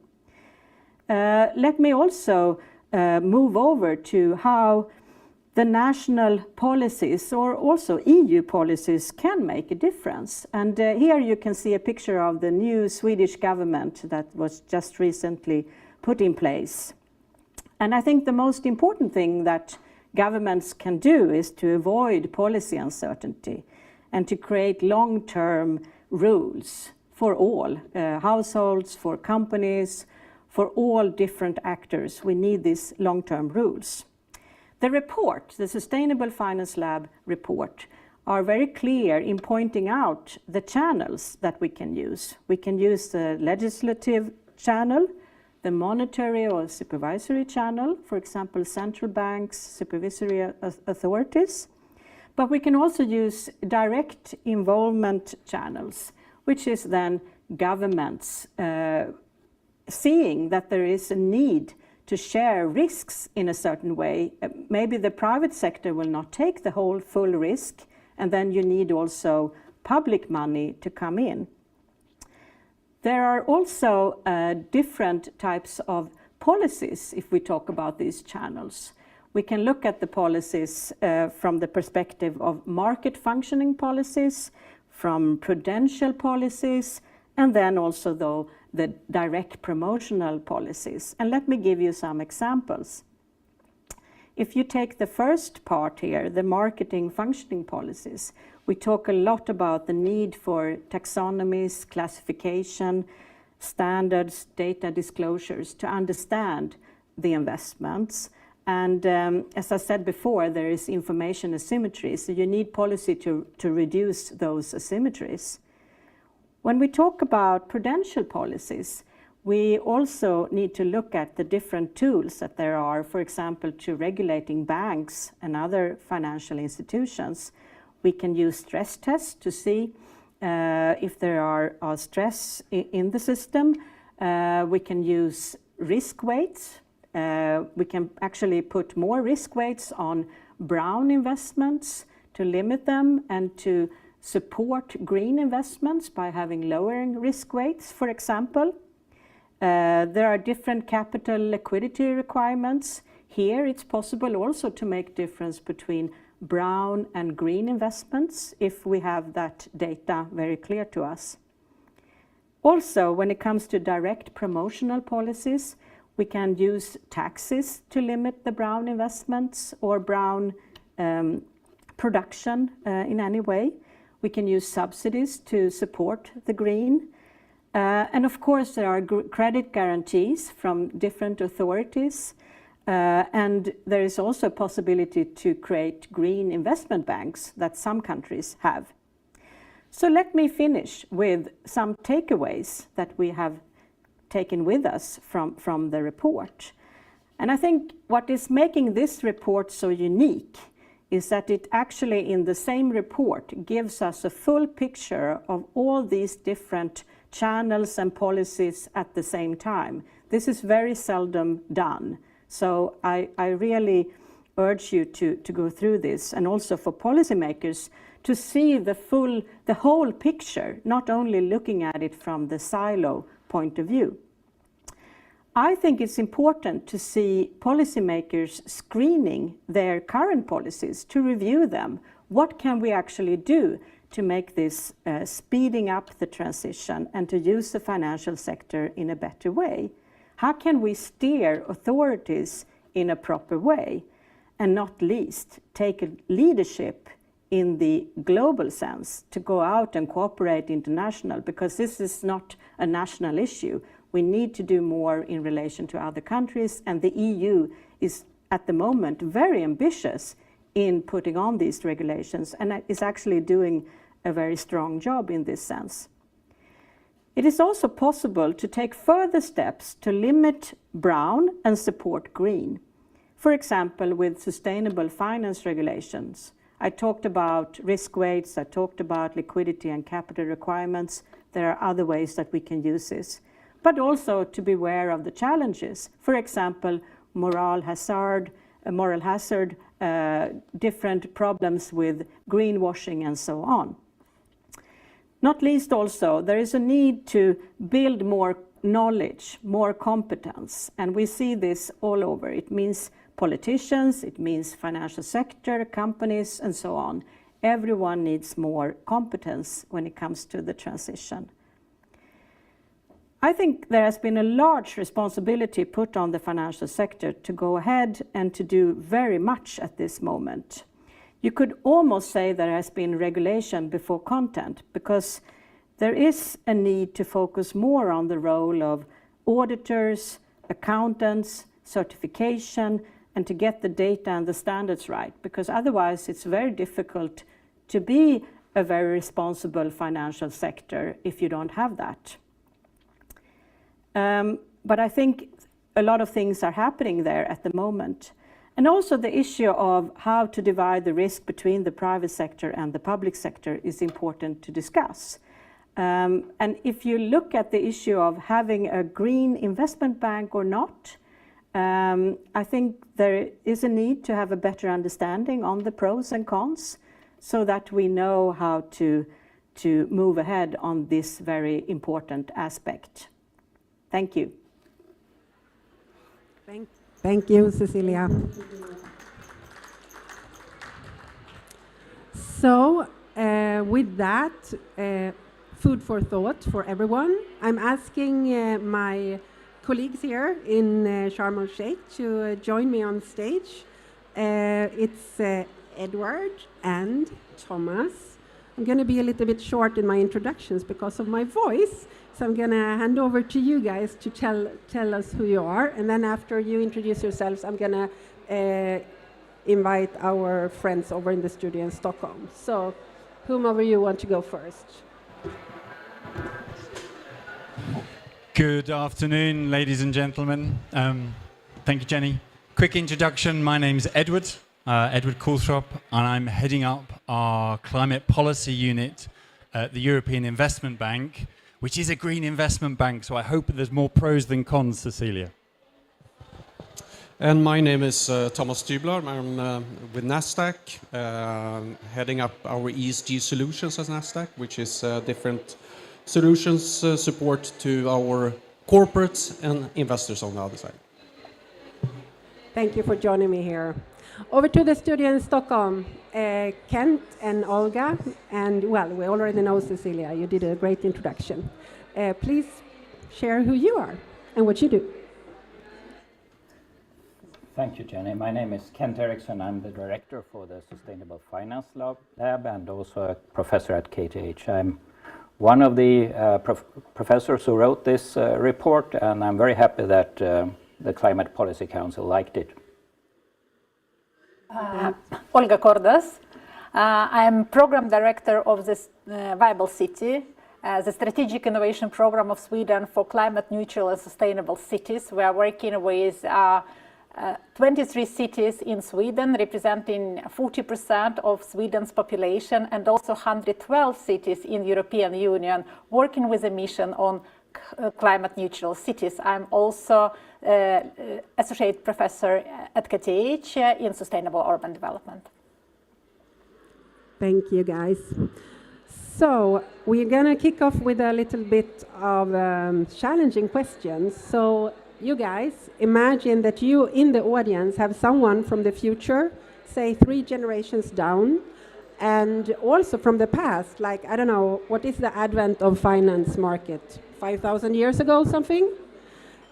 Let me also move over to how the national policies or also EU policies can make a difference. And here you can see a picture of the new Swedish government that was just recently put in place. And I think the most important thing that governments can do is to avoid policy uncertainty and to create long-term rules for all households, for companies, for all different actors. We need these long-term rules. The report, the Sustainable Finance Lab report, are very clear in pointing out the channels that we can use. We can use the legislative channel, the monetary or supervisory channel, for example, central banks, supervisory authorities. But we can also use direct involvement channels, which is then governments seeing that there is a need to share risks in a certain way. Maybe the private sector will not take the whole full risk, and then you need also public money to come in. There are also different types of policies if we talk about these channels. We can look at the policies from the perspective of market functioning policies, from prudential policies, and then also though the direct promotional policies. And let me give you some examples. If you take the first part here, the marketing functioning policies, we talk a lot about the need for taxonomies, classification, standards, data disclosures to understand the investments. And as I said before, there is information asymmetry, so you need policy to reduce those asymmetries. When we talk about prudential policies, we also need to look at the different tools that there are, for example, to regulating banks and other financial institutions. We can use stress tests to see if there are stress in the system. We can use risk weights. We can actually put more risk weights on brown investments to limit them and to support green investments by having lowering risk weights, for example. There are different capital liquidity requirements. Here it's possible also to make difference between brown and green investments if we have that data very clear to us. Also, when it comes to direct promotional policies, we can use taxes to limit the brown investments or brown production in any way. We can use subsidies to support the green. And of course, there are credit guarantees from different authorities. And there is also a possibility to create green investment banks that some countries have. So let me finish with some takeaways that we have taken with us from the report. And I think what is making this report so unique is that it actually in the same report gives us a full picture of all these different channels and policies at the same time. This is very seldom done. So I really urge you to go through this, and also for policymakers to see the whole picture, not only looking at it from the silo point of view. I think it's important to see policymakers screening their current policies, to review them. What can we actually do to make this speeding up the transition and to use the financial sector in a better way? How can we steer authorities in a proper way? And not least, take a leadership in the global sense to go out and cooperate international, because this is not a national issue. We need to do more in relation to other countries, and the EU is at the moment very ambitious in putting on these regulations and is actually doing a very strong job in this sense. It is also possible to take further steps to limit brown and support green. For example, with sustainable finance regulations. I talked about risk weights, I talked about liquidity and capital requirements. There are other ways that we can use this. But also to be aware of the challenges. For example, moral hazard, different problems with greenwashing and so on. Not least also, there is a need to build more knowledge, more competence, and we see this all over. It means politicians, it means financial sector, companies, and so on. Everyone needs more competence when it comes to the transition. I think there has been a large responsibility put on the financial sector to go ahead and to do very much at this moment. You could almost say there has been regulation before content, because there is a need to focus more on the role of auditors, accountants, certification, and to get the data and the standards right, because otherwise it's very difficult to be a very responsible financial sector if you don't have that. But I think a lot of things are happening there at the moment. And also the issue of how to divide the risk between the private sector and the public sector is important to discuss. And if you look at the issue of having a green investment bank or not, I think there is a need to have a better understanding on the pros and cons, so that we know how to move ahead on this very important aspect. Thank you. Thank you, Cecilia. So, with that, food for thought for everyone. I'm asking my colleagues here in Sharm el-Sheikh to join me on stage. It's Edward and Thomas. I'm going to be a little bit short in my introductions because of my voice. So I'm going to hand over to you guys to tell us who you are. And then after you introduce yourselves, I'm going to invite our friends over in the studio in Stockholm. So whomever you want to go first. Good afternoon, ladies and gentlemen. Thank you, Jenny. Quick introduction. My name is Edward Coulthrop, and I'm heading up our climate policy unit at the European Investment Bank, which is a green investment bank, so I hope that there's more pros than cons, Cecilia. And my name is Thomas Stübler. I'm with Nasdaq, heading up our ESG solutions at Nasdaq, which is different solutions support to our corporates and investors on the other side. Thank you for joining me here. Over to the studio in Stockholm, Kent and Olga, and well, we already know Cecilia. You did a great introduction. Please share who you are and what you do. Thank you, Jenny. My name is Kent Eriksson. I'm the director for the Sustainable Finance Lab and also a professor at KTH. I'm one of the professors who wrote this report, and I'm very happy that the Climate Policy Council liked it. Olga Cordas. I'm program director of the Viable City, the strategic innovation program of Sweden for climate neutral and sustainable cities. We are working with 23 cities in Sweden, representing 40% of Sweden's population, and also 112 cities in the European Union, working with a mission on climate neutral cities. I'm also associate professor at KTH in sustainable urban development. Thank you, guys. So we're going to kick off with a little bit of challenging questions. So you guys, imagine that you in the audience have someone from the future, say 3 generations down, and also from the past, like, I don't know, what is the advent of finance market? 5,000 years ago, something?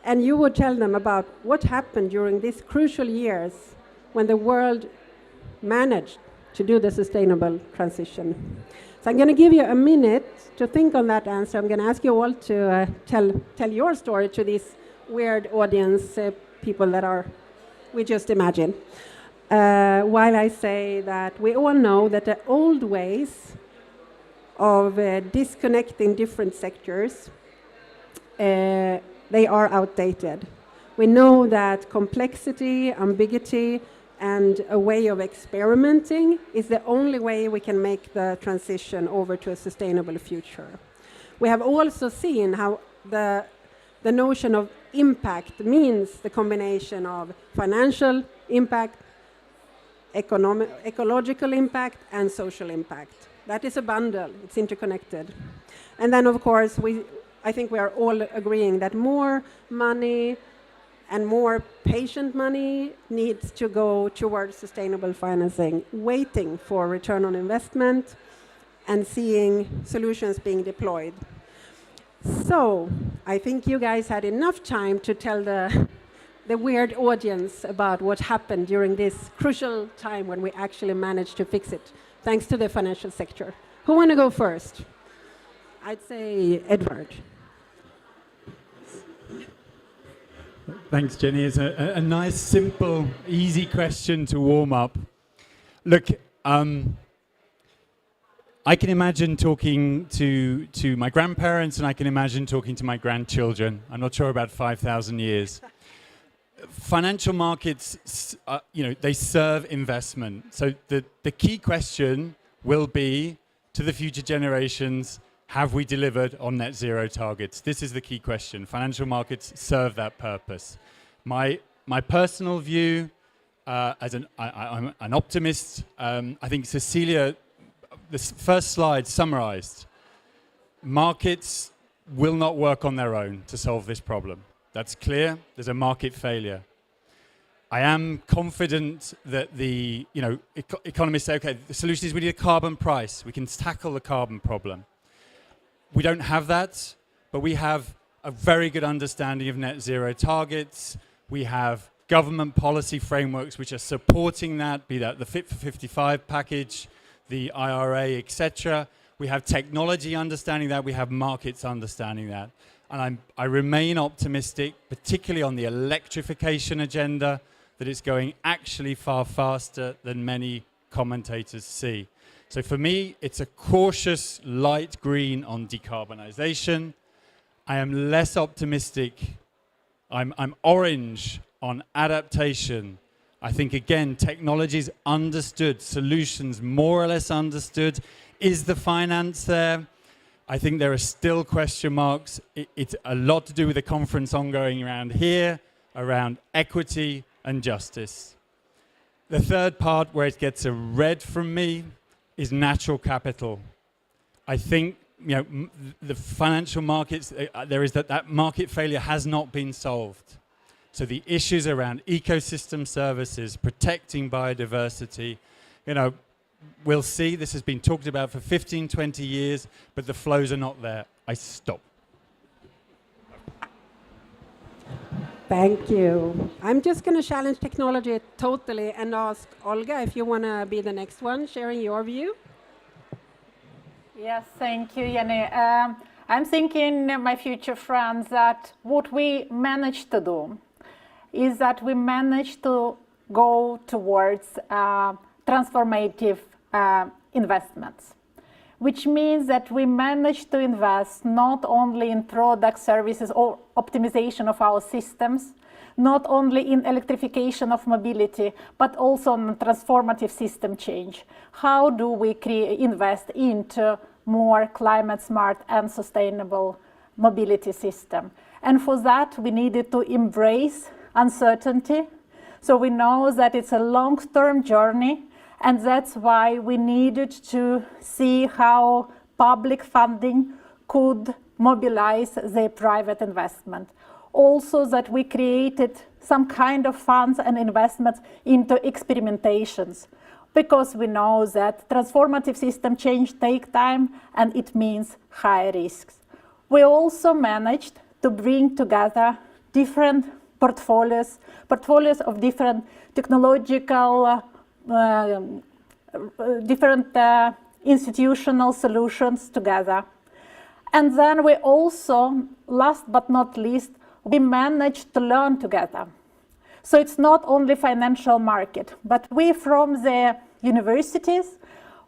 And you would tell them about what happened during these crucial years when the world managed to do the sustainable transition. So I'm going to give you a minute to think on that answer. I'm going to ask you all to tell your story to this weird audience, people that are, we just imagine. While I say that we all know that the old ways of disconnecting different sectors, they are outdated. We know that complexity, ambiguity, and a way of experimenting is the only way we can make the transition over to a sustainable future. We have also seen how the notion of impact means the combination of financial impact, ecological impact, and social impact. That is a bundle, it's interconnected. And then, of course, I think we are all agreeing that more money and more patient money needs to go towards sustainable financing, waiting for return on investment and seeing solutions being deployed. So I think you guys had enough time to tell the weird audience about what happened during this crucial time when we actually managed to fix it, thanks to the financial sector. Who want to go first? I'd say Edward. Thanks, Jenny. It's a nice, simple, easy question to warm up. Look, I can imagine talking to my grandparents, and I can imagine talking to my grandchildren. I'm not sure about 5,000 years. Financial markets, they serve investment. So the key question will be to the future generations, have we delivered on net zero targets? This is the key question. Financial markets serve that purpose. My personal view, I'm an optimist. I think Cecilia, this first slide summarized, markets will not work on their own to solve this problem. That's clear. There's a market failure. I am confident that the economists say, okay, the solution is we need a carbon price. We can tackle the carbon problem. We don't have that, but we have a very good understanding of net zero targets. We have government policy frameworks which are supporting that, be that the Fit for 55 package, the IRA, etc. We have technology understanding that. We have markets understanding that. And I remain optimistic, particularly on the electrification agenda, that it's going actually far faster than many commentators see. So for me, it's a cautious light green on decarbonization. I am less optimistic. I'm orange on adaptation. I think, again, technology is understood, solutions more or less understood. Is the finance there? I think there are still question marks. It's a lot to do with the conference ongoing around here, around equity and justice. The third part where it gets a red from me is natural capital. I think the financial markets, there is that market failure has not been solved. So the issues around ecosystem services, protecting biodiversity, we'll see. This has been talked about for 15, 20 years, but the flows are not there. I stop. Thank you. I'm just going to challenge technology totally and ask Olga if you want to be the next one, sharing your view. Yes, thank you, Jenny. I'm thinking, my future friends, that what we managed to do is that we managed to go towards transformative investments, which means that we managed to invest not only in product, services, or optimization of our systems, not only in electrification of mobility, but also on transformative system change. How do we invest into more climate smart and sustainable mobility system. And for that, we needed to embrace uncertainty. So we know that it's a long-term journey, and that's why we needed to see how public funding could mobilize the private investment. Also that we created some kind of funds and investments into experimentations, because we know that transformative system change take time and it means high risks. We also managed to bring together different portfolios of different technological, different institutional solutions together. And then we also, last but not least, we managed to learn together. So it's not only financial market, but we from the universities,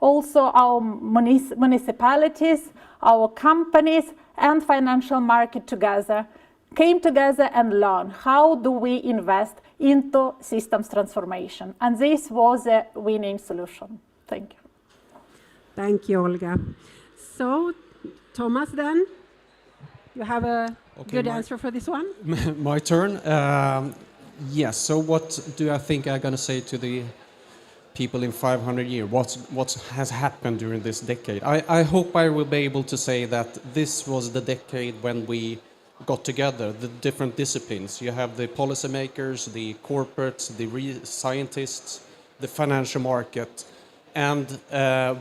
also our municipalities, our companies and financial market together came together and learned how do we invest into systems transformation. And this was a winning solution. Thank you. Thank you, Olga. So, Thomas, then, you have a good answer for this one? My turn. Yes, so what do I think I'm going to say to the people in 500 years? What has happened during this decade? I hope I will be able to say that this was the decade when we got together, the different disciplines. You have the policymakers, the corporates, the scientists, the financial market, and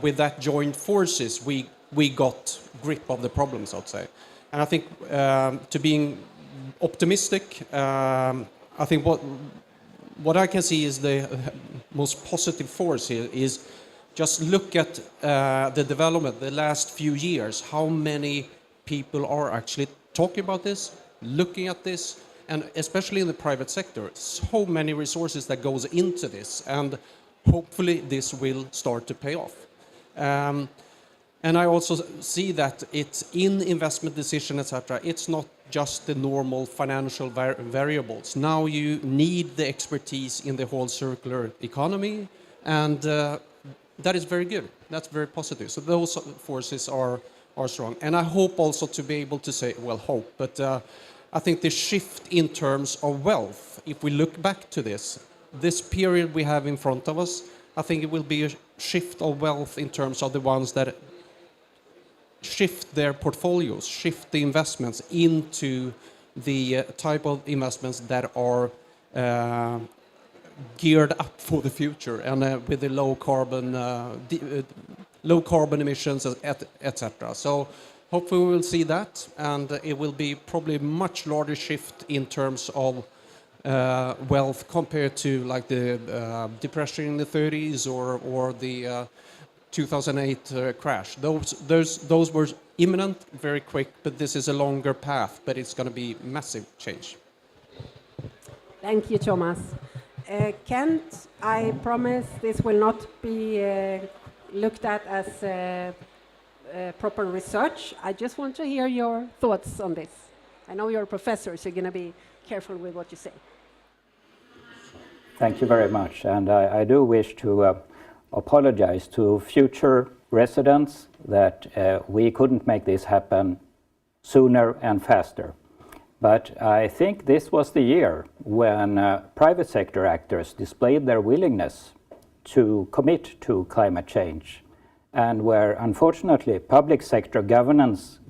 with that joined forces, we got grip of the problems, I'd say. And I think to being optimistic, I think what I can see is the most positive force here is just look at the development the last few years, how many people are actually talking about this, looking at this, and especially in the private sector, so many resources that goes into this, and hopefully this will start to pay off. And I also see that it's in investment decision, etc. It's not just the normal financial variables. Now you need the expertise in the whole circular economy, and that is very good. That's very positive. So those forces are strong. And I hope also to be able to say, well, hope, but I think the shift in terms of wealth, if we look back to this period we have in front of us, I think it will be a shift of wealth in terms of the ones that shift their portfolios, shift the investments into the type of investments that are geared up for the future and with the low carbon emissions, etc. So hopefully we will see that, and it will be probably a much larger shift in terms of wealth compared to like the depression in the 30s or the 2008 crash. Those were imminent, very quick, but this is a longer path, but it's going to be massive change. Thank you, Thomas. Kent, I promise this will not be looked at as proper research. I just want to hear your thoughts on this. I know you're a professor, so you're going to be careful with what you say. Thank you very much. And I do wish to apologize to future residents that we couldn't make this happen sooner and faster. But I think this was the year when private sector actors displayed their willingness to commit to climate change, and where unfortunately public sector governments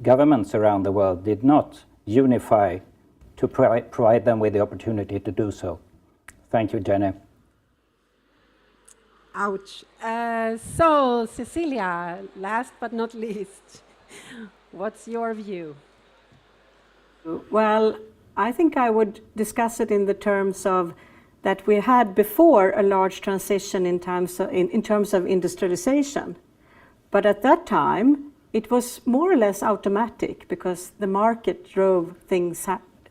around the world did not unify to provide them with the opportunity to do so. Thank you, Jenny. Ouch. So, Cecilia, last but not least, what's your view? Well, I think I would discuss it in the terms of that we had before a large transition in terms of industrialization. But at that time, it was more or less automatic because the market drove things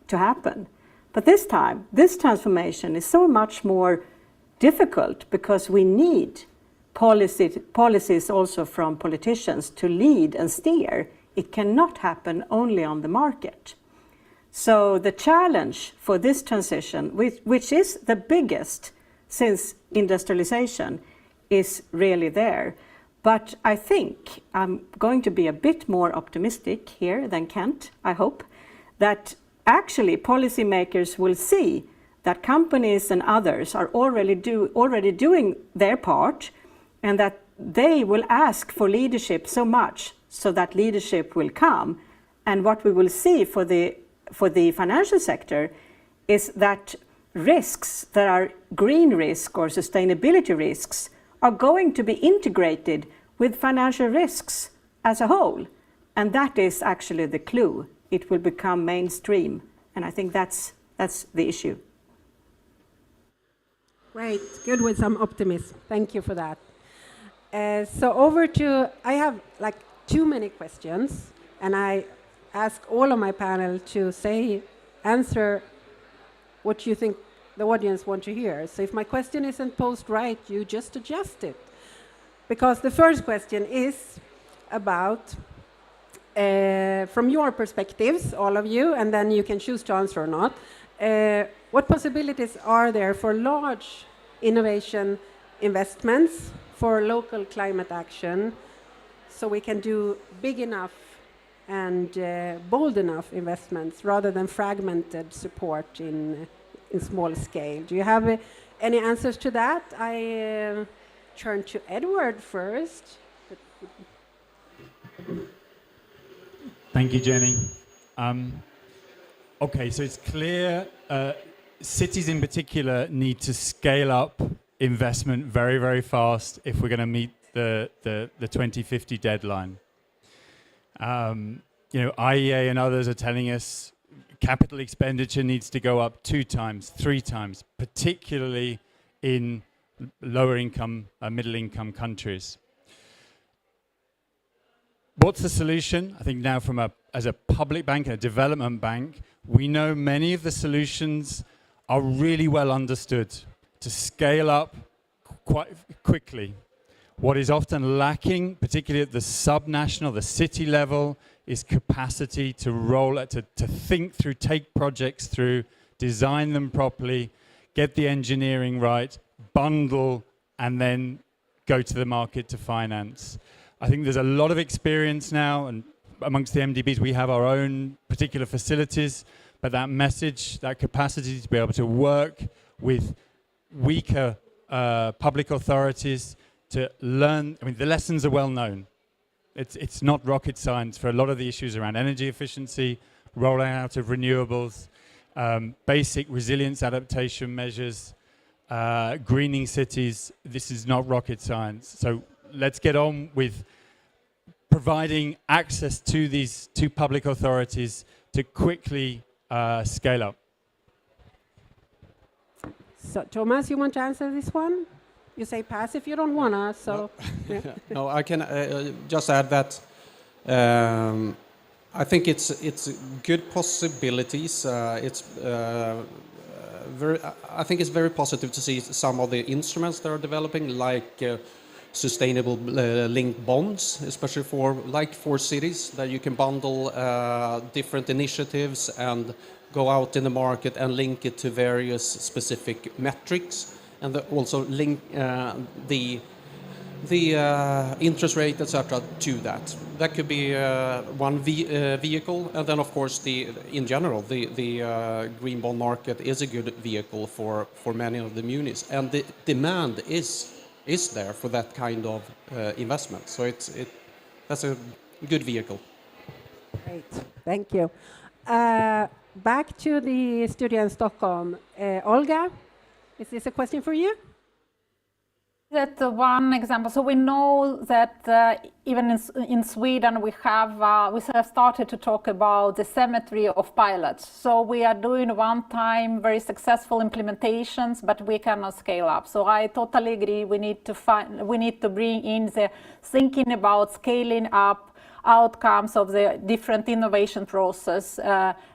to happen. But this time, this transformation is so much more difficult because we need policies also from politicians to lead and steer. It cannot happen only on the market. So the challenge for this transition, which is the biggest since industrialization, is really there. But I think I'm going to be a bit more optimistic here than Kent, I hope, that actually policymakers will see that companies and others are already doing their part, and that they will ask for leadership so much so that leadership will come. And what we will see for the financial sector is that risks that are green risk or sustainability risks are going to be integrated with financial risks as a whole. And that is actually the clue. It will become mainstream. And I think that's the issue. Great, good with some optimism. Thank you for that. So I have like too many questions, and I ask all of my panel to answer what you think the audience want to hear. So if my question isn't posed right, you just adjust it. Because the first question is about, from your perspectives, all of you, and then you can choose to answer or not, what possibilities are there for large innovation investments for local climate action, so we can do big enough and bold enough investments rather than fragmented support in small scale? Do you have any answers to that? I turn to Edward first. Thank you, Jenny. Okay, so it's clear cities in particular need to scale up investment very, very fast if we're going to meet the 2050 deadline. IEA and others are telling us capital expenditure needs to go up 2 times, 3 times, particularly in lower income, middle income countries. What's the solution? I think now as a public bank and a development bank, we know many of the solutions are really well understood to scale up quite quickly. What is often lacking, particularly at the subnational, the city level, is capacity to roll it, to think through, take projects through, design them properly, get the engineering right, bundle, and then go to the market to finance. I think there's a lot of experience now, and amongst the MDBs we have our own particular facilities, but that message, that capacity to be able to work with weaker public authorities to learn, the lessons are well known. It's not rocket science for a lot of the issues around energy efficiency, rolling out of renewables, basic resilience adaptation measures, greening cities. This is not rocket science. So let's get on with providing access to these two public authorities to quickly scale up. So Thomas, you want to answer this one? You say pass if you don't wanna. So no, yeah. No, I can just add that I think it's good possibilities. I think it's very positive to see some of the instruments that are developing, like sustainable linked bonds, especially for cities, that you can bundle different initiatives and go out in the market and link it to various specific metrics, and also link the interest rate, etc., to that. That could be one vehicle, and then of course in general the green bond market is a good vehicle for many of the munis, and the demand is there for that kind of investment. So that's a good vehicle. Great, thank you. Back to the studio in Stockholm. Olga, is this a question for you? That's one example. So we know that even in Sweden we have started to talk about the symmetry of pilots. So we are doing one-time very successful implementations, but we cannot scale up. So I totally agree. We need to bring in the thinking about scaling up outcomes of the different innovation process,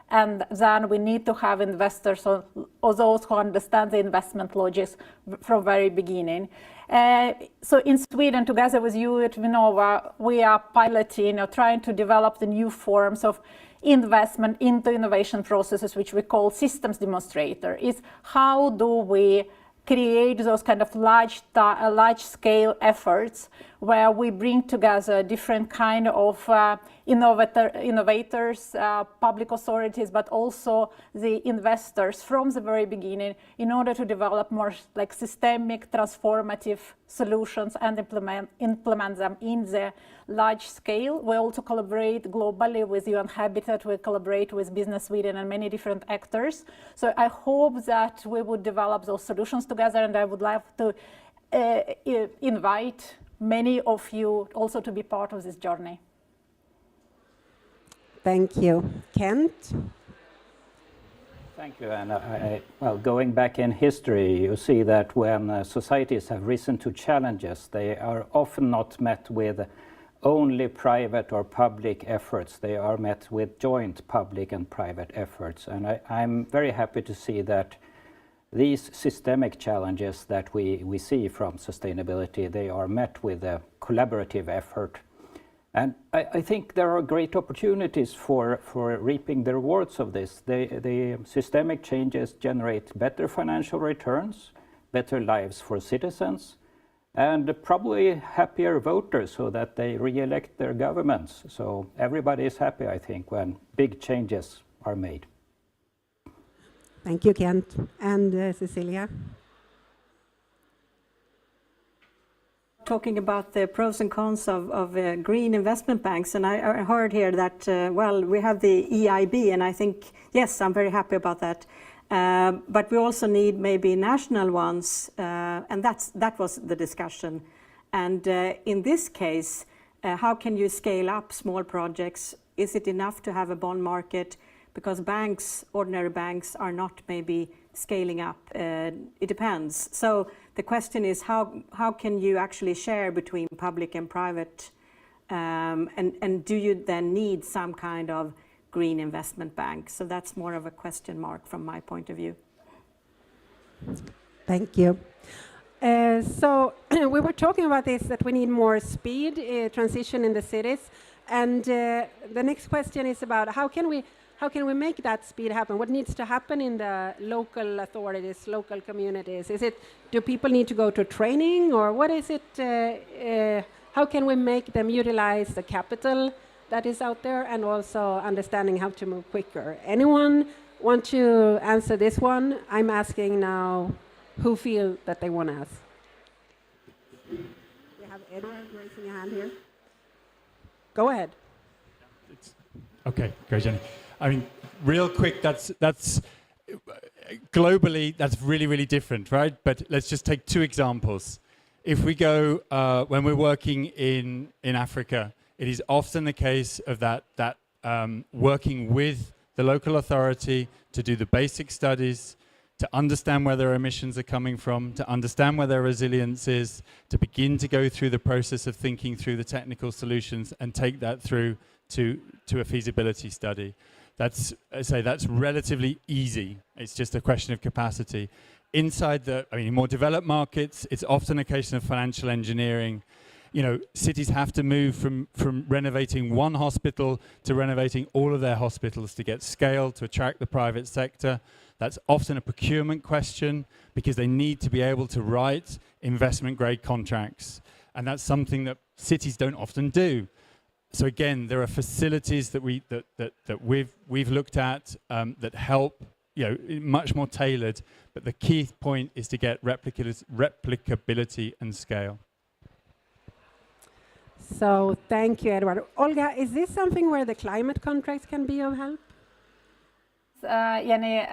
and then we need to have investors or those who understand the investment logics from very beginning. So in Sweden, together with you at Vinnova, we are piloting or trying to develop the new forms of investment into innovation processes, which we call systems demonstrator. Is how do we create those kind of large-scale efforts where we bring together different kind of innovators, public authorities, but also the investors from the very beginning in order to develop more like systemic, transformative solutions and implement them in the large scale. We also collaborate globally with UN Habitat, we collaborate with Business Sweden and many different actors. So I hope that we would develop those solutions together, and I would like to invite many of you also to be part of this journey. Thank you. Kent? Thank you. And well, going back in history, you see that when societies have risen to challenges, they are often not met with only private or public efforts. They are met with joint public and private efforts. And I'm very happy to see that these systemic challenges that we see from sustainability, they are met with a collaborative effort. And I think there are great opportunities for reaping the rewards of this. The systemic changes generate better financial returns, better lives for citizens, and probably happier voters so that they re-elect their governments. So everybody is happy, I think, when big changes are made. Thank you, Kent. And Cecilia? Talking about the pros and cons of green investment banks, and I heard here that, well, we have the EIB, and I think, yes, I'm very happy about that. But we also need maybe national ones, and that was the discussion. And in this case, how can you scale up small projects? Is it enough to have a bond market? Because banks, ordinary banks, are not maybe scaling up. It depends. So the question is, how can you actually share between public and private? And do you then need some kind of green investment bank? So that's more of a question mark from my point of view. Thank you. So we were talking about this, that we need more speed, transition in the cities. And the next question is about how can we make that speed happen? What needs to happen in the local authorities, local communities? Do people need to go to training, or what is it? How can we make them utilize the capital that is out there, and also understanding how to move quicker? Anyone want to answer this one? I'm asking now who feel that they want to ask. We have Edward raising a hand here. Go ahead. Okay, great, Jenny. I mean, real quick, that's globally, that's really, really different, right? But let's just take two examples. If we go, when we're working in Africa, it is often the case of that working with the local authority to do the basic studies, to understand where their emissions are coming from, to understand where their resilience is, to begin to go through the process of thinking through the technical solutions and take that through to a feasibility study. That's relatively easy. It's just a question of capacity. Inside in more developed markets, it's often a case of financial engineering. You know, cities have to move from renovating one hospital to renovating all of their hospitals to get scale, to attract the private sector. That's often a procurement question because they need to be able to write investment-grade contracts. And that's something that cities don't often do. So again, there are facilities that we've looked at that help, much more tailored. But the key point is to get replicability and scale. So thank you, Edward. Olga, is this something where the climate contracts can be of help? Jenny,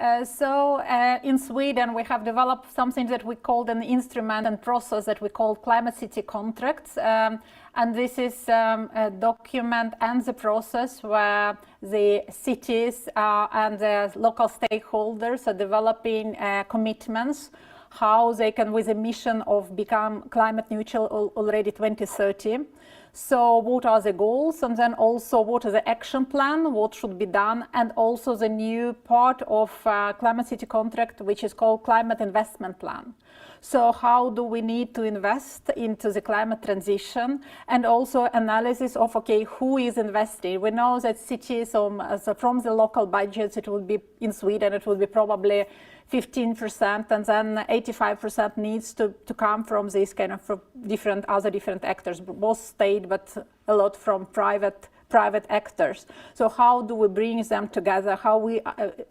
in Sweden we have developed something that we called an instrument and process that we call climate city contracts, and this is a document and the process where the cities and the local stakeholders are developing commitments how they can, with a mission of become climate neutral already 2030. So what are the goals, and then also what is the action plan, what should be done, and also the new part of Climate City contract, which is called Climate Investment Plan. So how do we need to invest into the climate transition, and also analysis of, okay, who is investing? We know that cities from the local budgets, it will be in Sweden, it will be probably 15%, and then 85% needs to come from these kind of different actors, both state but a lot from private actors. So how do we bring them together? How we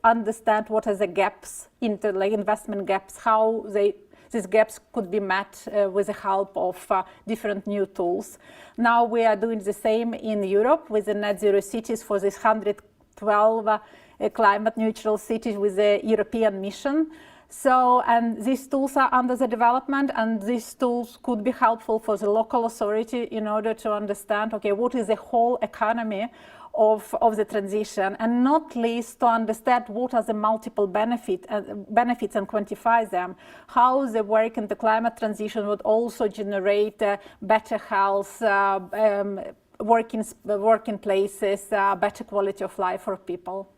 understand what are the gaps, investment gaps, how these gaps could be met with the help of different new tools. Now we are doing the same in Europe with the net zero cities for this 112 climate neutral cities with the European mission. So, and these tools are under the development, and these tools could be helpful for the local authority in order to understand, okay, what is the whole economy of the transition, and not least to understand what are the multiple benefits and quantify them, how the work in the climate transition would also generate better health, working places, better quality of life for people.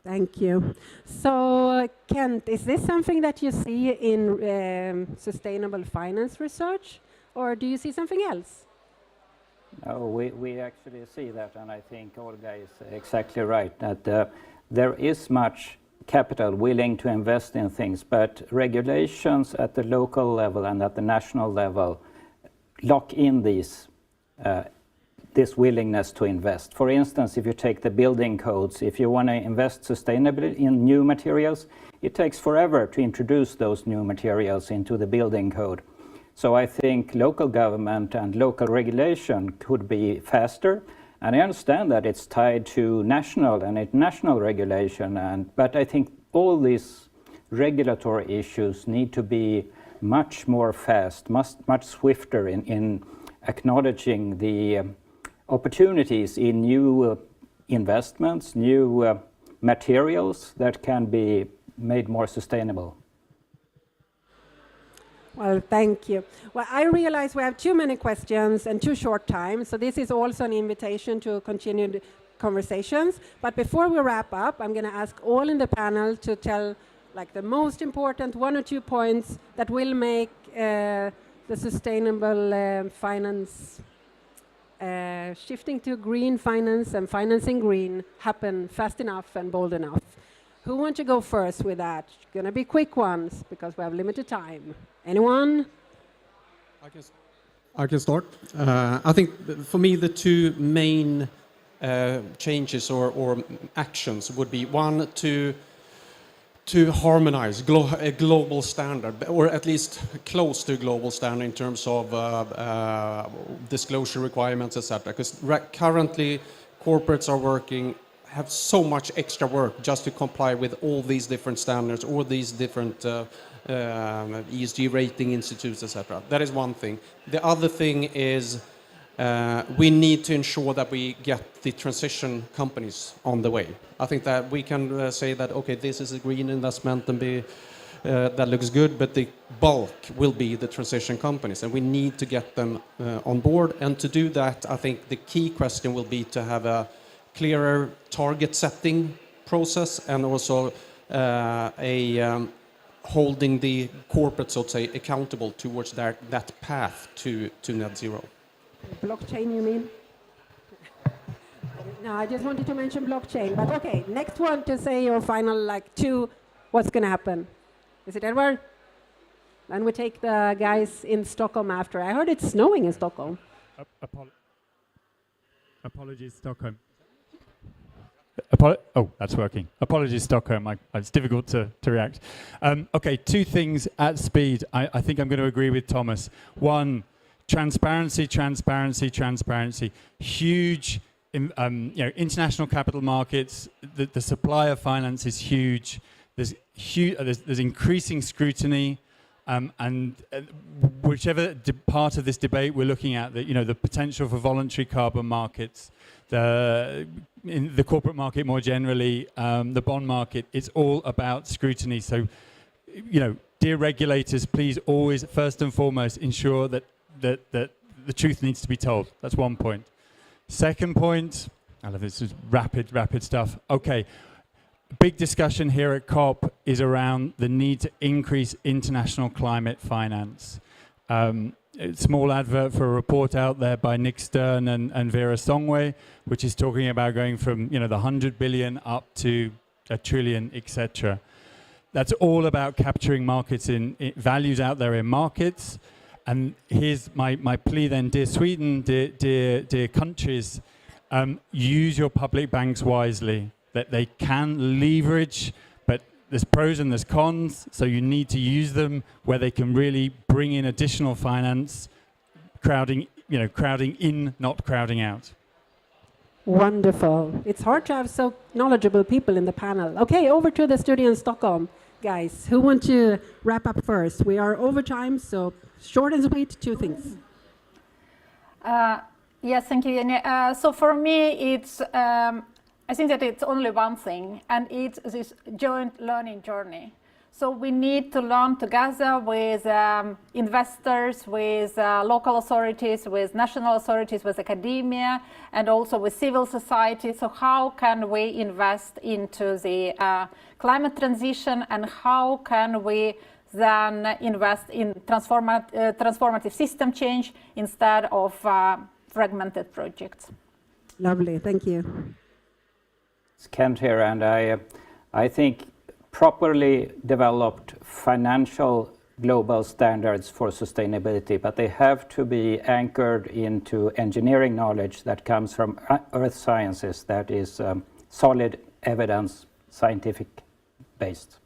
Thank you. So, Kent, is this something that you see in sustainable finance research, or do you see something else? No, we actually see that, and I think Olga is exactly right, that there is much capital willing to invest in things, but regulations at the local level and at the national level lock in this willingness to invest. For instance, if you take the building codes, if you want to invest sustainably in new materials, it takes forever to introduce those new materials into the building code. So I think local government and local regulation could be faster, and I understand that it's tied to national and international regulation, but I think all these regulatory issues need to be much more fast, much swifter in acknowledging the opportunities in new investments, new materials that can be made more sustainable. Well, thank you. Well, I realize we have too many questions and too short time, so this is also an invitation to continue the conversations. But before we wrap up, I'm going to ask all in the panel to tell the most important 1 or 2 points that will make the sustainable finance shifting to green finance and financing green happen fast enough and bold enough. Who wants to go first with that? Going to be quick ones because we have limited time. Anyone? I can start. I think for me the two main changes or actions would be one to harmonize a global standard, or at least close to a global standard in terms of disclosure requirements, etc. Because currently corporates have so much extra work just to comply with all these different standards, all these different ESG rating institutes, etc. That is one thing. The other thing is we need to ensure that we get the transition companies on the way. I think that we can say that, okay, this is a green investment and that looks good, but the bulk will be the transition companies, and we need to get them on board. And to do that, I think the key question will be to have a clearer target setting process, and also holding the corporate, so to say, accountable towards that path to net zero. Blockchain, you mean? No, I just wanted to mention blockchain. But okay, next one to say your final two, what's going to happen? Is it Edward? Then we take the guys in Stockholm after. I heard it's snowing in Stockholm. Apologies, Stockholm. That's working. Apologies, Stockholm. It's difficult to react. Okay, 2 things at speed. I think I'm going to agree with Thomas. One, transparency. Huge, international capital markets. The supply of finance is huge. There's increasing scrutiny, and whichever part of this debate we're looking at, the potential for voluntary carbon markets, in the corporate market more generally, the bond market, it's all about scrutiny. So, dear regulators, please always, first and foremost, ensure that the truth needs to be told. That's one point. Second point, I love this is rapid stuff. Okay, big discussion here at COP is around the need to increase international climate finance. Small advert for a report out there by Nick Stern and Vera Songway, which is talking about going from the 100 billion up to 1 trillion, etc. that's all about capturing markets in values out there in markets. And here's my plea then, dear Sweden, dear countries, use your public banks wisely, that they can leverage, but there's pros and there's cons, so you need to use them where they can really bring in additional finance, crowding in, not crowding out. Wonderful. It's hard to have so knowledgeable people in the panel. Okay, over to the studio in Stockholm. Guys, who want to wrap up first? We are over time, so short and sweet, 2 things. Yes, thank you, Jenny. So for me, it's I think that it's only one thing, and it's this joint learning journey. So we need to learn together with investors, with local authorities, with national authorities, with academia, and also with civil society. So how can we invest into the climate transition, and how can we then invest in transformative system change instead of fragmented projects? Lovely, thank you. It's Kent here, and I think properly developed financial global standards for sustainability, but they have to be anchored into engineering knowledge that comes from earth sciences, that is solid evidence, scientific based.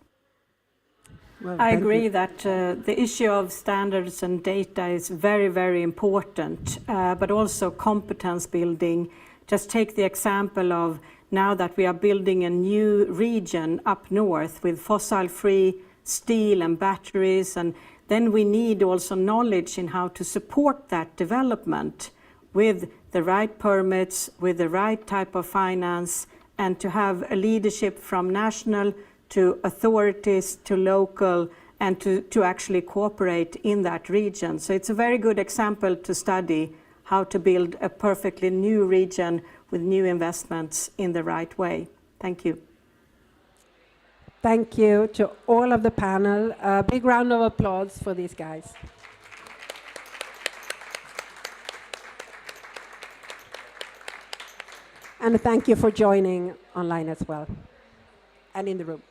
Well, I agree that the issue of standards and data is very, very important, but also competence building. Just take the example of now that we are building a new region up north with fossil-free steel and batteries, and then we need also knowledge in how to support that development with the right permits, with the right type of finance, and to have a leadership from national to authorities to local, and to actually cooperate in that region. So it's a very good example to study how to build a perfectly new region with new investments in the right way. Thank you. Thank you to all of the panel. A big round of applause for these guys. And thank you for joining online as well, and in the room.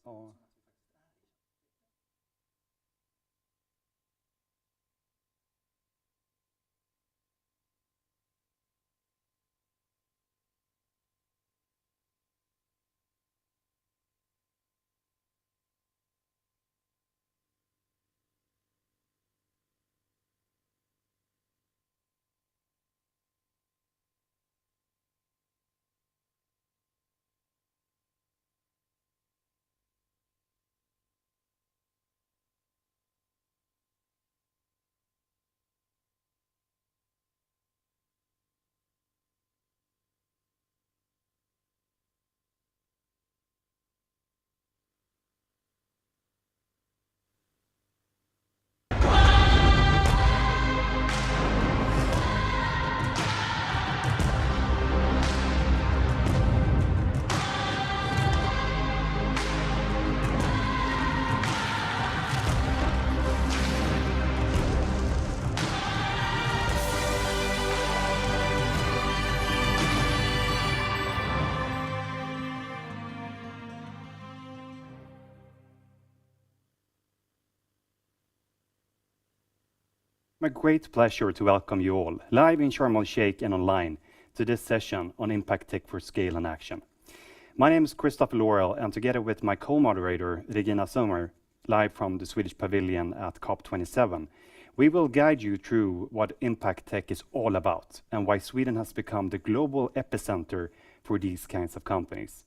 or my great pleasure to welcome you all, live in Sharm el-Sheikh and online, to this session on ImpactTech for Scale and Action. My name is Christoffer, and together with my co-moderator, Regina, live from the Swedish Pavilion at COP27, we will guide you through what ImpactTech is all about and why Sweden has become the global epicenter for these kinds of companies.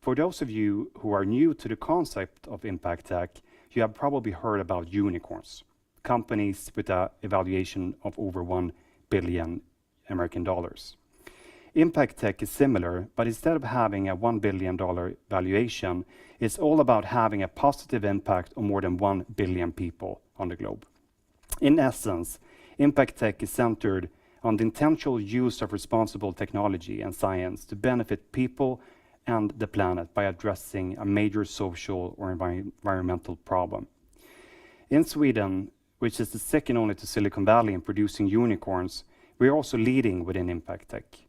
For those of you who are new to the concept of ImpactTech, you have probably heard about unicorns, companies with an evaluation of over $1 billion American dollars. ImpactTech is similar, but instead of having a $1 billion valuation, it's all about having a positive impact on more than 1 billion people on the globe. In essence, ImpactTech is centered on the intentional use of responsible technology and science to benefit people and the planet by addressing a major social or environmental problem. In Sweden, which is the second only to Silicon Valley in producing unicorns, we are also leading within ImpactTech.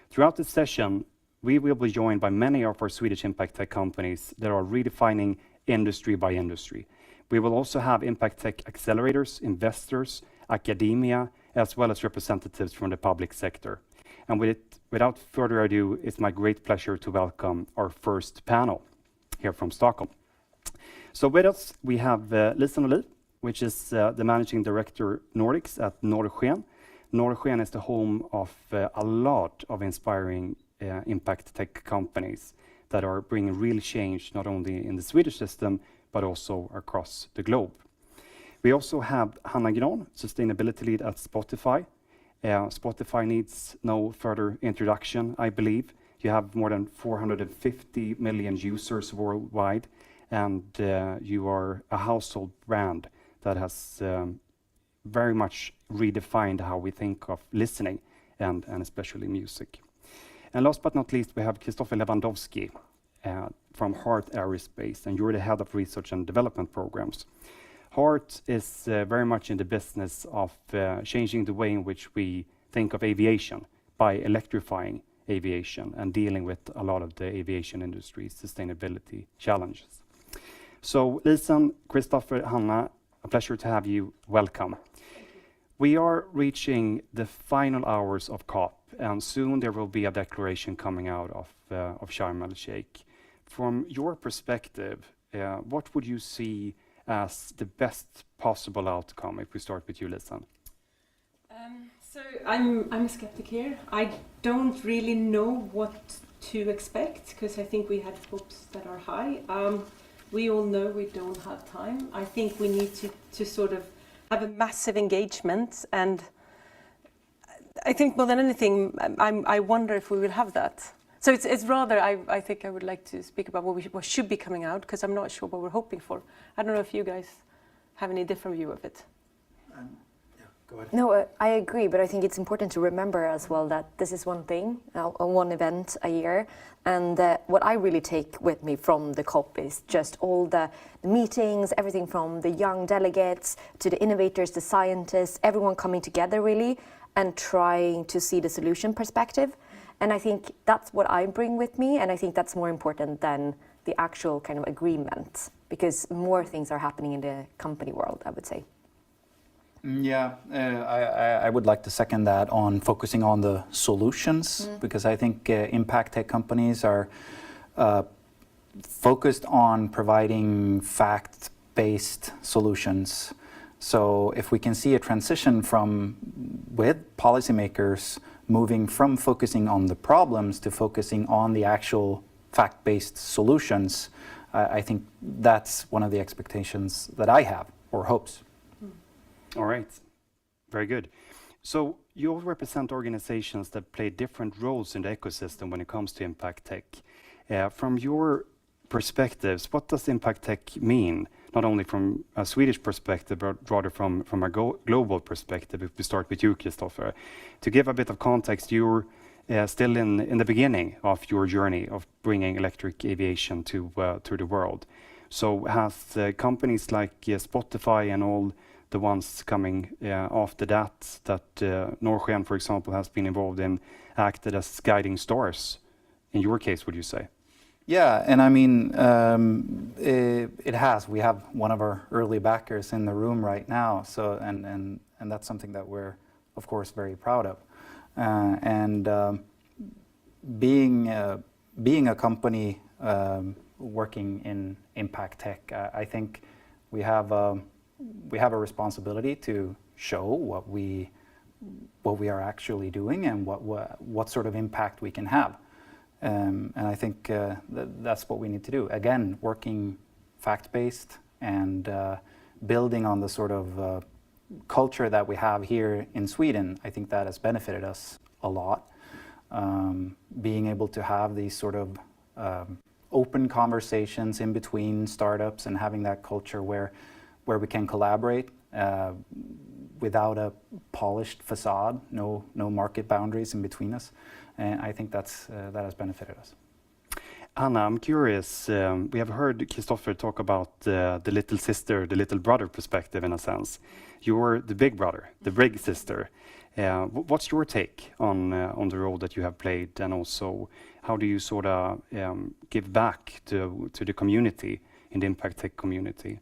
Throughout this session, we will be joined by many of our Swedish ImpactTech companies that are redefining industry by industry. We will also have ImpactTech accelerators, investors, academia, as well as representatives from the public sector. And without further ado, it's my great pleasure to welcome our first panel here from Stockholm. So with us, we have Lisen Oliw, which is the Managing Director Nordics at Norrsken. Norrsken is the home of a lot of inspiring ImpactTech companies that are bringing real change, not only in the Swedish system, but also across the globe. We also have Hanna, Sustainability Lead at Spotify. Spotify needs no further introduction, I believe. You have more than 450 million users worldwide, and you are a household brand that has very much redefined how we think of listening and especially music. And last but not least, we have Christoffer Levandowski from Heart Aerospace, and you're the head of research and development programs. Heart is very much in the business of changing the way in which we think of aviation by electrifying aviation and dealing with a lot of the aviation industry's sustainability challenges. So Lisen, Christoffer, Hanna, a pleasure to have you. Welcome. We are reaching the final hours of COP, and soon there will be a declaration coming out of Sharm el-Sheikh. From your perspective, what would you see as the best possible outcome? If we start with you, Lisen. So I'm a skeptic here. I don't really know what to expect because I think we had hopes that are high. We all know we don't have time. I think we need to sort of have a massive engagement, and I think more than anything, I wonder if we will have that. So it's rather, I think I would like to speak about what should be coming out, because I'm not sure what we're hoping for. I don't know if you guys have any different view of it. Go ahead. No, I agree, but I think it's important to remember as well that this is one thing, one event a year, and what I really take with me from the COP is just all the meetings, everything from the young delegates to the innovators, the scientists, everyone coming together really and trying to see the solution perspective. And I think that's what I bring with me, and I think that's more important than the actual kind of agreement, because more things are happening in the company world, I would say. Yeah, I would like to second that on focusing on the solutions, because I think impact tech companies are focused on providing fact-based solutions. So if we can see a transition with policymakers moving from focusing on the problems to focusing on the actual fact-based solutions, I think that's one of the expectations that I have, or hopes. All right, very good. So you all represent organizations that play different roles in the ecosystem when it comes to impact tech. From your perspectives, what does impact tech mean? Not only from a Swedish perspective, but rather from a global perspective. If we start with you, Christoffer. To give a bit of context, you're still in the beginning of your journey of bringing electric aviation to the world. So has companies like Spotify and all the ones coming after that Norrsken, for example, has been involved in, acted as guiding stars, in your case, would you say? Yeah, and I mean, it has. We have one of our early backers in the room right now, so and that's something that we're, of course, very proud of. Being a company working in impact tech, I think we have a responsibility to show what we are actually doing and what sort of impact we can have. And I think that's what we need to do. Again, working fact-based and building on the sort of culture that we have here in Sweden. I think that has benefited us a lot. Being able to have these sort of open conversations in between startups and having that culture where we can collaborate without a polished facade, no market boundaries in between us. And I think that has benefited us. Hanna, I'm curious. We have heard Christoffer talk about the little sister, the little brother perspective in a sense. You're the big brother, the big sister. What's your take on the role that you have played, and also how do you sort of give back to the community, in the impact tech community?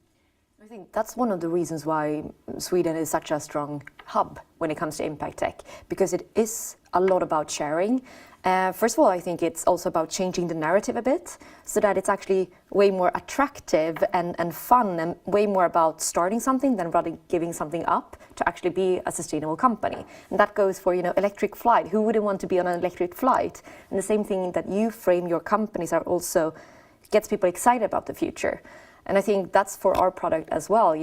I think that's one of the reasons why Sweden is such a strong hub when it comes to impact tech, because it is a lot about sharing. First of all, I think it's also about changing the narrative a bit so that it's actually way more attractive and fun, and way more about starting something than rather giving something up to actually be a sustainable company. And that goes for, electric flight. Who wouldn't want to be on an electric flight? And the same thing that you frame your companies are also gets people excited about the future. And I think that's for our product as well.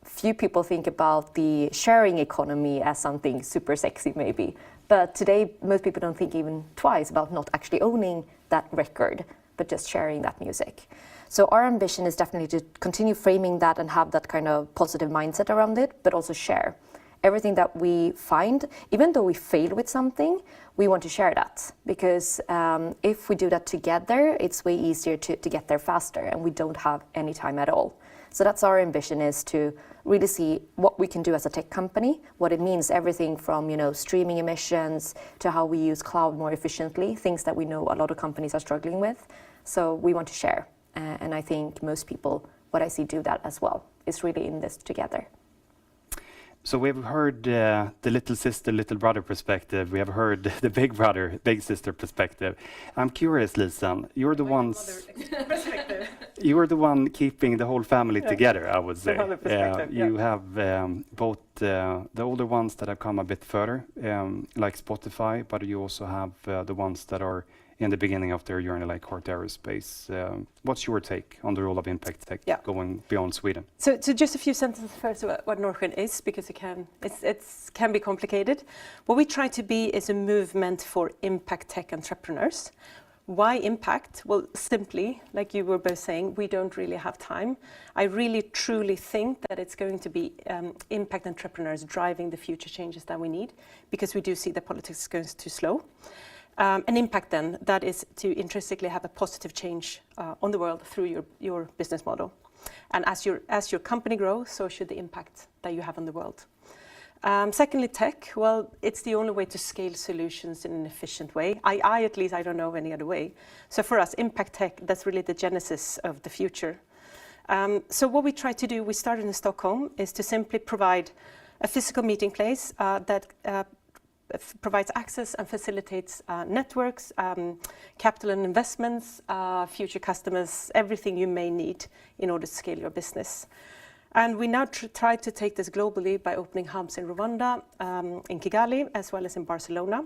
Few people think about the sharing economy as something super sexy maybe. But today, most people don't think even twice about not actually owning that record, but just sharing that music. So our ambition is definitely to continue framing that and have that kind of positive mindset around it, but also share. Everything that we find, even though we fail with something, we want to share that. Because if we do that together, it's way easier to get there faster, and we don't have any time at all. So that's our ambition, is to really see what we can do as a tech company, what it means, everything from streaming emissions to how we use cloud more efficiently, things that we know a lot of companies are struggling with. So we want to share, and I think most people, what I see, do that as well. It's really in this together. So we've heard the little sister, little brother perspective. We have heard the big brother, big sister perspective. I'm curious, Lisen. You're the one keeping the whole family together, I would say. You have both the older ones that have come a bit further, like Spotify, but you also have the ones that are in the beginning of their journey, like Aerospace. What's your take on the role of impact tech going beyond Sweden? So just a few sentences first about what Norrsken is, because it can be complicated. What we try to be is a movement for impact tech entrepreneurs. Why impact? Well, simply, like you were both saying, we don't really have time. I really truly think that it's going to be impact entrepreneurs driving the future changes that we need, because we do see the politics going too slow. An impact then, that is to intrinsically have a positive change on the world through your business model. And as your company grows, so should the impact that you have on the world. Secondly, tech. Well, it's the only way to scale solutions in an efficient way. I at least, I don't know of any other way. So for us, ImpactTech, that's really the genesis of the future. So what we try to do, we started in Stockholm, is to simply provide a physical meeting place that provides access and facilitates networks, capital and investments, future customers, everything you may need in order to scale your business. And we now try to take this globally by opening hubs in Rwanda, in Kigali, as well as in Barcelona.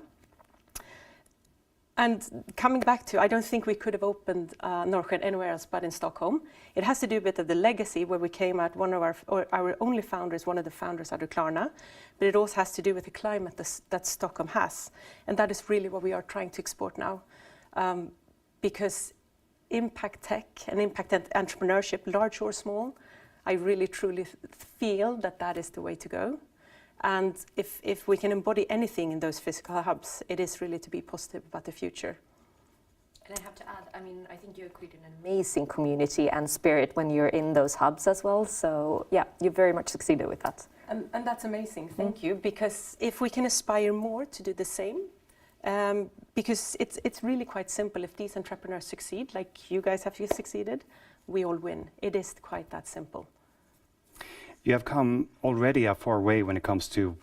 And coming back to, I don't think we could have opened Norrsken anywhere else but in Stockholm. It has to do with the legacy where we came at our only founders, one of the founders out of Klarna, but it also has to do with the climate that Stockholm has. And that is really what we are trying to export now. Because impact tech and impact entrepreneurship, large or small, I really truly feel that that is the way to go. And if we can embody anything in those physical hubs, it is really to be positive about the future. And I have to add, I mean, I think you created an amazing community and spirit when you're in those hubs as well. So yeah, you very much succeeded with that. And that's amazing, thank you. Because if we can aspire more to do the same, because it's really quite simple. If these entrepreneurs succeed, like you guys have succeeded, we all win. It is quite that simple. You have come already a far way when it comes to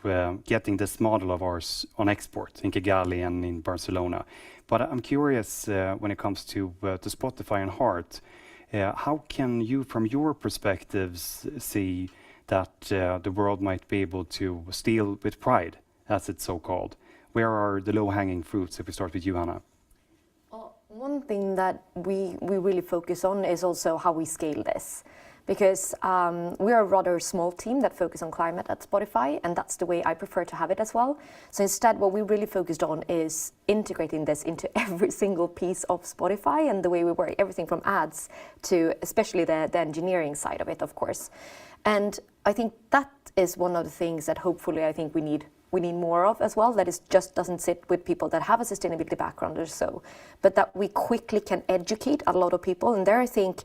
getting this model of ours on export in Kigali and in Barcelona. But I'm curious when it comes to Spotify and Heart, how can you, from your perspectives, see that the world might be able to steal with pride, as it's so called? Where are the low-hanging fruits, if we start with you, Hanna? Well, one thing that we really focus on is also how we scale this. Because we are a rather small team that focus on climate at Spotify, and that's the way I prefer to have it as well. So instead, what we really focused on is integrating this into every single piece of Spotify and the way we work, everything from ads to especially the engineering side of it, of course. And I think that is one of the things that hopefully I think we need more of as well, that is just doesn't sit with people that have a sustainability background or so, but that we quickly can educate a lot of people. And there I think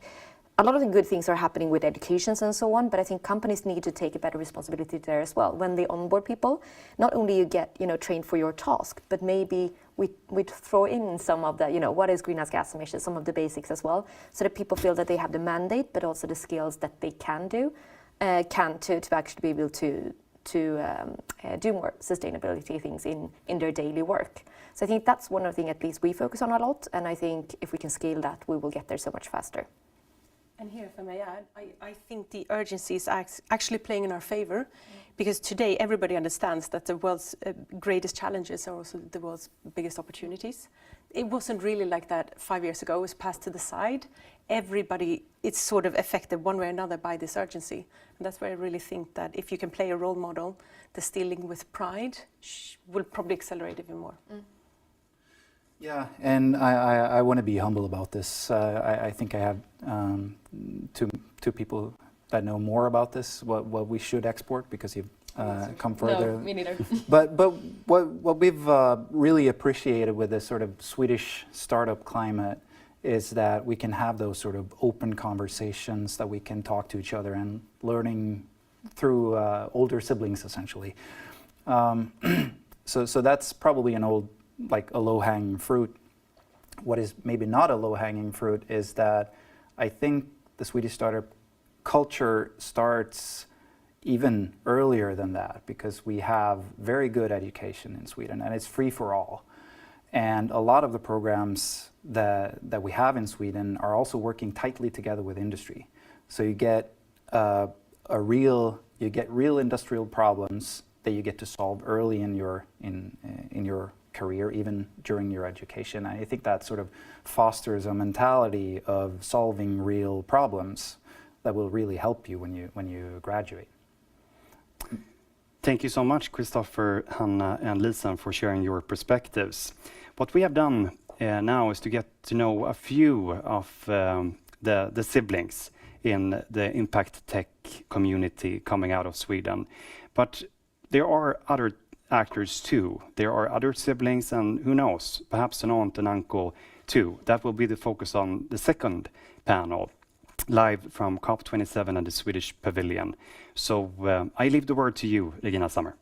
a lot of the good things are happening with educations and so on, but I think companies need to take a better responsibility there as well. When they onboard people, not only you get trained for your task, but maybe we throw in some of the, what is greenhouse gas emissions, some of the basics as well, so that people feel that they have the mandate, but also the skills that they can do, to actually be able to do more sustainability things in their daily work. So I think that's one of the things at least we focus on a lot, and I think if we can scale that, we will get there so much faster. And here, if I may add, I think the urgency is actually playing in our favor, because today everybody understands that the world's greatest challenges are also the world's biggest opportunities. It wasn't really like that 5 years ago. It was passed to the side. Everybody, it's sort of affected one way or another by this urgency. And that's why I really think that if you can play a role model, the stealing with pride will probably accelerate even more. Yeah, and I want to be humble about this. I think I have two people that know more about this, what we should export, because you've come further. No, me neither. But what we've really appreciated with this sort of Swedish startup climate is that we can have those sort of open conversations, that we can talk to each other and learning through older siblings, essentially. So that's probably a low-hanging fruit. What is maybe not a low-hanging fruit is that I think the Swedish startup culture starts even earlier than that, because we have very good education in Sweden and it's free for all. And a lot of the programs that we have in Sweden are also working tightly together with industry. So you get real industrial problems that you get to solve early in your career, even during your education. I think that sort of fosters a mentality of solving real problems that will really help you when you graduate. Thank you so much, Christoffer, Hanna, and Lisen, for sharing your perspectives. What we have done now is to get to know a few of the siblings in the ImpactTech community coming out of Sweden. But there are other actors too. There are other siblings, and who knows, perhaps an aunt and uncle too. That will be the focus on the second panel, live from COP27 and the Swedish Pavilion. So I leave the word to you, Regina Sommer.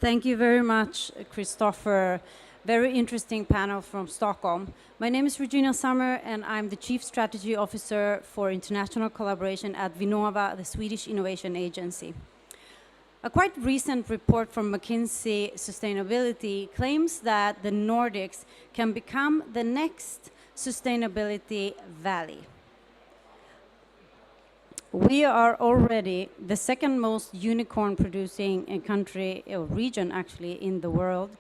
Thank you very much, Christoffer. Very interesting panel from Stockholm. My name is Regina Sommer, and I'm the Chief Strategy Officer for International Collaboration at Vinnova, the Swedish Innovation Agency. A quite recent report from McKinsey Sustainability claims that the Nordics can become the next sustainability valley. We are already the second most unicorn producing country or region actually in the world.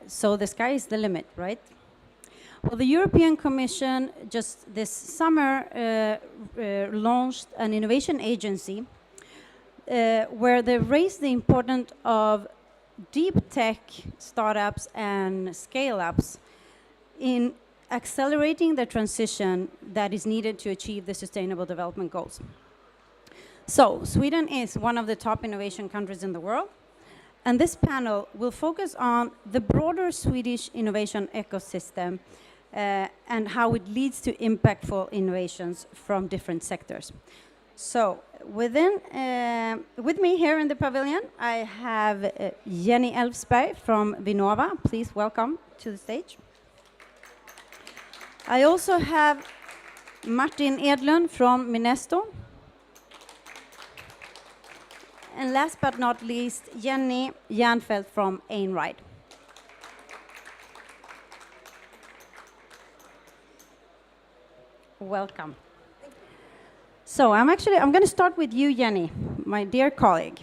So the sky is the limit, right? Well, the European Commission just this summer launched an innovation agency where they raised the importance of deep tech startups and scale-ups in accelerating the transition that is needed to achieve the Sustainable Development Goals. So Sweden is one of the top innovation countries in the world. And this panel will focus on the broader Swedish innovation ecosystem and how it leads to impactful innovations from different sectors. So with me here in the pavilion, I have Jenny Elfsberg from Vinnova. Please welcome to the stage. I also have Martin Edlund from Miensto. And last but not least, Jenny Janfeldt from Einride. Welcome. So I'm going to start with you, Jenny, my dear colleague.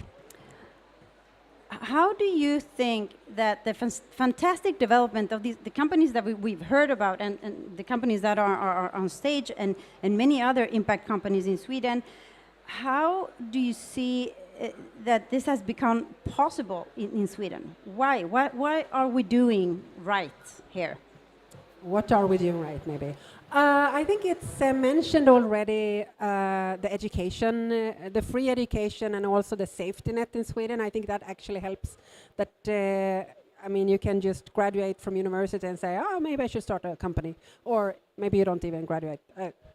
How do you think that the fantastic development of the companies that we've heard about and the companies that are on stage and many other impact companies in Sweden, how do you see that this has become possible in Sweden? Why? Why are we doing right here? What are we doing right, maybe? I think it's mentioned already, the education, the free education, and also the safety net in Sweden. I think that actually helps. That I mean, you can just graduate from university and say, oh, maybe I should start a company. Or maybe you don't even graduate.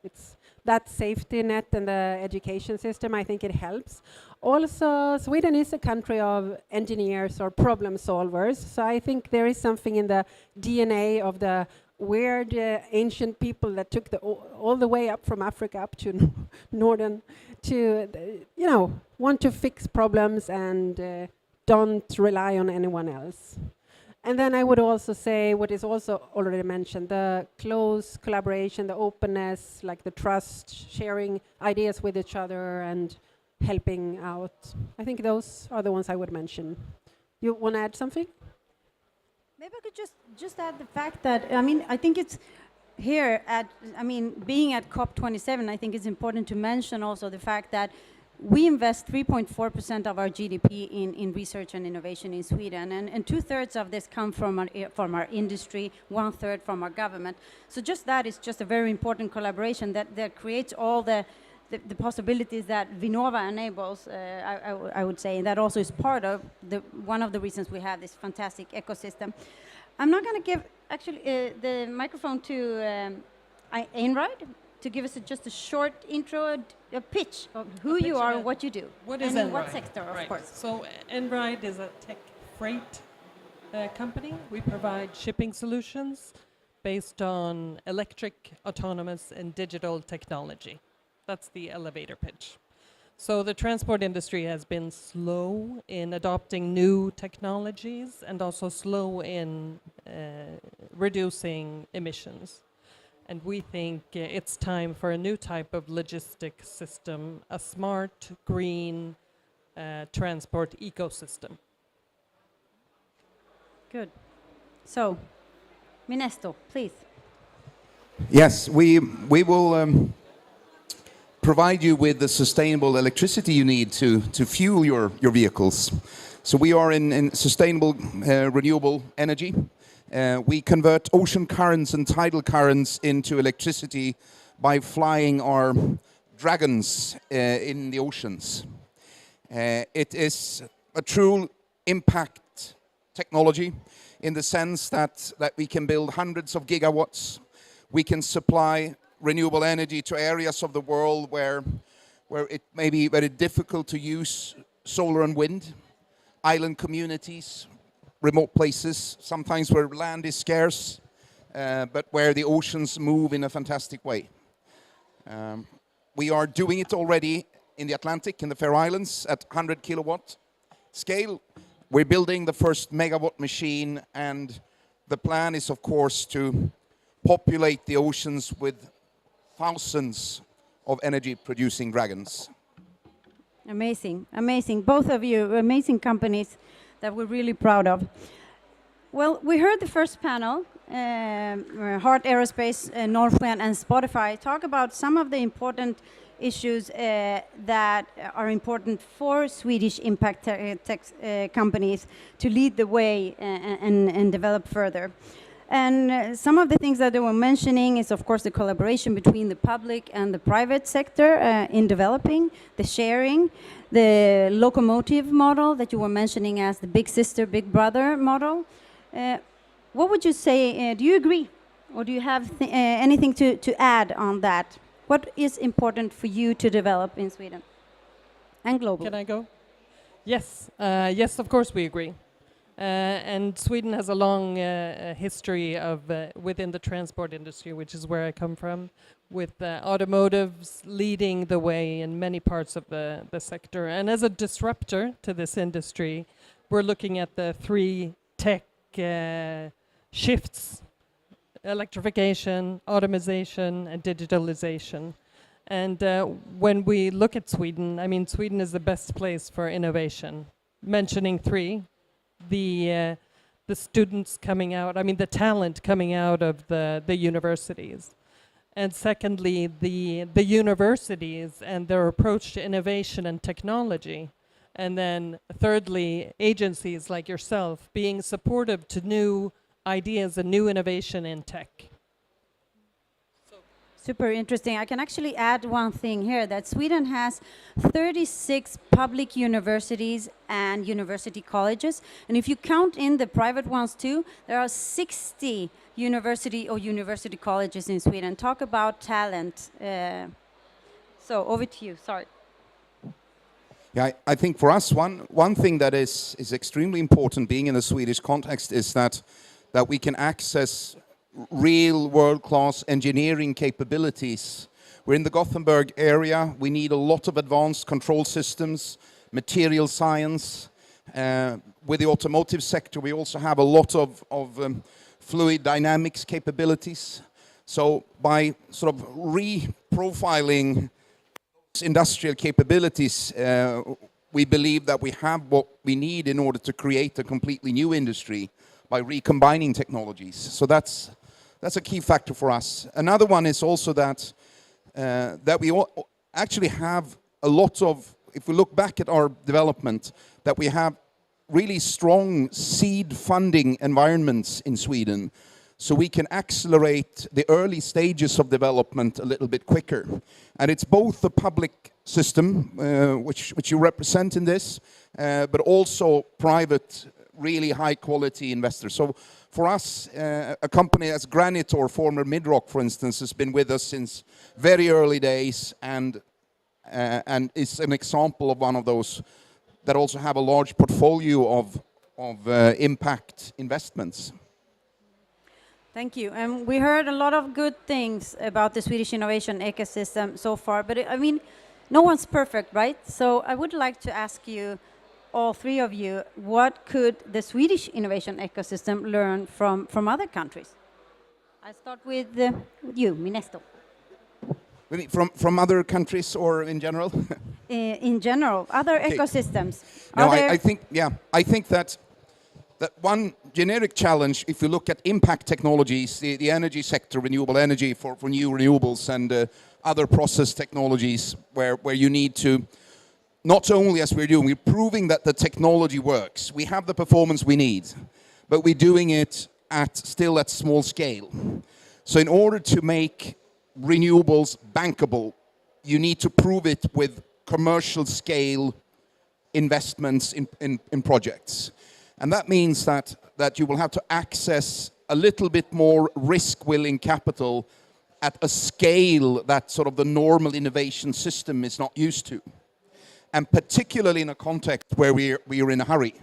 It's that safety net and the education system, I think it helps. Also, Sweden is a country of engineers or problem solvers. So I think there is something in the DNA of the weird ancient people that took all the way up from Africa up to northern to, want to fix problems and don't rely on anyone else. And then I would also say what is also already mentioned, the close collaboration, the openness, like the trust, sharing ideas with each other and helping out. I think those are the ones I would mention. You want to add something? Maybe I could just add the fact that, I think it's here being at COP27, I think it's important to mention also the fact that we invest 3.4% of our GDP in research and innovation in Sweden, and 2/3 of this come from our industry, 1/3 from our government. So just that is just a very important collaboration that creates all the possibilities that Vinnova enables, I would say, and that also is part of one of the reasons we have this fantastic ecosystem. I'm not going to give the microphone to Einride to give us just a short intro, a pitch of who you are, what you do, what is and in Einride? what sector, of course. So Einride is a tech freight company. We provide shipping solutions based on electric, autonomous, and digital technology. That's the elevator pitch. So the transport industry has been slow in adopting new technologies and also slow in reducing emissions. And we think it's time for a new type of logistic system, a smart, green transport ecosystem. Good. So, Miensto, please. Yes, we will provide you with the sustainable electricity you need to fuel your vehicles. So we are in sustainable renewable energy. We convert ocean currents and tidal currents into electricity by flying our dragons in the oceans. It is a true impact technology in the sense that we can build hundreds of gigawatts. We can supply renewable energy to areas of the world where it may be very difficult to use solar and wind. island communities, remote places, sometimes where land is scarce, but where the oceans move in a fantastic way. We are doing it already in the Atlantic, in the Faroe Islands, at 100 kilowatt scale. We're building the first megawatt machine, and the plan is, of course, to populate the oceans with thousands of energy-producing dragons. Amazing, amazing. Both of you, amazing companies that we're really proud of. Well, we heard the first panel, Heart Aerospace, Norrsken, and Spotify talk about some of the important issues that are important for Swedish impact tech companies to lead the way and develop further. And some of the things that they were mentioning is, of course, the collaboration between the public and the private sector in developing, the sharing, the locomotive model that you were mentioning as the big sister, big brother model. What would you say, do you agree? Or do you have anything to add on that? What is important for you to develop in Sweden and globally? Can I go? Yes, yes, of course we agree. And Sweden has a long history of within the transport industry, which is where I come from, with automotives leading the way in many parts of the sector. And as a disruptor to this industry, we're looking at the three tech shifts: electrification, automation, and digitalization. And when we look at Sweden, I mean, Sweden is the best place for innovation. Mentioning three, the students coming out, I mean, the talent coming out of the universities. And secondly, the universities and their approach to innovation and technology. And then thirdly, agencies like yourself being supportive to new ideas and new innovation in tech. Super interesting. I can actually add one thing here, that Sweden has 36 public universities and university colleges. And if you count in the private ones too, there are 60 university colleges in Sweden. Talk about talent. So over to you, sorry. Yeah, I think for us, one thing that is extremely important being in the Swedish context is that we can access real world-class engineering capabilities. We're in the Gothenburg area. We need a lot of advanced control systems, material science. With the automotive sector, we also have a lot of fluid dynamics capabilities. So by sort of reprofiling industrial capabilities, we believe that we have what we need in order to create a completely new industry by recombining technologies. So that's a key factor for us. Another one is also that we actually have a lot of, if we look back at our development, that we have really strong seed funding environments in Sweden, so we can accelerate the early stages of development a little bit quicker. And it's both the public system, which you represent in this, but also private, really high-quality investors. So for us, a company as Granite or former Midrock, for instance, has been with us since very early days, and is an example of one of those that also have a large portfolio of impact investments. Thank you. We heard a lot of good things about the Swedish innovation ecosystem so far, but I mean, no one's perfect, right? So I would like to ask you, all three of you, what could the Swedish innovation ecosystem learn from other countries? I'll start with you, Miensto. From other countries or in general? In general, other ecosystems. No, I think that one generic challenge, if you look at impact technologies, the energy sector, renewable energy for new renewables, and other process technologies where you need to, not only as we're doing, we're proving that the technology works. We have the performance we need, but we're doing it still at small scale. So in order to make renewables bankable, you need to prove it with commercial scale investments in projects. And that means that you will have to access a little bit more risk-willing capital at a scale that sort of the normal innovation system is not used to. And particularly in a context where we're in a hurry.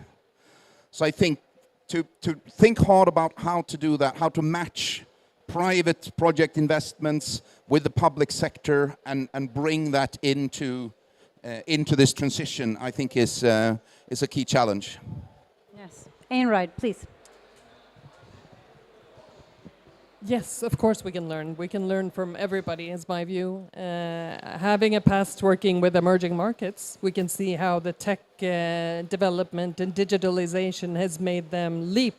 So I think to think hard about how to do that, how to match private project investments with the public sector and bring that into this transition, I think is a key challenge. Yes. Einride, please. Yes, of course we can learn. We can learn from everybody, is my view. Having a past working with emerging markets, we can see how the tech development and digitalization has made them leap,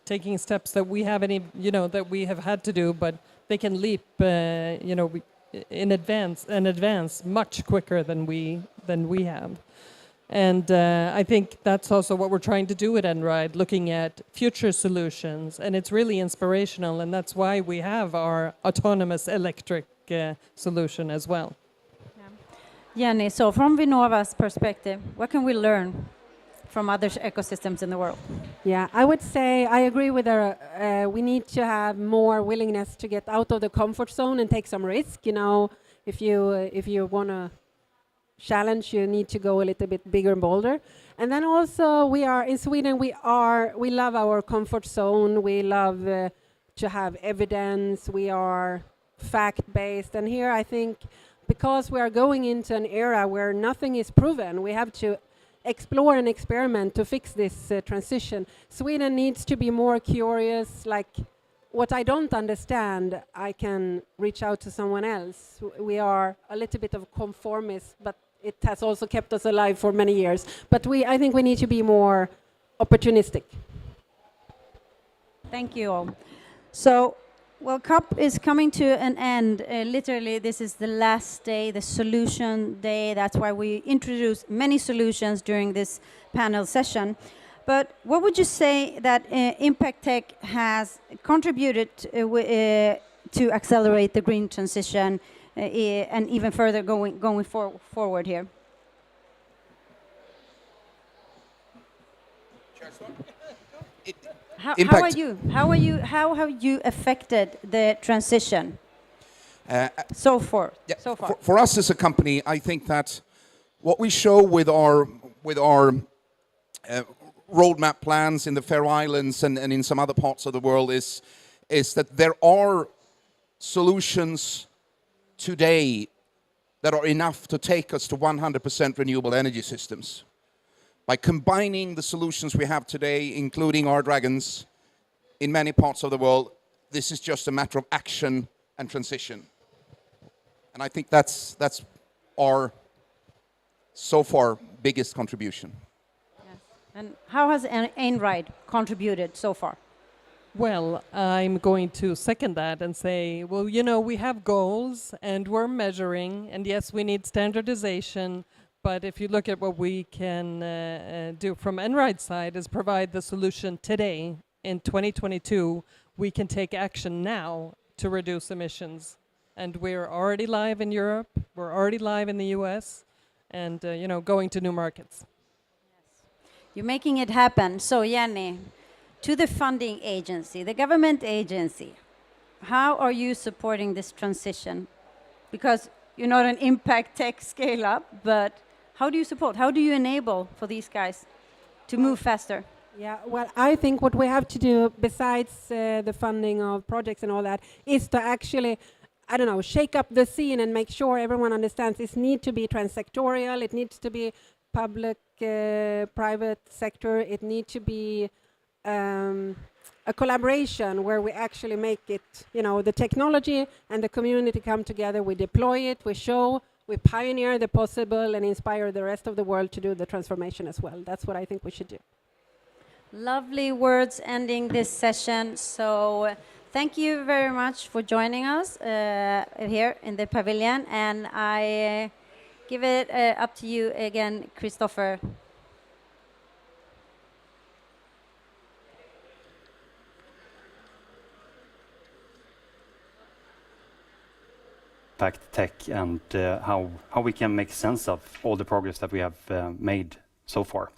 taking steps that we haven't, that we have had to do, but they can leap, in advance much quicker than we have. And I think that's also what we're trying to do at Einride, looking at future solutions. And it's really inspirational, and that's why we have our autonomous electric solution as well. Jenny, so from Vinnova's perspective, what can we learn from other ecosystems in the world? Yeah, I would say I agree with her. We need to have more willingness to get out of the comfort zone and take some risk. If you want to challenge, you need to go a little bit bigger and bolder. And then also we are in Sweden, we love our comfort zone. We love to have evidence. We are fact-based. And here I think because we are going into an era where nothing is proven, we have to explore and experiment to fix this transition. Sweden needs to be more curious, like what I don't understand, I can reach out to someone else. We are a little bit of conformists, but it has also kept us alive for many years. But I think we need to be more opportunistic. Thank you all. So, well, COP is coming to an end. Literally, this is the last day, the solution day. That's why we introduce many solutions during this panel session. But what would you say that ImpactTech has contributed to accelerate the green transition and even further going forward here? How have you affected the transition so far? For us as a company, I think that what we show with our roadmap plans in the Faroe Islands and in some other parts of the world is that there are solutions today that are enough to take us to 100% renewable energy systems. By combining the solutions we have today, including our dragons, in many parts of the world, this is just a matter of action and transition. And I think that's our, so far, biggest contribution. Yes. And how has Einride contributed so far? Well, I'm going to second that and say, well, we have goals and we're measuring, and yes, we need standardization. But if you look at what we can do from Einride's side is provide the solution today. In 2022, we can take action now to reduce emissions. And we're already live in Europe, we're already live in the US, and going to new markets. Yes. You're making it happen. So, Jenny, to the funding agency, the government agency, how are you supporting this transition? Because you're not an ImpactTech scale-up, but how do you support? How do you enable for these guys to move faster? Yeah, well, I think what we have to do, besides the funding of projects and all that, is to actually, shake up the scene and make sure everyone understands this needs to be transsectorial, it needs to be public, private sector, it needs to be a collaboration where we actually make it, the technology and the community come together, we deploy it, we show, we pioneer the possible and inspire the rest of the world to do the transformation as well. That's what I think we should do. Lovely words ending this session. So thank you very much for joining us here in the pavilion. And I give it up to you again, Christoffer. ImpactTech and how we can make sense of all the progress that we have made so far.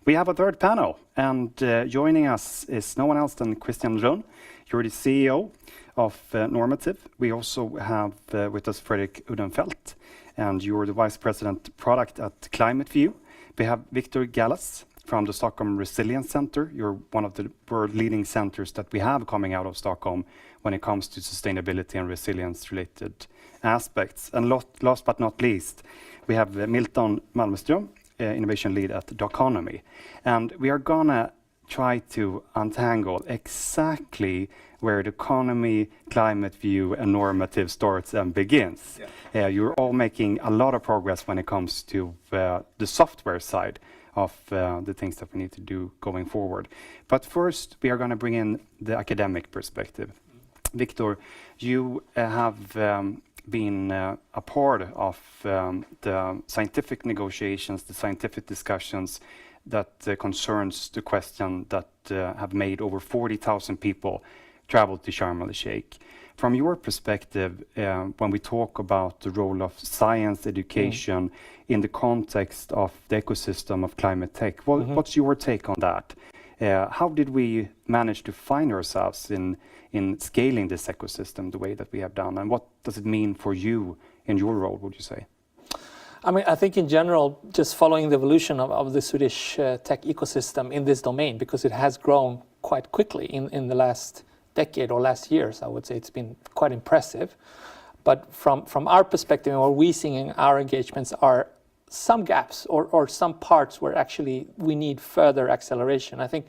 We have a third panel, and joining us is no one else than Christian Grahn. You're the CEO of Normative. We also have with us Fredrik Udenfeldt, and you're the Vice President Product at Climate View. We have Victor Gallas from the Stockholm Resilience Center. You're one of the world leading centers that we have coming out of Stockholm when it comes to sustainability and resilience related aspects. And last but not least, we have Milton Malmestrom, innovation lead at Doconomy. And we are gonna try to untangle exactly where the economy, climate view, and normative starts and begins. Yeah. You're all making a lot of progress when it comes to the software side of the things that we need to do going forward. But first, we are going to bring in the academic perspective. Victor, you have been a part of the scientific negotiations, the scientific discussions that concerns the question that have made over 40,000 people travel to Sharm el-Sheikh. From your perspective, when we talk about the role of science education in the context of the ecosystem of climate tech, what's your take on that? How did we manage to find ourselves in scaling this ecosystem the way that we have done? And what does it mean for you in your role, would you say? I mean, I think in general, just following the evolution of the Swedish tech ecosystem in this domain, because it has grown quite quickly in the last decade or last years, I would say it's been quite impressive. But from our perspective, what we're seeing in our engagements are some gaps or some parts where actually we need further acceleration. I think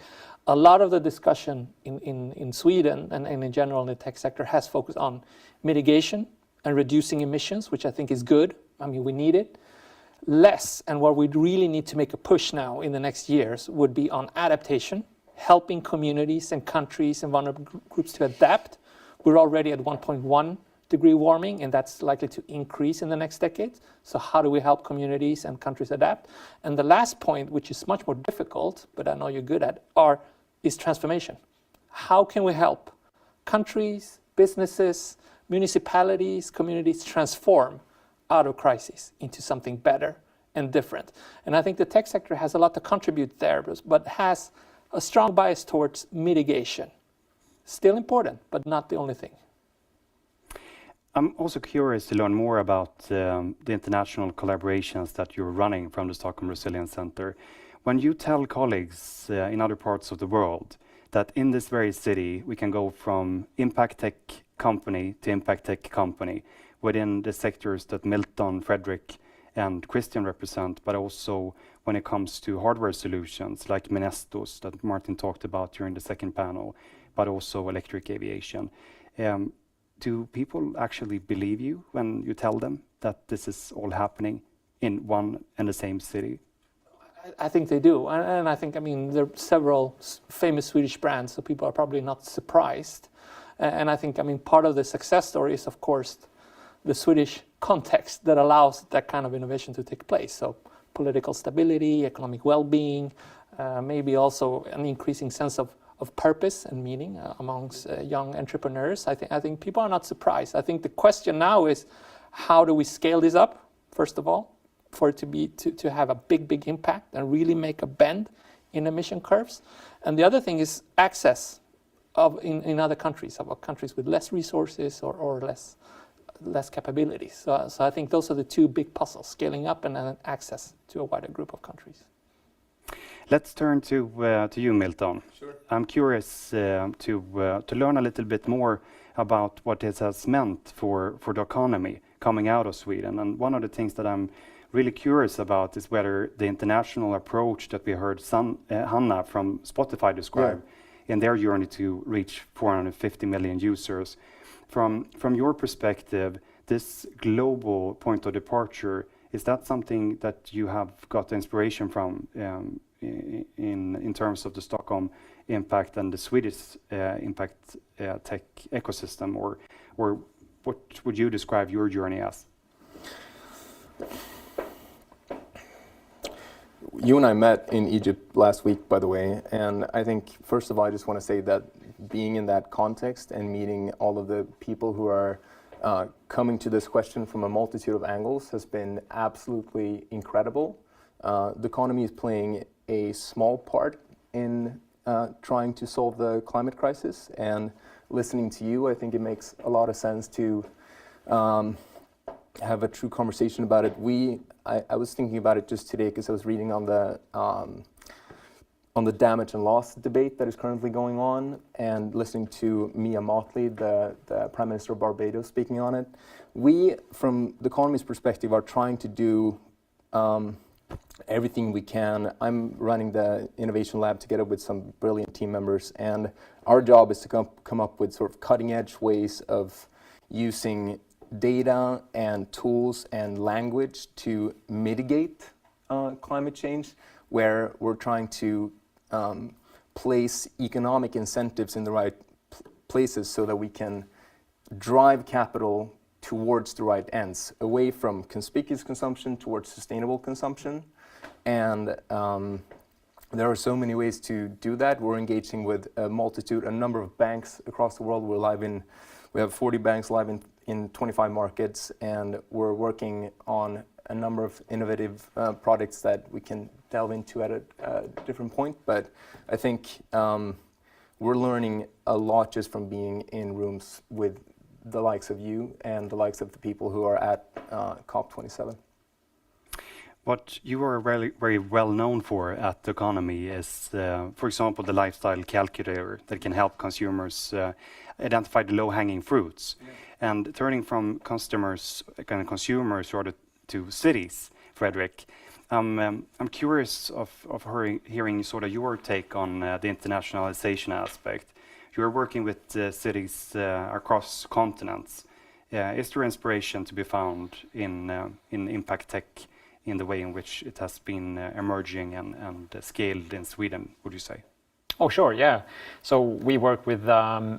a lot of the discussion in Sweden and in general in the tech sector has focused on mitigation and reducing emissions, which I think is good. I mean, we need it. Less, and what we really need to make a push now in the next years would be on adaptation, helping communities and countries and vulnerable groups to adapt. We're already at 1.1 degree warming, and that's likely to increase in the next decade. So how do we help communities and countries adapt? And the last point, which is much more difficult, but I know you're good at, is transformation. How can we help countries, businesses, municipalities, communities transform out of crisis into something better and different? And I think the tech sector has a lot to contribute there, but has a strong bias towards mitigation. Still important, but not the only thing. I'm also curious to learn more about the international collaborations that you're running from the Stockholm Resilience Center. When you tell colleagues in other parts of the world that in this very city we can go from ImpactTech company to ImpactTech company within the sectors that Milton, Fredrik, and Christian represent, but also when it comes to hardware solutions like Mienstos that Martin talked about during the second panel, but also electric aviation. Do people actually believe you when you tell them that this is all happening in one and the same city? I think they do. And I think, I mean, there are several famous Swedish brands, so people are probably not surprised. And I think, I mean, part of the success story is, of course, the Swedish context that allows that kind of innovation to take place. So political stability, economic well-being, maybe also an increasing sense of purpose and meaning amongst young entrepreneurs. I think people are not surprised. I think the question now is, how do we scale this up, first of all, for it to have a big impact and really make a bend in emission curves? And the other thing is access in other countries, of countries with less resources or less capabilities. So I think those are the two big puzzles, scaling up and then access to a wider group of countries. Let's turn to you, Milton. Sure. I'm curious to learn a little bit more about what this has meant for the economy coming out of Sweden. And one of the things that I'm really curious about is whether the international approach that we heard Hanna from Spotify describe in their journey to reach 450 million users. From your perspective, this global point of departure, is that something that you have got inspiration from in terms of the Stockholm impact and the Swedish impact tech ecosystem, or what would you describe your journey as? You and I met in Egypt last week, by the way, and I think, first of all, I just want to say that being in that context and meeting all of the people who are coming to this question from a multitude of angles has been absolutely incredible. Doconomy is playing a small part in trying to solve the climate crisis, and listening to you, I think it makes a lot of sense to have a true conversation about it. I was thinking about it just today because I was reading on the on the damage and loss debate that is currently going on, and listening to Mia Mottley, the Prime Minister of Barbados, speaking on it. We, from Doconomy's perspective, are trying to do everything we can. I'm running the innovation lab together with some brilliant team members, and our job is to come up with sort of cutting-edge ways of using data and tools and language to mitigate climate change, where we're trying to place economic incentives in the right places so that we can drive capital towards the right ends, away from conspicuous consumption towards sustainable consumption. And there are so many ways to do that. We're engaging with a number of banks across the world. We have 40 banks live in 25 markets, and we're working on a number of innovative products that we can delve into at a different point. But I think we're learning a lot just from being in rooms with the likes of you and the likes of the people who are at COP27. What you are very well known for at Doconomy is, for example, the lifestyle calculator that can help consumers identify the low-hanging fruits. Yeah. And turning from consumers rather to cities, Fredrik, I'm curious of hearing sort of your take on the internationalization aspect. You're working with cities across continents. Is there inspiration to be found in ImpactTech in the way in which it has been emerging and scaled in Sweden, would you say? Oh, sure, yeah. So we work with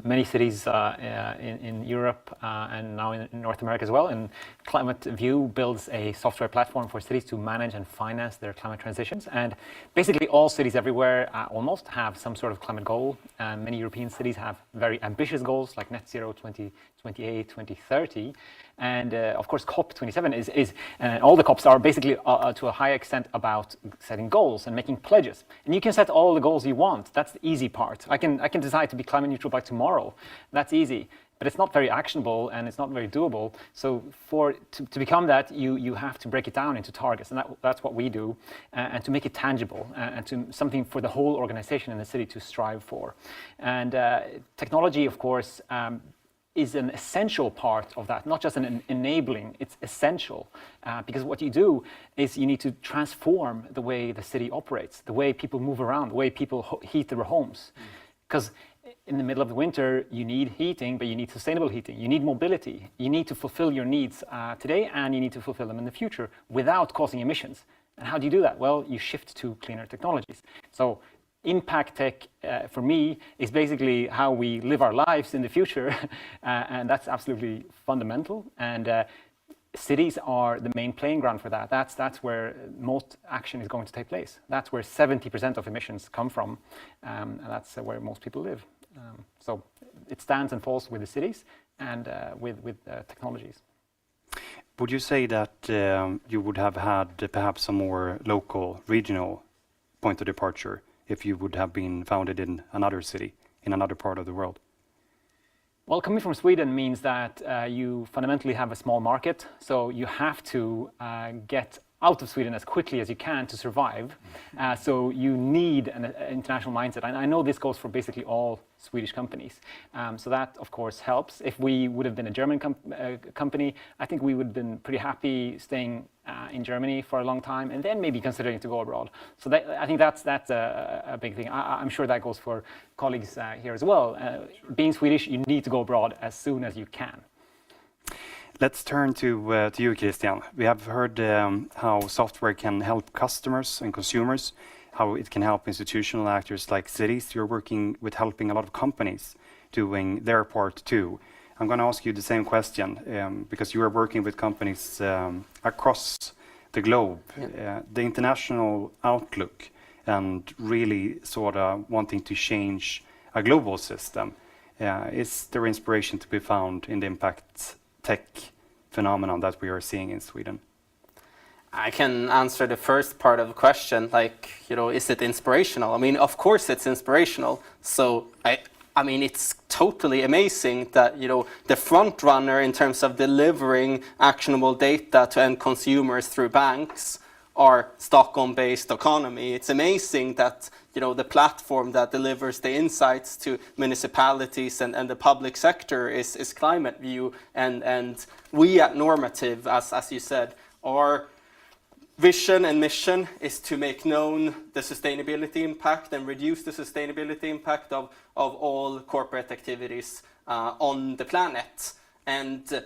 many cities in Europe and now in North America as well. And Climate View builds a software platform for cities to manage and finance their climate transitions. And basically all cities everywhere almost have some sort of climate goal. Many European cities have very ambitious goals like net zero 2028, 2030. And of course, COP27 is all the COPs are basically to a high extent about setting goals and making pledges. And you can set all the goals you want. That's the easy part. I can decide to be climate neutral by tomorrow. That's easy, but it's not very actionable and it's not very doable. So to become that, you have to break it down into targets, and that's what we do, and to make it tangible and to something for the whole organization in the city to strive for. And technology, of course, is an essential part of that, not just an enabling, it's essential. Because what you do is you need to transform the way the city operates, the way people move around, the way people heat their homes. Because in the middle of the winter, you need heating, but you need sustainable heating. You need mobility. You need to fulfill your needs today, and you need to fulfill them in the future without causing emissions. And how do you do that? Well, you shift to cleaner technologies. So ImpactTech, for me, is basically how we live our lives in the future, and that's absolutely fundamental. And cities are the main playing ground for that. That's where most action is going to take place. That's where 70% of emissions come from, and that's where most people live. So it stands and falls with the cities and with technologies. Would you say that you would have had perhaps a more local, regional point of departure if you would have been founded in another city, in another part of the world? Well, coming from Sweden means that you fundamentally have a small market, so you have to get out of Sweden as quickly as you can to survive. So you need an international mindset. And I know this goes for basically all Swedish companies. So that, of course, helps. If we would have been a German company, I think we would have been pretty happy staying in Germany for a long time and then maybe considering to go abroad. So I think that's a big thing. I'm sure that goes for colleagues here as well. Being Swedish, you need to go abroad as soon as you can. Let's turn to you, Christian. We have heard how software can help customers and consumers, how it can help institutional actors like cities. You're working with helping a lot of companies doing their part too. I'm going to ask you the same question because you are working with companies across the globe. Yeah. The international outlook and really sort of wanting to change a global system. Is there inspiration to be found in the ImpactTech phenomenon that we are seeing in Sweden? I can answer the first part of the question, like, is it inspirational? I mean, of course it's inspirational. So I mean, it's totally amazing that, the front runner in terms of delivering actionable data to end consumers through banks our Stockholm-based Doconomy. It's amazing that the platform that delivers the insights to municipalities and the public sector is Climate View, and we at Normative, as you said, our vision and mission is to make known the sustainability impact and reduce the sustainability impact of all corporate activities on the planet. And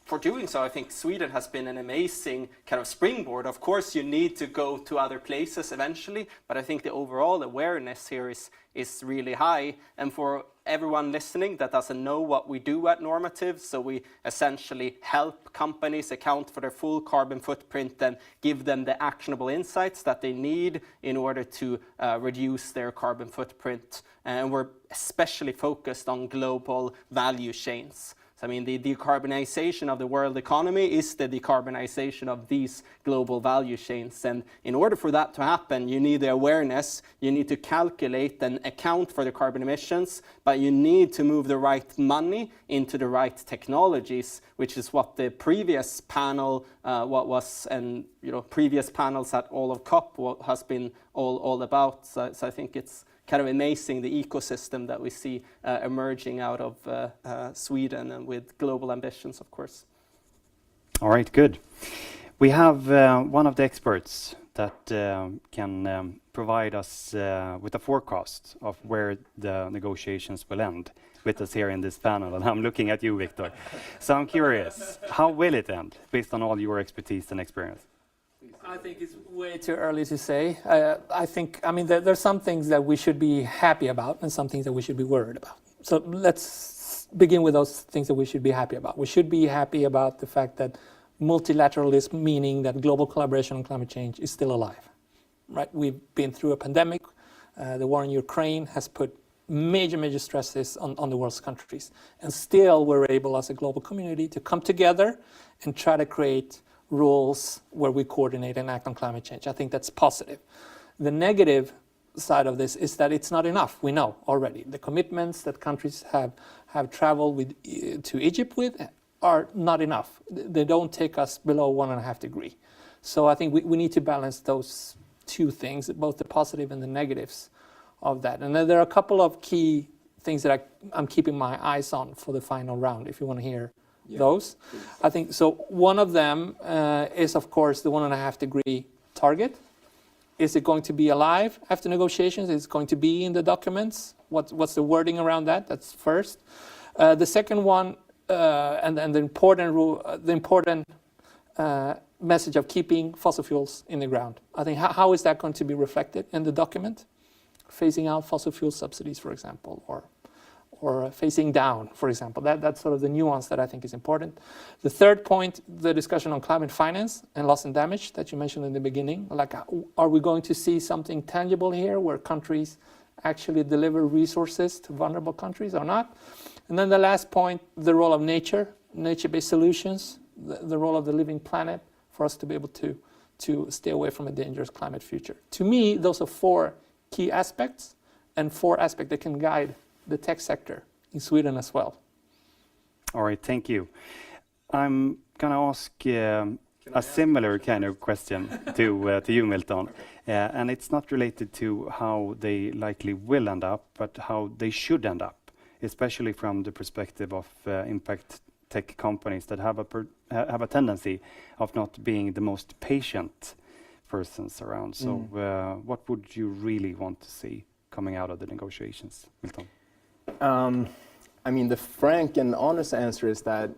for doing so, I think Sweden has been an amazing kind of springboard. Of course, you need to go to other places eventually, but I think the overall awareness here is really high. And for everyone listening that doesn't know what we do at Normative, so we essentially help companies account for their full carbon footprint and give them the actionable insights that they need in order to reduce their carbon footprint. And we're especially focused on global value chains. So, I mean, the decarbonization of the world economy is the decarbonization of these global value chains. And in order for that to happen, you need the awareness, you need to calculate and account for the carbon emissions, but you need to move the right money into the right technologies, which is what the previous panel previous panels at all of COP has been all about. So I think it's kind of amazing, the ecosystem that we see emerging out of Sweden, and with global ambitions, of course. All right, good. We have one of the experts that can provide us with a forecast of where the negotiations will end with us here in this panel. And I'm looking at you, Victor. So I'm curious, how will it end based on all your expertise and experience? I think it's way too early to say. I mean, there's some things that we should be happy about and some things that we should be worried about. So let's begin with those things that we should be happy about. We should be happy about the fact that multilateralism, meaning that global collaboration on climate change, is still alive. Right? We've been through a pandemic. The war in Ukraine has put major stresses on the world's countries. And still we're able as a global community to come together and try to create rules where we coordinate and act on climate change. I think that's positive. The negative side of this is that it's not enough. We know already the commitments that countries have traveled to Egypt with are not enough. They don't take us below 1.5 degrees. So I think we need to balance those two things, both the positive and the negatives of that. And then there are a couple of key things that I'm keeping my eyes on for the final round, if you want to hear those. Please. I think so. One of them is, of course, the 1.5 degree target. Is it going to be alive after negotiations? Is it going to be in the documents? What's the wording around that? That's first. The second one, and the important message of keeping fossil fuels in the ground. I think how is that going to be reflected in the document? Phasing out fossil fuel subsidies, for example, or phasing down, for example. That's sort of the nuance that I think is important. The third point, the discussion on climate finance and loss and damage that you mentioned in the beginning. Like, are we going to see something tangible here where countries actually deliver resources to vulnerable countries or not? And then the last point, the role of nature-based solutions, the role of the living planet for us to be able to stay away from a dangerous climate future. To me, those are 4 key aspects, and 4 aspects that can guide the tech sector in Sweden as well. All right, thank you. I'm going to ask a similar kind of question to you, Milton. And it's not related to how they likely will end up, but how they should end up, especially from the perspective of impact tech companies that have a tendency of not being the most patient persons around. So what would you really want to see coming out of the negotiations, Milton? I mean, the frank and honest answer is that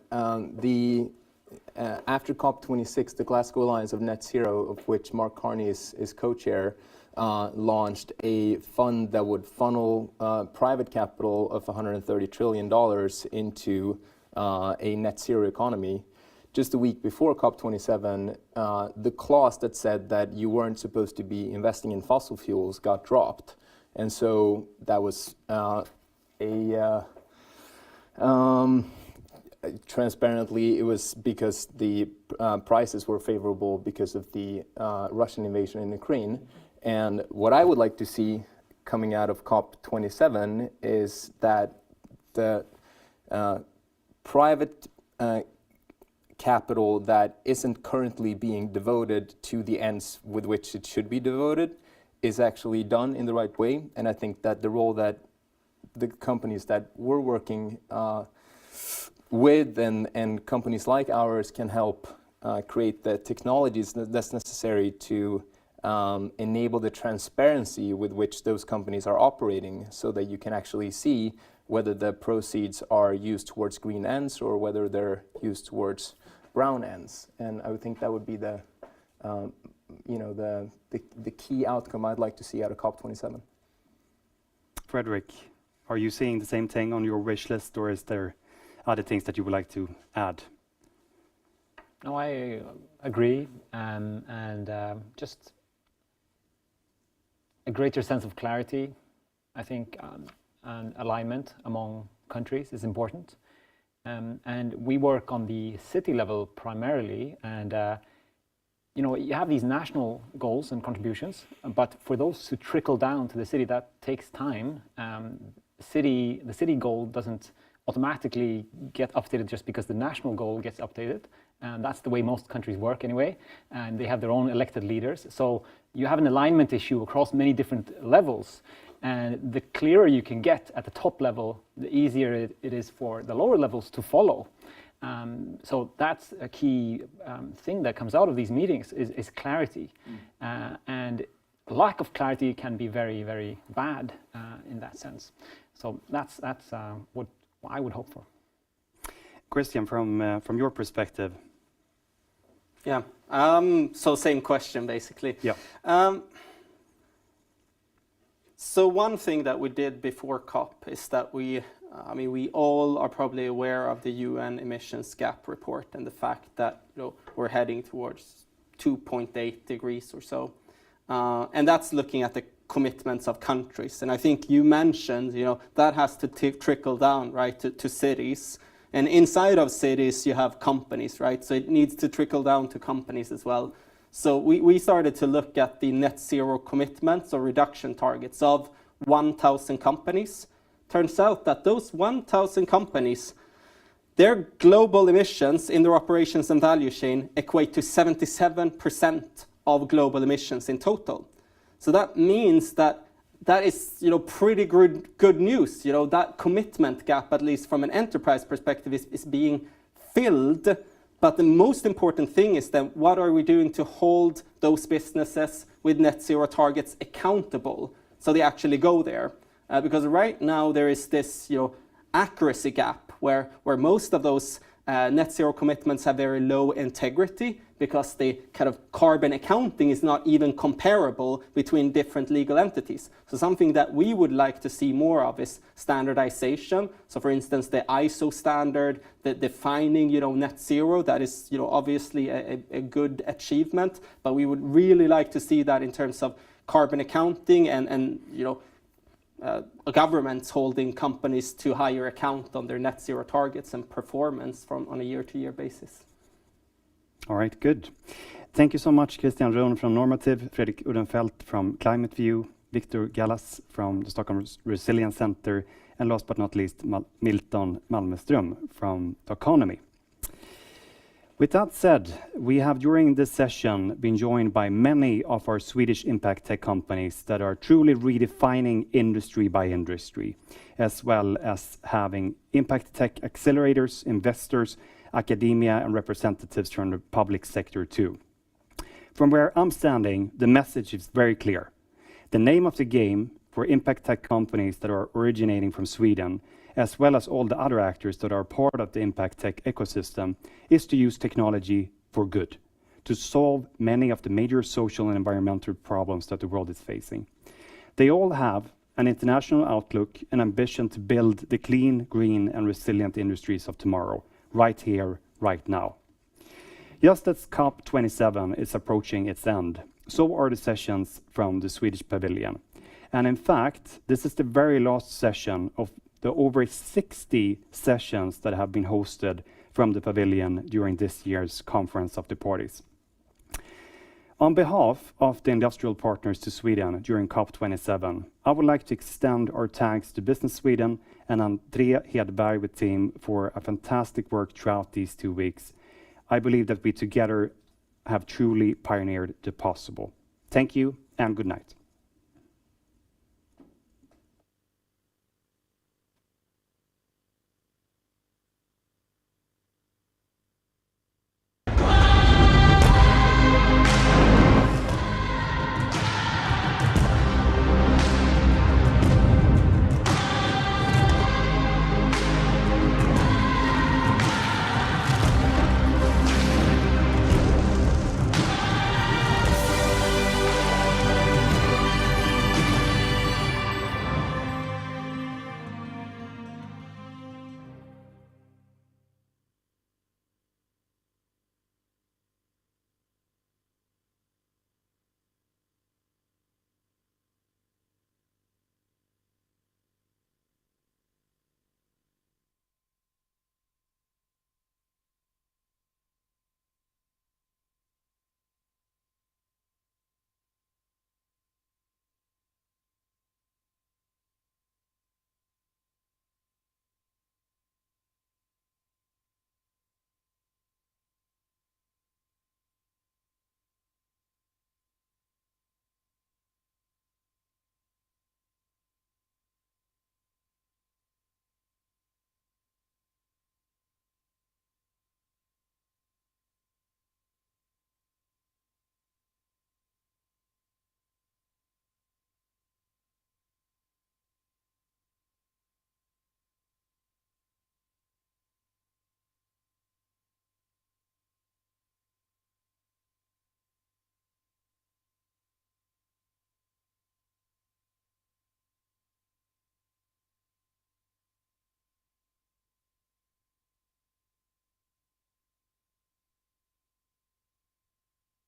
after COP26, the Glasgow Alliance of Net Zero, of which Mark Carney is co-chair, launched a fund that would funnel private capital of $130 trillion into a net zero economy. Just a week before COP27, the clause that said that you weren't supposed to be investing in fossil fuels got dropped. And so that was transparently, it was because the prices were favorable because of the Russian invasion in Ukraine. And what I would like to see coming out of COP27 is that the private capital that isn't currently being devoted to the ends with which it should be devoted is actually done in the right way. And I think that the role that the companies that we're working with and companies like ours can help create the technologies that's necessary to enable the transparency with which those companies are operating, so that you can actually see whether the proceeds are used towards green ends or whether they're used towards brown ends. And I would think that would be the key outcome I'd like to see out of COP27. Frederick, are you seeing the same thing on your wish list, or is there other things that you would like to add? No, I agree, and just a greater sense of clarity, I think, and alignment among countries is important. And we work on the city level primarily, and you have these national goals and contributions, but for those to trickle down to the city, that takes time. The city goal doesn't automatically get updated just because the national goal gets updated, and that's the way most countries work anyway, and they have their own elected leaders. So you have an alignment issue across many different levels, and the clearer you can get at the top level, the easier it is for the lower levels to follow. So that's a key thing that comes out of these meetings is clarity. And lack of clarity can be very, very bad in that sense. So that's what I would hope for. Christian, from your perspective. Yeah. So same question basically. Yeah. So one thing that we did before COP is that we all are probably aware of the UN emissions gap report and the fact that we're heading towards 2.8 degrees or so, and that's looking at the commitments of countries. And I think you mentioned, that has to trickle down, right, to cities. And inside of cities, you have companies, right? So it needs to trickle down to companies as well. So we started to look at the net zero commitments or reduction targets of 1,000 companies. Turns out that those 1,000 companies, their global emissions in their operations and value chain equate to 77% of global emissions in total. So that means that is pretty good news. That commitment gap, at least from an enterprise perspective, is being filled. But the most important thing is then what are we doing to hold those businesses with net zero targets accountable so they actually go there? Because right now there is this accuracy gap where most of those net zero commitments have very low integrity because the kind of carbon accounting is not even comparable between different legal entities. So something that we would like to see more of is standardization. So for instance, the ISO standard, the defining net zero, that is obviously a good achievement, but we would really like to see that in terms of carbon accounting and governments holding companies to higher account on their net zero targets and performance on a year-to-year basis. All right, good. Thank you so much, Christian Rohn from Normative, Fredrik Uddenfelt from Climate View, Victor Gallas from the Stockholm Resilience Center, and last but not least, Milton Malmestrom from Doconomy. With that said, we have during this session been joined by many of our Swedish impact tech companies that are truly redefining industry by industry, as well as having impact tech accelerators, investors, academia, and representatives from the public sector too. From where I'm standing, the message is very clear. The name of the game for impact tech companies that are originating from Sweden, as well as all the other actors that are part of the impact tech ecosystem, is to use technology for good, to solve many of the major social and environmental problems that the world is facing. They all have an international outlook and ambition to build the clean, green, and resilient industries of tomorrow, right here, right now. Just as COP27 is approaching its end, so are the sessions from the Swedish Pavilion. And in fact, this is the very last session of the over 60 sessions that have been hosted from the Pavilion during this year's Conference of the Parties. On behalf of the industrial partners to Sweden during COP27, I would like to extend our thanks to Business Sweden and André Hedberg with team for a fantastic work throughout these 2 weeks. I believe that we together have truly pioneered the possible. Thank you and good night.